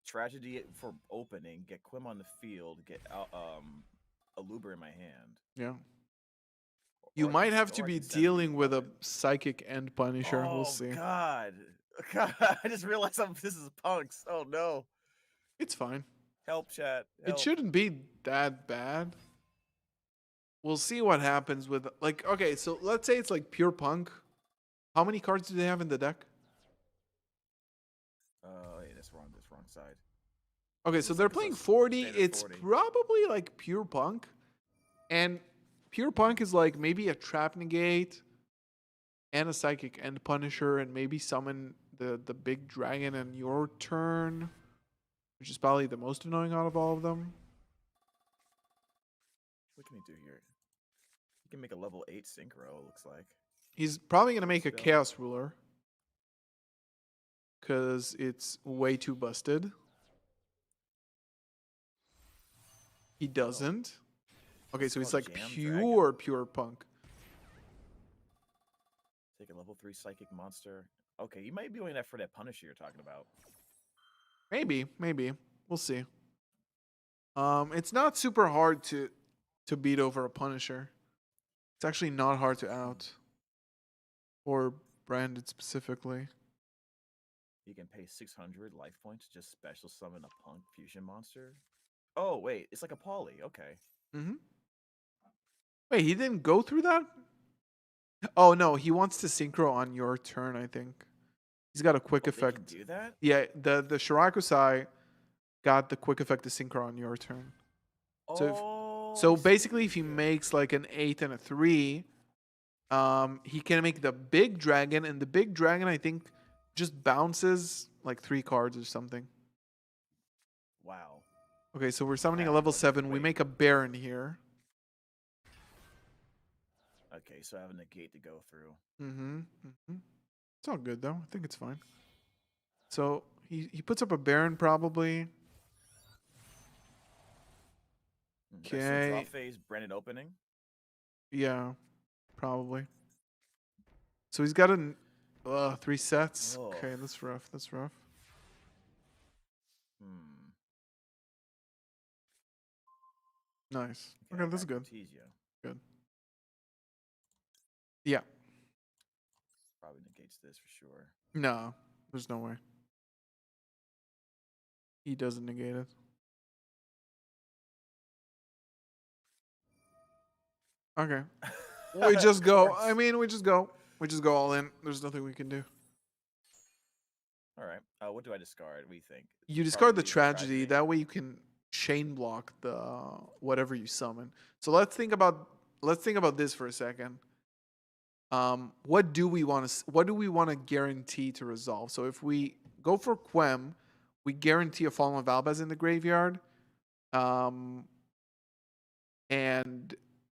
B: tragedy for opening, get Quim on the field, get a Luber in my hand.
A: Yeah. You
B: Or I
A: might
B: can-
A: have
B: or
A: to
B: I
A: be
B: can send the
A: dealing with a
B: Puppet.
A: Psychic and Punisher.
B: Oh
A: We'll see.
B: God. God, I just realized this is punks. Oh no.
A: It's fine.
B: Help, chat.
A: It
B: Help.
A: shouldn't be that bad. We'll see what happens with like okay, so let's say it's like pure punk. How many cards do they have in the deck?
B: Hey, that's wrong. That's wrong side.
A: Okay, so they're
B: It's a
A: playing 40.
B: standard
A: It's
B: 40.
A: probably like pure punk. And pure punk is like maybe a trap negate and a psychic and punisher and maybe summon the big dragon on your turn, which is probably the most annoying out of all of them.
B: What can he do here? He can make a level 8 synchro, it looks like.
A: He's probably going to make a
B: Still.
A: chaos ruler because it's way too busted. He doesn't. Okay, so it's
B: called
A: like
B: Jam
A: pure punk.
B: Take a level 3 psychic monster. Okay, you might be going that for that Punisher you're talking about.
A: Maybe. We'll see. It's not super hard to beat over a Punisher. It's actually not hard to out. Or branded specifically.
B: You can pay 600 life points to just special summon a punk fusion monster. Oh, wait, it's like a poly. Okay.
A: Mm-hmm. Wait, he didn't go through that? Oh no, he wants to synchro on your turn, I think. He's got a quick
B: Oh, they can
A: effect.
B: do that?
A: Yeah, the Shirakusai got the quick effect to synchro on your turn. So
B: I
A: basically, if
B: see.
A: he makes like an 8 and a 3, he can make the big dragon, and the big dragon I think just bounces like 3 cards or something.
B: Wow.
A: Okay, so we're summoning a
B: Alright,
A: level
B: okay,
A: 7. We
B: wait.
A: make a Baron here.
B: Okay, so I have a negate to go through.
A: Mm-hmm. It's all good though. I think it's fine. So he puts up a Baron probably.
B: That's the draw
A: Okay.
B: phase, branded opening.
A: Yeah, probably. So he's got 3 sets.
B: Oh.
A: Okay, that's rough. That's rough.
B: Hmm.
A: Nice.
B: I
A: Okay, that's
B: got
A: good.
B: Cartesia.
A: Good. Yeah.
B: Probably negates this for sure.
A: No, there's no way. He doesn't negate it. Okay. We just go.
B: Course.
A: I mean, we just go. We just go all in. There's nothing we can do.
B: All right. What do I discard? What do you think?
A: You discard the
B: Probably
A: tragedy. That way you can chain block the whatever you summon. So let's think about this for a second. What do we want to guarantee to resolve? So if we go for Quem, we guarantee a Fallen of Albaz in the graveyard. And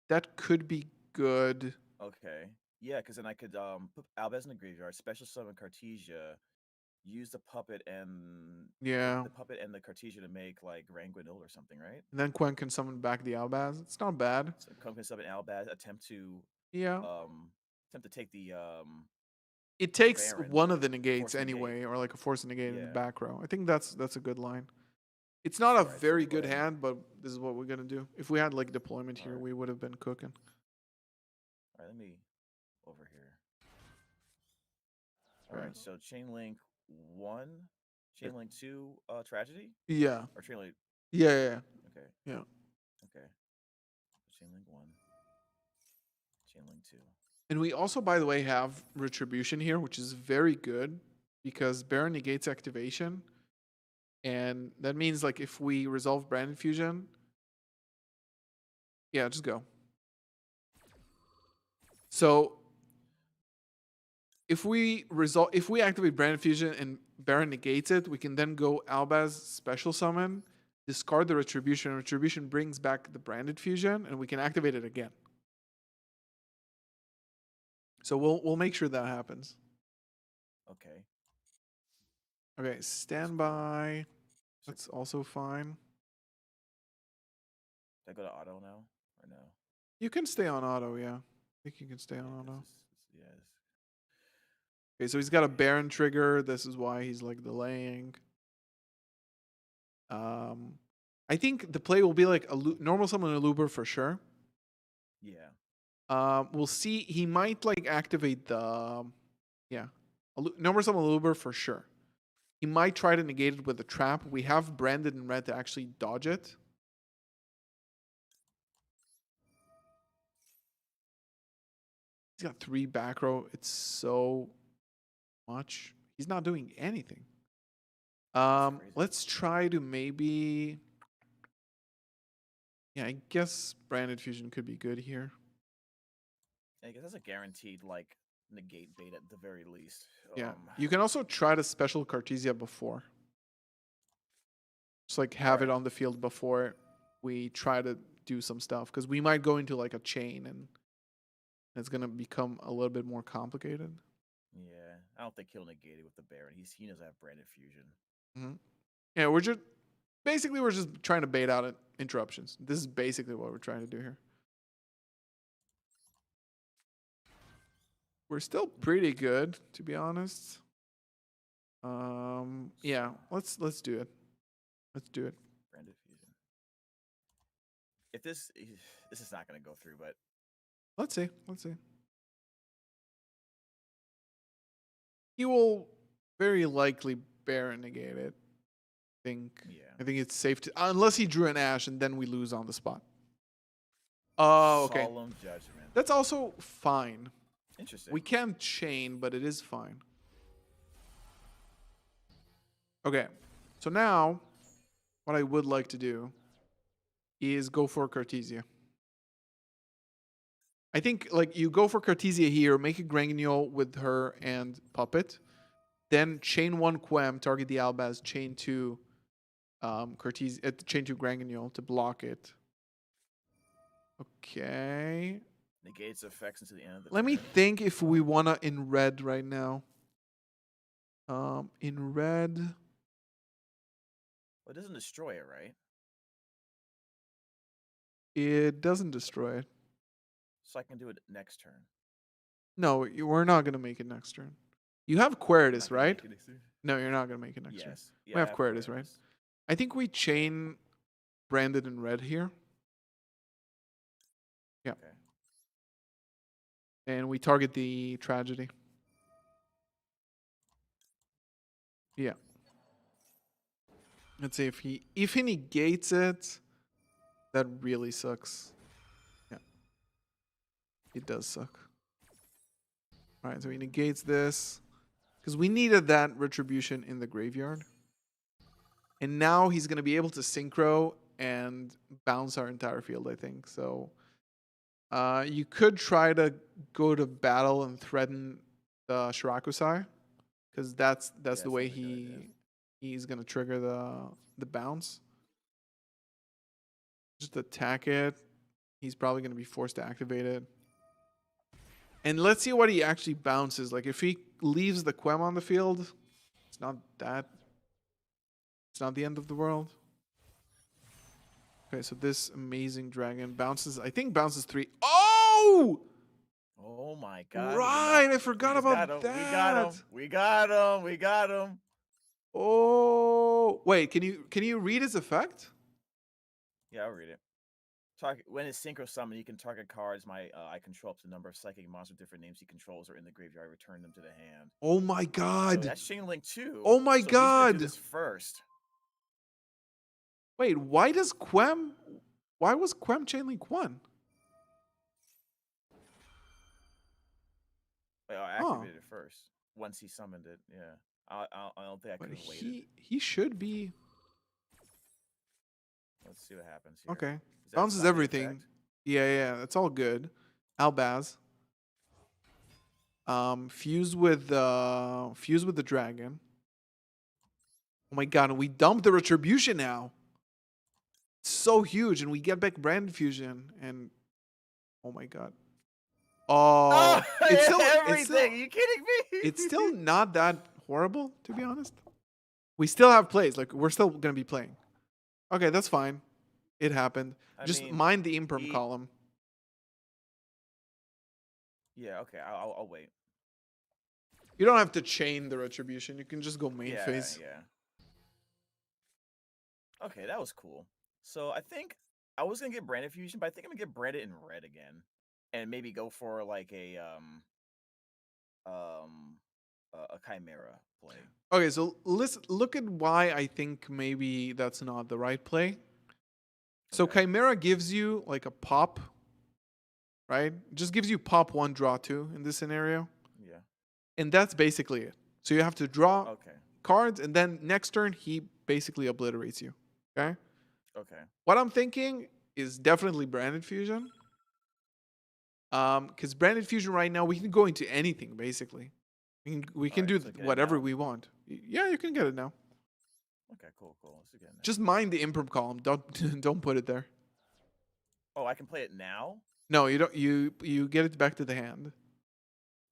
A: that could be good.
B: Okay. Yeah, because then I could put Albez in the graveyard, special summon Cartesia, use the puppet and
A: Yeah.
B: the puppet and the Cartesia to make like Ranguinil or something, right?
A: And then Quen can summon back the Albaz. It's not bad.
B: So come can summon Albaz, attempt to
A: Yeah.
B: take the
A: It takes
B: Baron,
A: one of the negates
B: force negate.
A: anyway, or like a force negate in the
B: Yeah.
A: back row. I think that's a good line. It's not a
B: Alright, so
A: very
B: go
A: good
B: ahead.
A: hand, but this is what we're gonna do. If we had like deployment here,
B: Alright.
A: we would have been cooking.
B: All right, let me over here.
A: Right.
B: All right, so Chain Link 1, Chain Link 2, Tragedy,
A: Yeah.
B: or Chain Link.
A: Yeah. Yeah.
B: Okay.
A: Yeah.
B: Okay. Chain Link 1, Chain Link 2.
A: And we also, by the way, have Retribution here, which is very good because Baron negates activation. And that means like if we resolve Brand Fusion, yeah, just go. So if we activate Brand Fusion and Baron negates it, we can then go Albaz special summon, discard the Retribution. Retribution brings back the Branded Fusion, and we can activate it again. So we'll make sure that happens.
B: Okay.
A: Okay, standby. That's also fine.
B: Did I go to auto now or no?
A: You can stay on auto, yeah. I think you can stay on
B: Yeah,
A: auto.
B: yes.
A: Okay, so he's got a Baron trigger. This is why he's like delaying. I think the play will be like a normal summon a Luber for sure.
B: Yeah.
A: We'll see. He might like activate the normal summon a Luber for sure. He might try to negate it with a trap. We have Branded in red to actually dodge it. He's got 3 back row. It's so much. He's not doing anything.
B: crazy.
A: Let's try to maybe. Yeah, I guess Branded Fusion could be good here.
B: I guess that's a guaranteed like negate bait at the very least.
A: Yeah, you can also try to special Cartesia before. Just like have it on the field before we try to do some stuff, because we might go into like a chain and it's gonna become a little bit more complicated.
B: Yeah, I don't think he'll negate it with the Baron. He doesn't have Branded Fusion.
A: Mm-hmm. Yeah, we're just trying to bait out interruptions. This is basically what we're trying to do here. We're still pretty good, to be honest. Yeah, let's do it. Let's do it.
B: Branded Fusion. If this is not going to go through, but
A: Let's see. Let's see. He will very likely Baron negate it. I think it's safe to, unless he drew an Ash and then we lose on the spot. Oh, okay.
B: Solemn Judgment.
A: That's also fine.
B: Interesting.
A: We can chain, but it is fine. Okay. So now, what I would like to do is go for Cartesia. I think like you go for Cartesia here, make a Granguignol with her and Puppet, then chain 1 Quem, target the Albaz, chain 2 Cartesia, chain 2 Granguignol to block it. Okay.
B: Negates effects into the end of the
A: Let me
B: turn.
A: think if we wanna in red right now. In red.
B: Well, it doesn't destroy it, right?
A: It doesn't destroy it.
B: So I can do it next turn.
A: No, we're not gonna make it next turn. You have Queritus,
B: Not gonna
A: right?
B: make it next turn?
A: No, you're not gonna make it next turn.
B: Yes.
A: We
B: Yeah, I
A: have
B: have
A: Queritus, right?
B: Quaritus.
A: I think we chain branded in red here. Yeah.
B: Okay.
A: And we target the tragedy. Yeah. Let's see if he negates it, that really sucks. Yeah. It does suck. Alright, so he negates this. Because we needed that retribution in the graveyard. And now he's gonna be able to synchro and bounce our entire field, I think. So you could try to go to battle and threaten the Shirakusai, because that's
B: Yeah,
A: the way
B: sounds like a good idea.
A: he's gonna trigger the bounce. Just attack it. He's probably gonna be forced to activate it. And let's see what he actually bounces. Like if he leaves the Quem on the field, it's not the end of the world. Okay, so this amazing dragon bounces. I think bounces 3. Oh!
B: Oh my god.
A: Right, I forgot
B: We
A: about
B: got him.
A: that.
B: We got him. We got him. We got him.
A: Oh, wait, can you read his effect?
B: Yeah, I'll read it. When it's synchro summon, you can target cards I control up to the number of psychic monsters with different names he controls or in the graveyard. Return them to the hand.
A: Oh my
B: So
A: god.
B: that's Chain Link 2.
A: Oh my
B: so He's gonna
A: god.
B: do this first.
A: Wait, why was Quem Chainlink 1?
B: Wait, I activated it first once he summoned it. Yeah, I don't think I
A: But
B: could have waited.
A: he should be.
B: Let's see what happens here.
A: Okay.
B: Is that
A: Bounces
B: side
A: everything.
B: effect?
A: Yeah, that's all good. Albaz. Fuse with the dragon. Oh my god, and we dump the retribution now. It's so huge, and we get back brand fusion, and oh my god. Oh, it's still
B: everything. Are you kidding me?
A: it's still not that horrible, to be honest. We still have plays. Like we're still gonna be playing. Okay, that's fine. It happened. Just mind the imperm column.
B: Yeah. Okay. I'll wait.
A: You don't have to chain the retribution. You can just go main
B: Yeah.
A: phase.
B: Yeah. Okay, that was cool. So I think I was gonna get branded fusion, but I think I'm gonna get branded in red again, and maybe go for like a chimera play.
A: Okay, so let's look at why I think maybe that's not the right play. So
B: Okay.
A: Chimera gives you like a pop, right? Just gives you pop 1, draw 2 in this scenario.
B: Yeah.
A: And that's basically it. So you have to draw
B: Okay.
A: cards, and then next turn he basically obliterates you. Okay?
B: Okay.
A: What I'm thinking is definitely branded fusion. Because branded fusion right now, we can go into anything basically. We can
B: Alright,
A: do
B: so get it
A: whatever
B: now?
A: we want. Yeah, you can get it now.
B: Okay. Cool. Let's get it now.
A: Just mind the imperm column. Don't put it there.
B: Oh, I can play it now.
A: No, you don't. You get it back to the hand.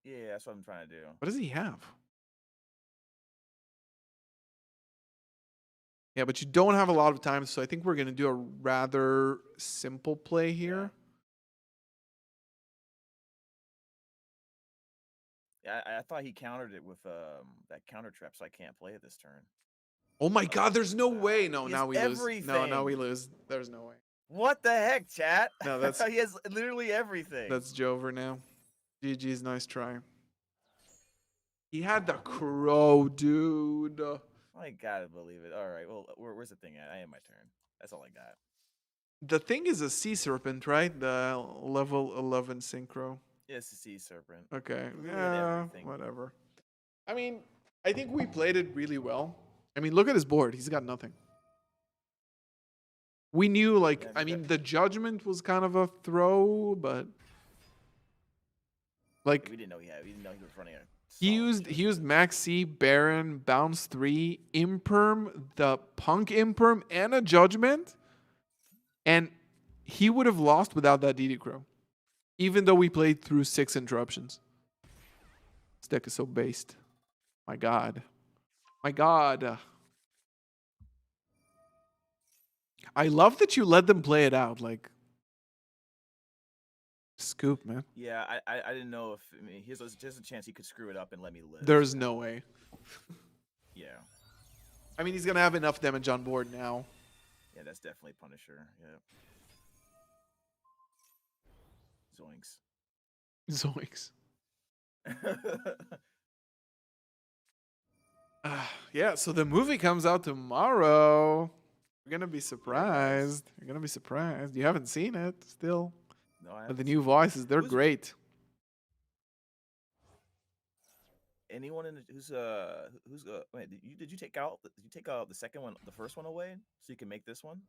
B: Yeah, that's what I'm trying to do.
A: What does he have? Yeah, but you don't have a lot of time, so I think we're gonna do a rather simple play here.
B: Yeah, I thought he countered it with that counter trap, so I can't play it this turn.
A: Oh my god, there's no way. No,
B: He
A: now
B: has
A: we lose. No, now we
B: everything.
A: lose. There's no way.
B: What the heck, chat?
A: No, that's-
B: he has literally everything.
A: That's Jover now. GG's, nice try. He had the crow, dude.
B: I gotta believe it. All right, well, where's the thing at? I have my turn. That's all I got.
A: The thing is a sea serpent, right? The level 11 synchro.
B: Yeah, it's the sea serpent.
A: Okay.
B: Literally
A: Yeah,
B: everything.
A: whatever. I mean, I think we played it really well. I mean, look at his board. He's got nothing. We knew, like,
B: Yeah,
A: I mean, the judgment was kind of a throw, but like
B: We didn't know he was running a.
A: he
B: solid
A: used Max C, Baron, Bounce 3, Imperm, the Punk Imperm, and a Judgment, and he would have lost without that DD Crow, even though we played through 6 interruptions. This deck is so based. My God. My God. I love that you let them play it out. Like, Scoop, man.
B: Yeah, I didn't know if here's just a chance he could screw it up and let me live.
A: There's no way.
B: Yeah,
A: I mean, he's gonna have enough damage on board now.
B: yeah, that's definitely Punisher. Yeah.
A: Zoinks. Yeah, so the movie comes out tomorrow. You're gonna be surprised. You're gonna be surprised. You haven't seen it still.
B: No, I
A: But the
B: haven't
A: new
B: seen it.
A: voices, they're
B: Who's-
A: great.
B: Anyone in the, who's wait, did you take out the second one, the first one away so you can make this one?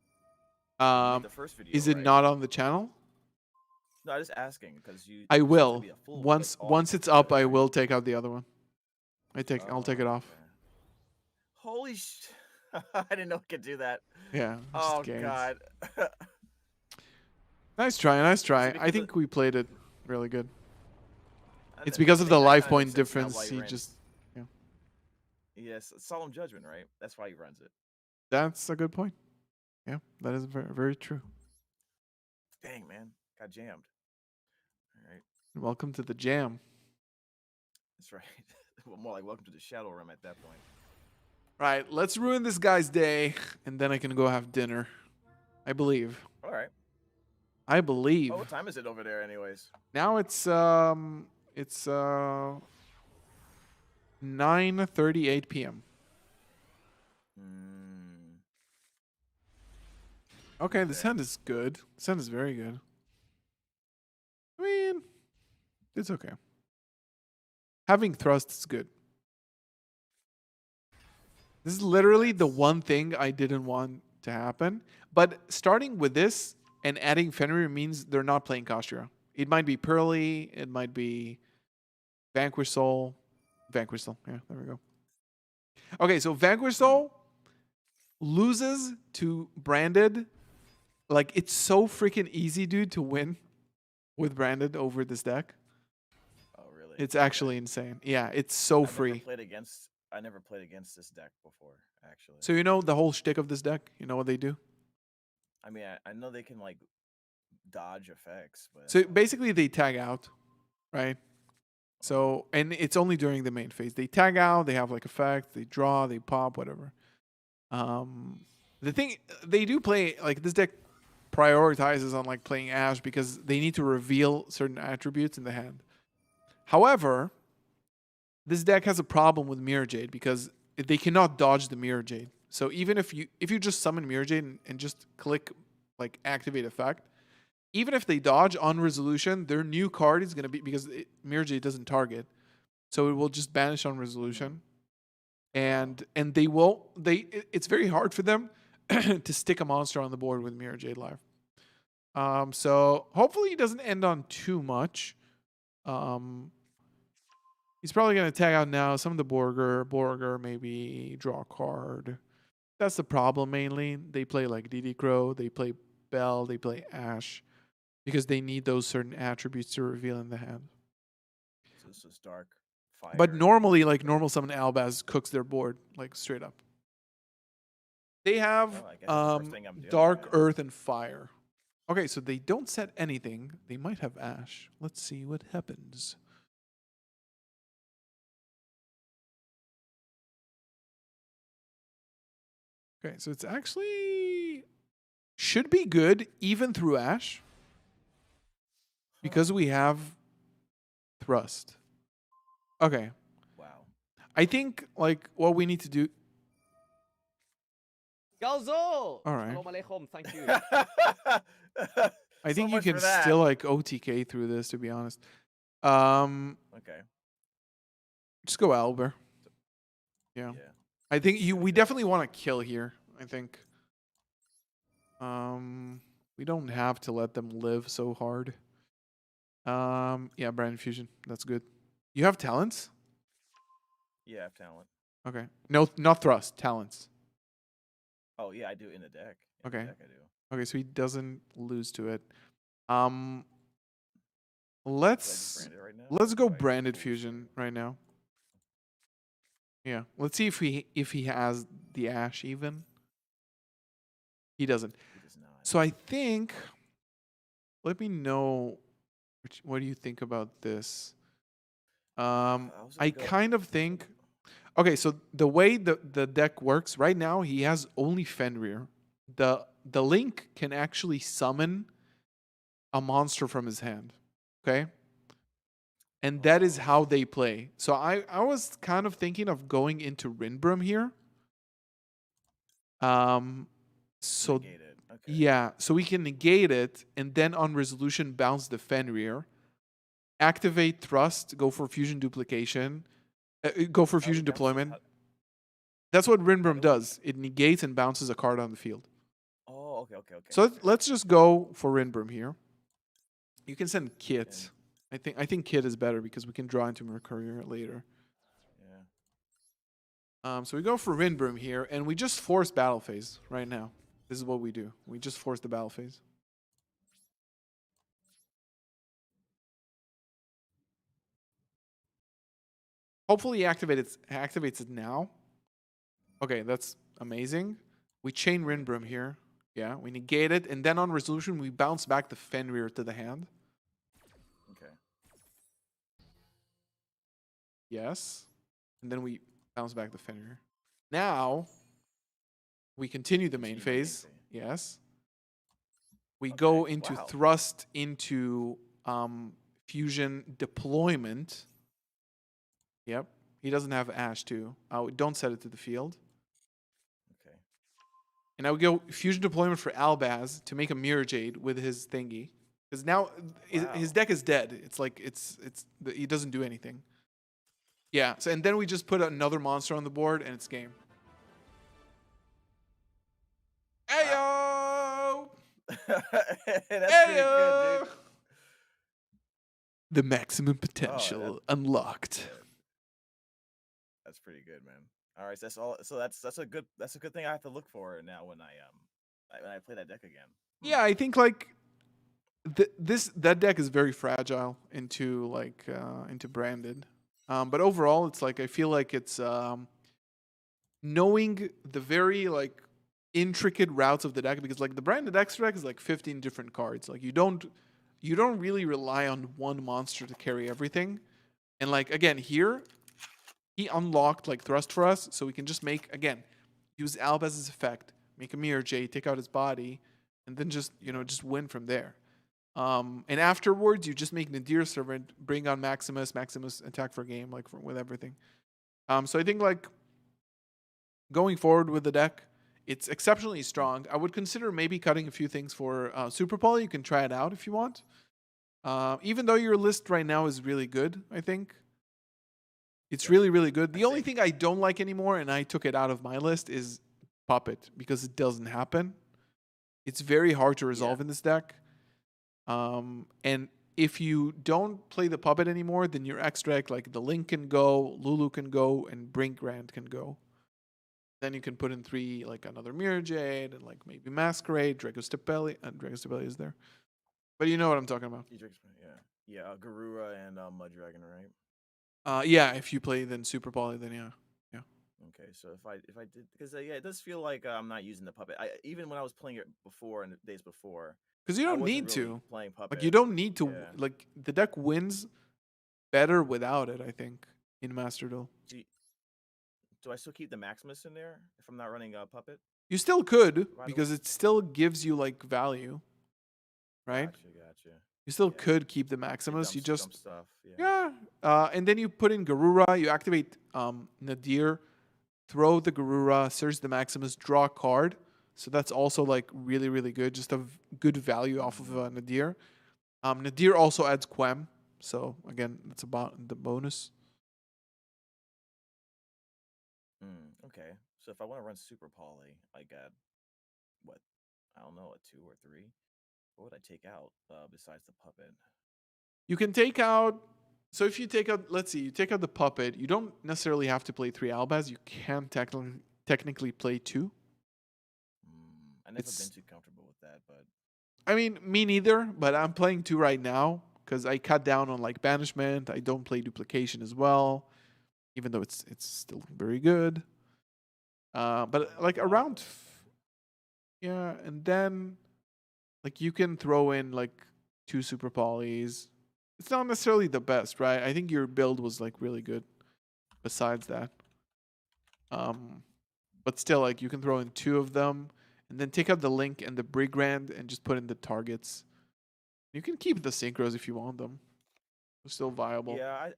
B: You made the first video,
A: Is it
B: right?
A: not on the channel?
B: No, I'm just asking because you.
A: I
B: it seems to
A: will.
B: be a full,
A: Once
B: like, all
A: once
B: put
A: it's up,
B: together,
A: I
B: right?
A: will take out the other one. I'll take it
B: Oh,
A: off.
B: okay. Holy sh! I didn't know it could do that.
A: Yeah. just
B: Oh
A: kidding.
B: god.
A: Nice try, nice try.
B: because
A: I think we played it really good.
B: And
A: It's
B: the
A: because of
B: thing
A: the
B: that
A: life
B: kinda
A: point
B: makes sense now
A: difference.
B: why
A: He
B: runs.
A: just
B: Yes, solemn judgment, right? That's why he runs it.
A: that's a good point. Yeah, that is very, very true.
B: Dang man, got jammed. All right,
A: Welcome to the jam.
B: that's right. Well, more like welcome to the shadow realm at that point.
A: Right, let's ruin this guy's day, and then I can go have dinner. I believe.
B: All right.
A: I believe.
B: Oh, what time is it over there, anyways?
A: Now it's 9:38 p.m.
B: Hmm.
A: Okay, this
B: Okay.
A: hand is good. This hand is very good. I mean, it's okay. Having thrust is good. This is literally the one thing I didn't want to happen. But starting with this and adding Fenrir means they're not playing Kashira. It might be Pearly. It might be Vanquish Soul. Vanquish Soul. Yeah, there we go. Okay, so Vanquish Soul loses to Branded. Like, it's so freaking easy, dude, to win with Branded over this deck.
B: Oh, really?
A: It's
B: Okay.
A: actually insane. Yeah, it's so free.
B: I never played against this deck before, actually.
A: So you know the whole shtick of this deck? You know what they do?
B: I mean, I know they can like dodge effects, but
A: So basically they tag out, right? So, and it's only during the main phase. They tag out, they have like effects, they draw, they pop, whatever. The thing, they do play, like this deck prioritizes on like playing Ash because they need to reveal certain attributes in the hand. However, this deck has a problem with Mirror Jade because they cannot dodge the Mirror Jade. So even if you just summon Mirror Jade and just click like activate effect, even if they dodge on resolution, their new card is gonna be because Mirror Jade doesn't target, so it will just banish on resolution, and it's very hard for them to stick a monster on the board with Mirror Jade live. So hopefully he doesn't end on too much. He's probably going to tag out now. Some of the Borger, maybe draw a card. That's the problem mainly. They play like DD Crow, they play Bell, they play Ash, because they need those certain attributes to reveal in the hand.
B: so this is dark fire.
A: But normally, like normal summon Albaz cooks their board, like straight up. They have
B: Well, I guess that's the first thing I'm doing,
A: Dark,
B: right?
A: Earth, and Fire. Okay, so they don't set anything. They might have Ash. Let's see what happens. Okay, so it's actually should be good even through Ash because we have Thrust. Okay,
B: Wow.
A: I think like what we need to do.
C: Galzo!
A: All right.
C: Shalom Aleichem, thank you.
A: I think you
B: much
A: can
B: for that.
A: still like OTK through this, to be honest.
B: Okay.
A: Just go Albert. Yeah.
B: Yeah.
A: I think we definitely want to kill here. I think. We don't have to let them live so hard. Yeah, Brand Fusion. That's good. You have talents?
B: Yeah, I have talent.
A: Okay. No, not thrust. Talents.
B: Oh yeah, I do in the deck. In
A: Okay.
B: the deck I do.
A: Okay, so he doesn't lose to it.
B: Do I
A: Let's
B: just brand it right now?
A: let's
B: Or
A: go
B: do I
A: branded
B: force
A: fusion
B: it?
A: right now. Yeah. Let's see if he has the Ash even. He doesn't.
B: He does not.
A: So I think let me know What do you think about this?
B: was
A: I
B: gonna go.
A: kind of think. Okay, so the way the deck works right now, he has only Fenrir. The Link can actually summon a monster from his hand. Okay? And that is
B: Oh,
A: how they play. So I was kind of thinking of going into Rinbrum here. So
B: negate it. Okay.
A: yeah, so we can negate it and then on resolution bounce the Fenrir, activate thrust, go for fusion duplication, go for
B: How do we
A: fusion
B: bounce?
A: deployment. That's what
B: How
A: Rinbrum
B: do we?
A: does. It negates and bounces a card on the field.
B: Oh, okay.
A: So let's just go for Rinbrum here. You can send Kit.
B: Okay.
A: I think Kit is better because we can draw into Mercurier later.
B: Yeah.
A: So we go for Rinbrum here, and we just force battle phase right now. This is what we do. We just force the battle phase. Hopefully he activates it now. Okay, that's amazing. We chain Rinbrum here. Yeah, we negate it, and then on resolution, we bounce back the Fenrir to the hand.
B: Okay.
A: Yes. And then we bounce back the Fenrir. Now, we continue the main
B: Continue the main
A: phase.
B: phase.
A: Yes. We
B: Okay,
A: go into
B: wow.
A: thrust into fusion deployment. Yep. He doesn't have Ash too. Don't set it to the field.
B: Okay.
A: And I would go fusion deployment for Albaz to make a Mirror Jade with his thingy. Because now his
B: Wow.
A: deck is dead. It's like he doesn't do anything. Yeah. So and then we just put another monster on the board and it's game. Ayo!
B: That's pretty good, dude.
A: The maximum potential unlocked.
B: Yeah. That's pretty good, man. All right, so that's all. So that's a good thing I have to look for now when I play that deck again.
A: Yeah, I think like that deck is very fragile into into branded. But overall, it's like I feel like it's knowing the very like intricate routes of the deck because like the branded extra deck is like 15 different cards. Like you don't really rely on one monster to carry everything. And like again here, he unlocked like thrust for us, so we can just make again use Albaz's effect, make a Mirror Jade, take out his body, and then just just win from there. And afterwards, you just make Nadir Servant, bring on Maximus attack for game, like with everything. So I think like going forward with the deck, it's exceptionally strong. I would consider maybe cutting a few things for Super Poly. You can try it out if you want. Even though your list right now is really good, I think. It's really, really good. The only thing I don't like anymore, and I took it out of my list, is Puppet, because it doesn't happen. It's very hard to resolve in this deck. And if you don't play the Puppet anymore, then your extra deck, like the Link can go, Lulu can go, and Brink Rant can go. Then you can put in 3, like another Mirror Jade, and like maybe Masquerade, Draco Stapelli. Draco Stapelli is there. But you know what I'm talking about.
B: Yeah, Garura and Mud Dragon, right?
A: Yeah, if you play then Super Poly, then yeah.
B: Okay, so if I did, because yeah, it does feel like I'm not using the Puppet. Even when I was playing it before and the days before,
A: because you don't
B: wasn't
A: need
B: really
A: to
B: playing Puppet.
A: like you don't need to
B: Yeah.
A: like the deck wins better without it. I think in Master Duel,
B: Do I still keep the Maximus in there if I'm not running a Puppet?
A: you still could
B: Right
A: because
B: away.
A: it still gives you like value, right?
B: Gotcha.
A: You still
B: Yeah.
A: could keep the Maximus. You
B: Dump
A: just
B: stuff.
A: yeah, and then you put in Garura. You activate Nadir, throw the Garura, search the Maximus, draw a card. So that's also like really, really good. Just a good value off of Nadir. Nadir also adds Quem. So again, that's about the bonus.
B: Okay, so if I want to run Super Poly, like at what, I don't know, a 2 or 3, what would I take out besides the Puppet?
A: You can take out. So if you take out, let's see, you take out the Puppet. You don't necessarily have to play 3 Albaz. You can technically play 2.
B: I've never been too comfortable with that, but
A: I mean, me neither. But I'm playing 2 right now because I cut down on like banishment. I don't play duplication as well, even though it's still very good. But like around, yeah, and then like you can throw in like 2 super polys. it's not necessarily the best, right? I think your build was like really good. Besides that, but still, like you can throw in 2 of them, and then take out the link and the brigand and just put in the targets. You can keep the synchros if you want them. They're still viable.
B: Yeah,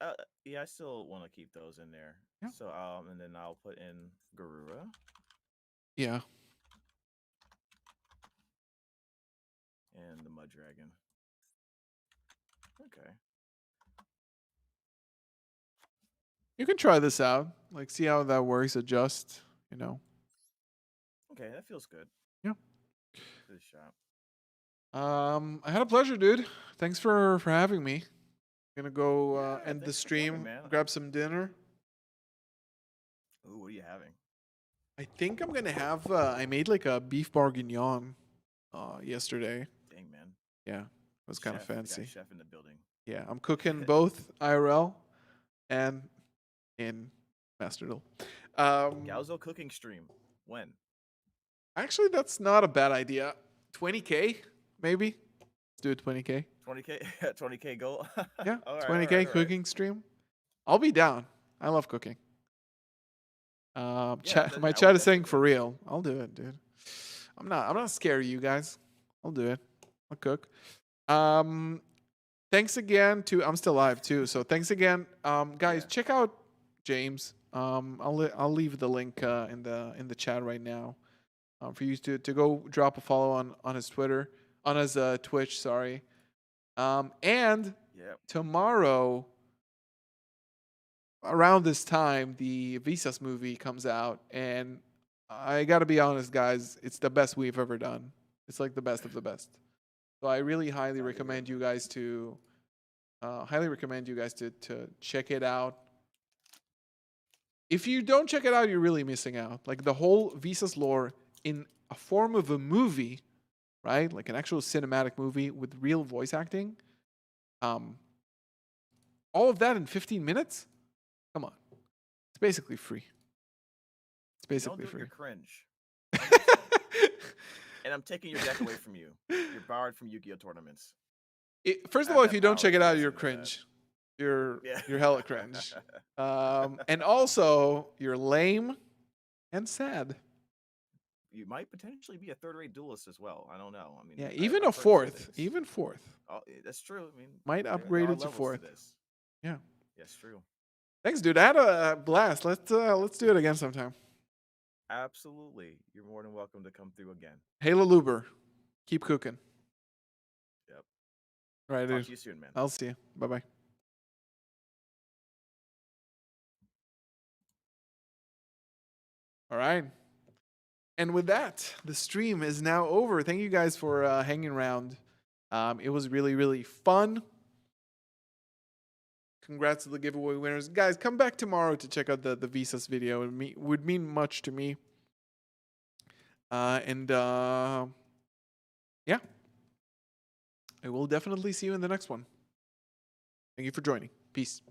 B: I still want to keep those in there.
A: Yeah.
B: So and then I'll put in Garura
A: Yeah.
B: and the Mud Dragon. Okay.
A: You can try this out. Like, see how that works. Adjust. You know.
B: Okay, that feels good.
A: Yeah.
B: Good shot.
A: I had a pleasure, dude. Thanks for having me. Gonna go
B: Yeah,
A: end the
B: thanks for coming,
A: stream,
B: man.
A: grab some dinner.
B: Ooh, what are you having?
A: I think I'm gonna have. I made like a beef bourguignon yesterday.
B: Dang, man.
A: Yeah, it was kind of
B: Chef, we got a
A: fancy.
B: chef in the building.
A: Yeah, I'm cooking both IRL and in Master Duel.
B: Galzo cooking stream. When?
A: Actually, that's not a bad idea. 20K, maybe. Let's do a 20K.
B: 20K 20K goal.
A: Yeah,
B: All right,
A: 20K
B: all right, all right.
A: cooking stream. I'll be down. I love cooking.
B: Yeah,
A: Chat, my
B: I
A: chat
B: would
A: is saying
B: definitely.
A: for real. I'll do it, dude. I'm not scared of you guys. I'll do it. I'll cook. Thanks again to I'm still live too. So thanks again. Guys,
B: Yeah.
A: check out James. I'll leave the link in the chat right now. For you to go drop a follow on his Twitter, on his Twitch, sorry. And
B: Yeah.
A: tomorrow around this time, the Visas movie comes out, and I gotta be honest, guys, it's the best we've ever done. It's like the best of the best. So I really highly recommend you guys to check it out. If you don't check it out, you're really missing out. Like the whole Visas lore in a form of a movie, right? Like an actual cinematic movie with real voice acting. All of that in 15 minutes? Come on. It's basically free. It's basically
B: Don't do it,
A: free.
B: you're cringe. And I'm taking your deck away from you. You're barred from Yu-Gi-Oh tournaments.
A: First
B: I
A: of all,
B: have
A: if you
B: that
A: don't
B: power,
A: check it
B: you
A: out,
B: guys
A: you're
B: know that.
A: cringe. You're
B: Yeah.
A: you're hella cringe. And also, you're lame and sad.
B: You might potentially be a third-rate duelist as well. I don't know. I mean,
A: Yeah,
B: I've
A: even
B: heard
A: a
B: good
A: fourth.
B: things.
A: Even fourth.
B: Oh, that's true. I mean,
A: Might
B: there
A: upgrade
B: are
A: it to
B: levels
A: fourth.
B: this.
A: Yeah.
B: That's true.
A: Thanks, dude. I had a blast. Let's do it again sometime.
B: Absolutely. You're more than welcome to come through again.
A: Halo Luber. Keep cooking.
B: Yep.
A: All right,
B: Talk
A: dude.
B: to you soon, man.
A: I'll see you. Bye-bye. All right. And with that, the stream is now over. Thank you guys for hanging around. It was really, really fun. Congrats to the giveaway winners. Guys, come back tomorrow to check out the Visas video. It would mean much to me. Yeah. I will definitely see you in the next one. Thank you for joining. Peace.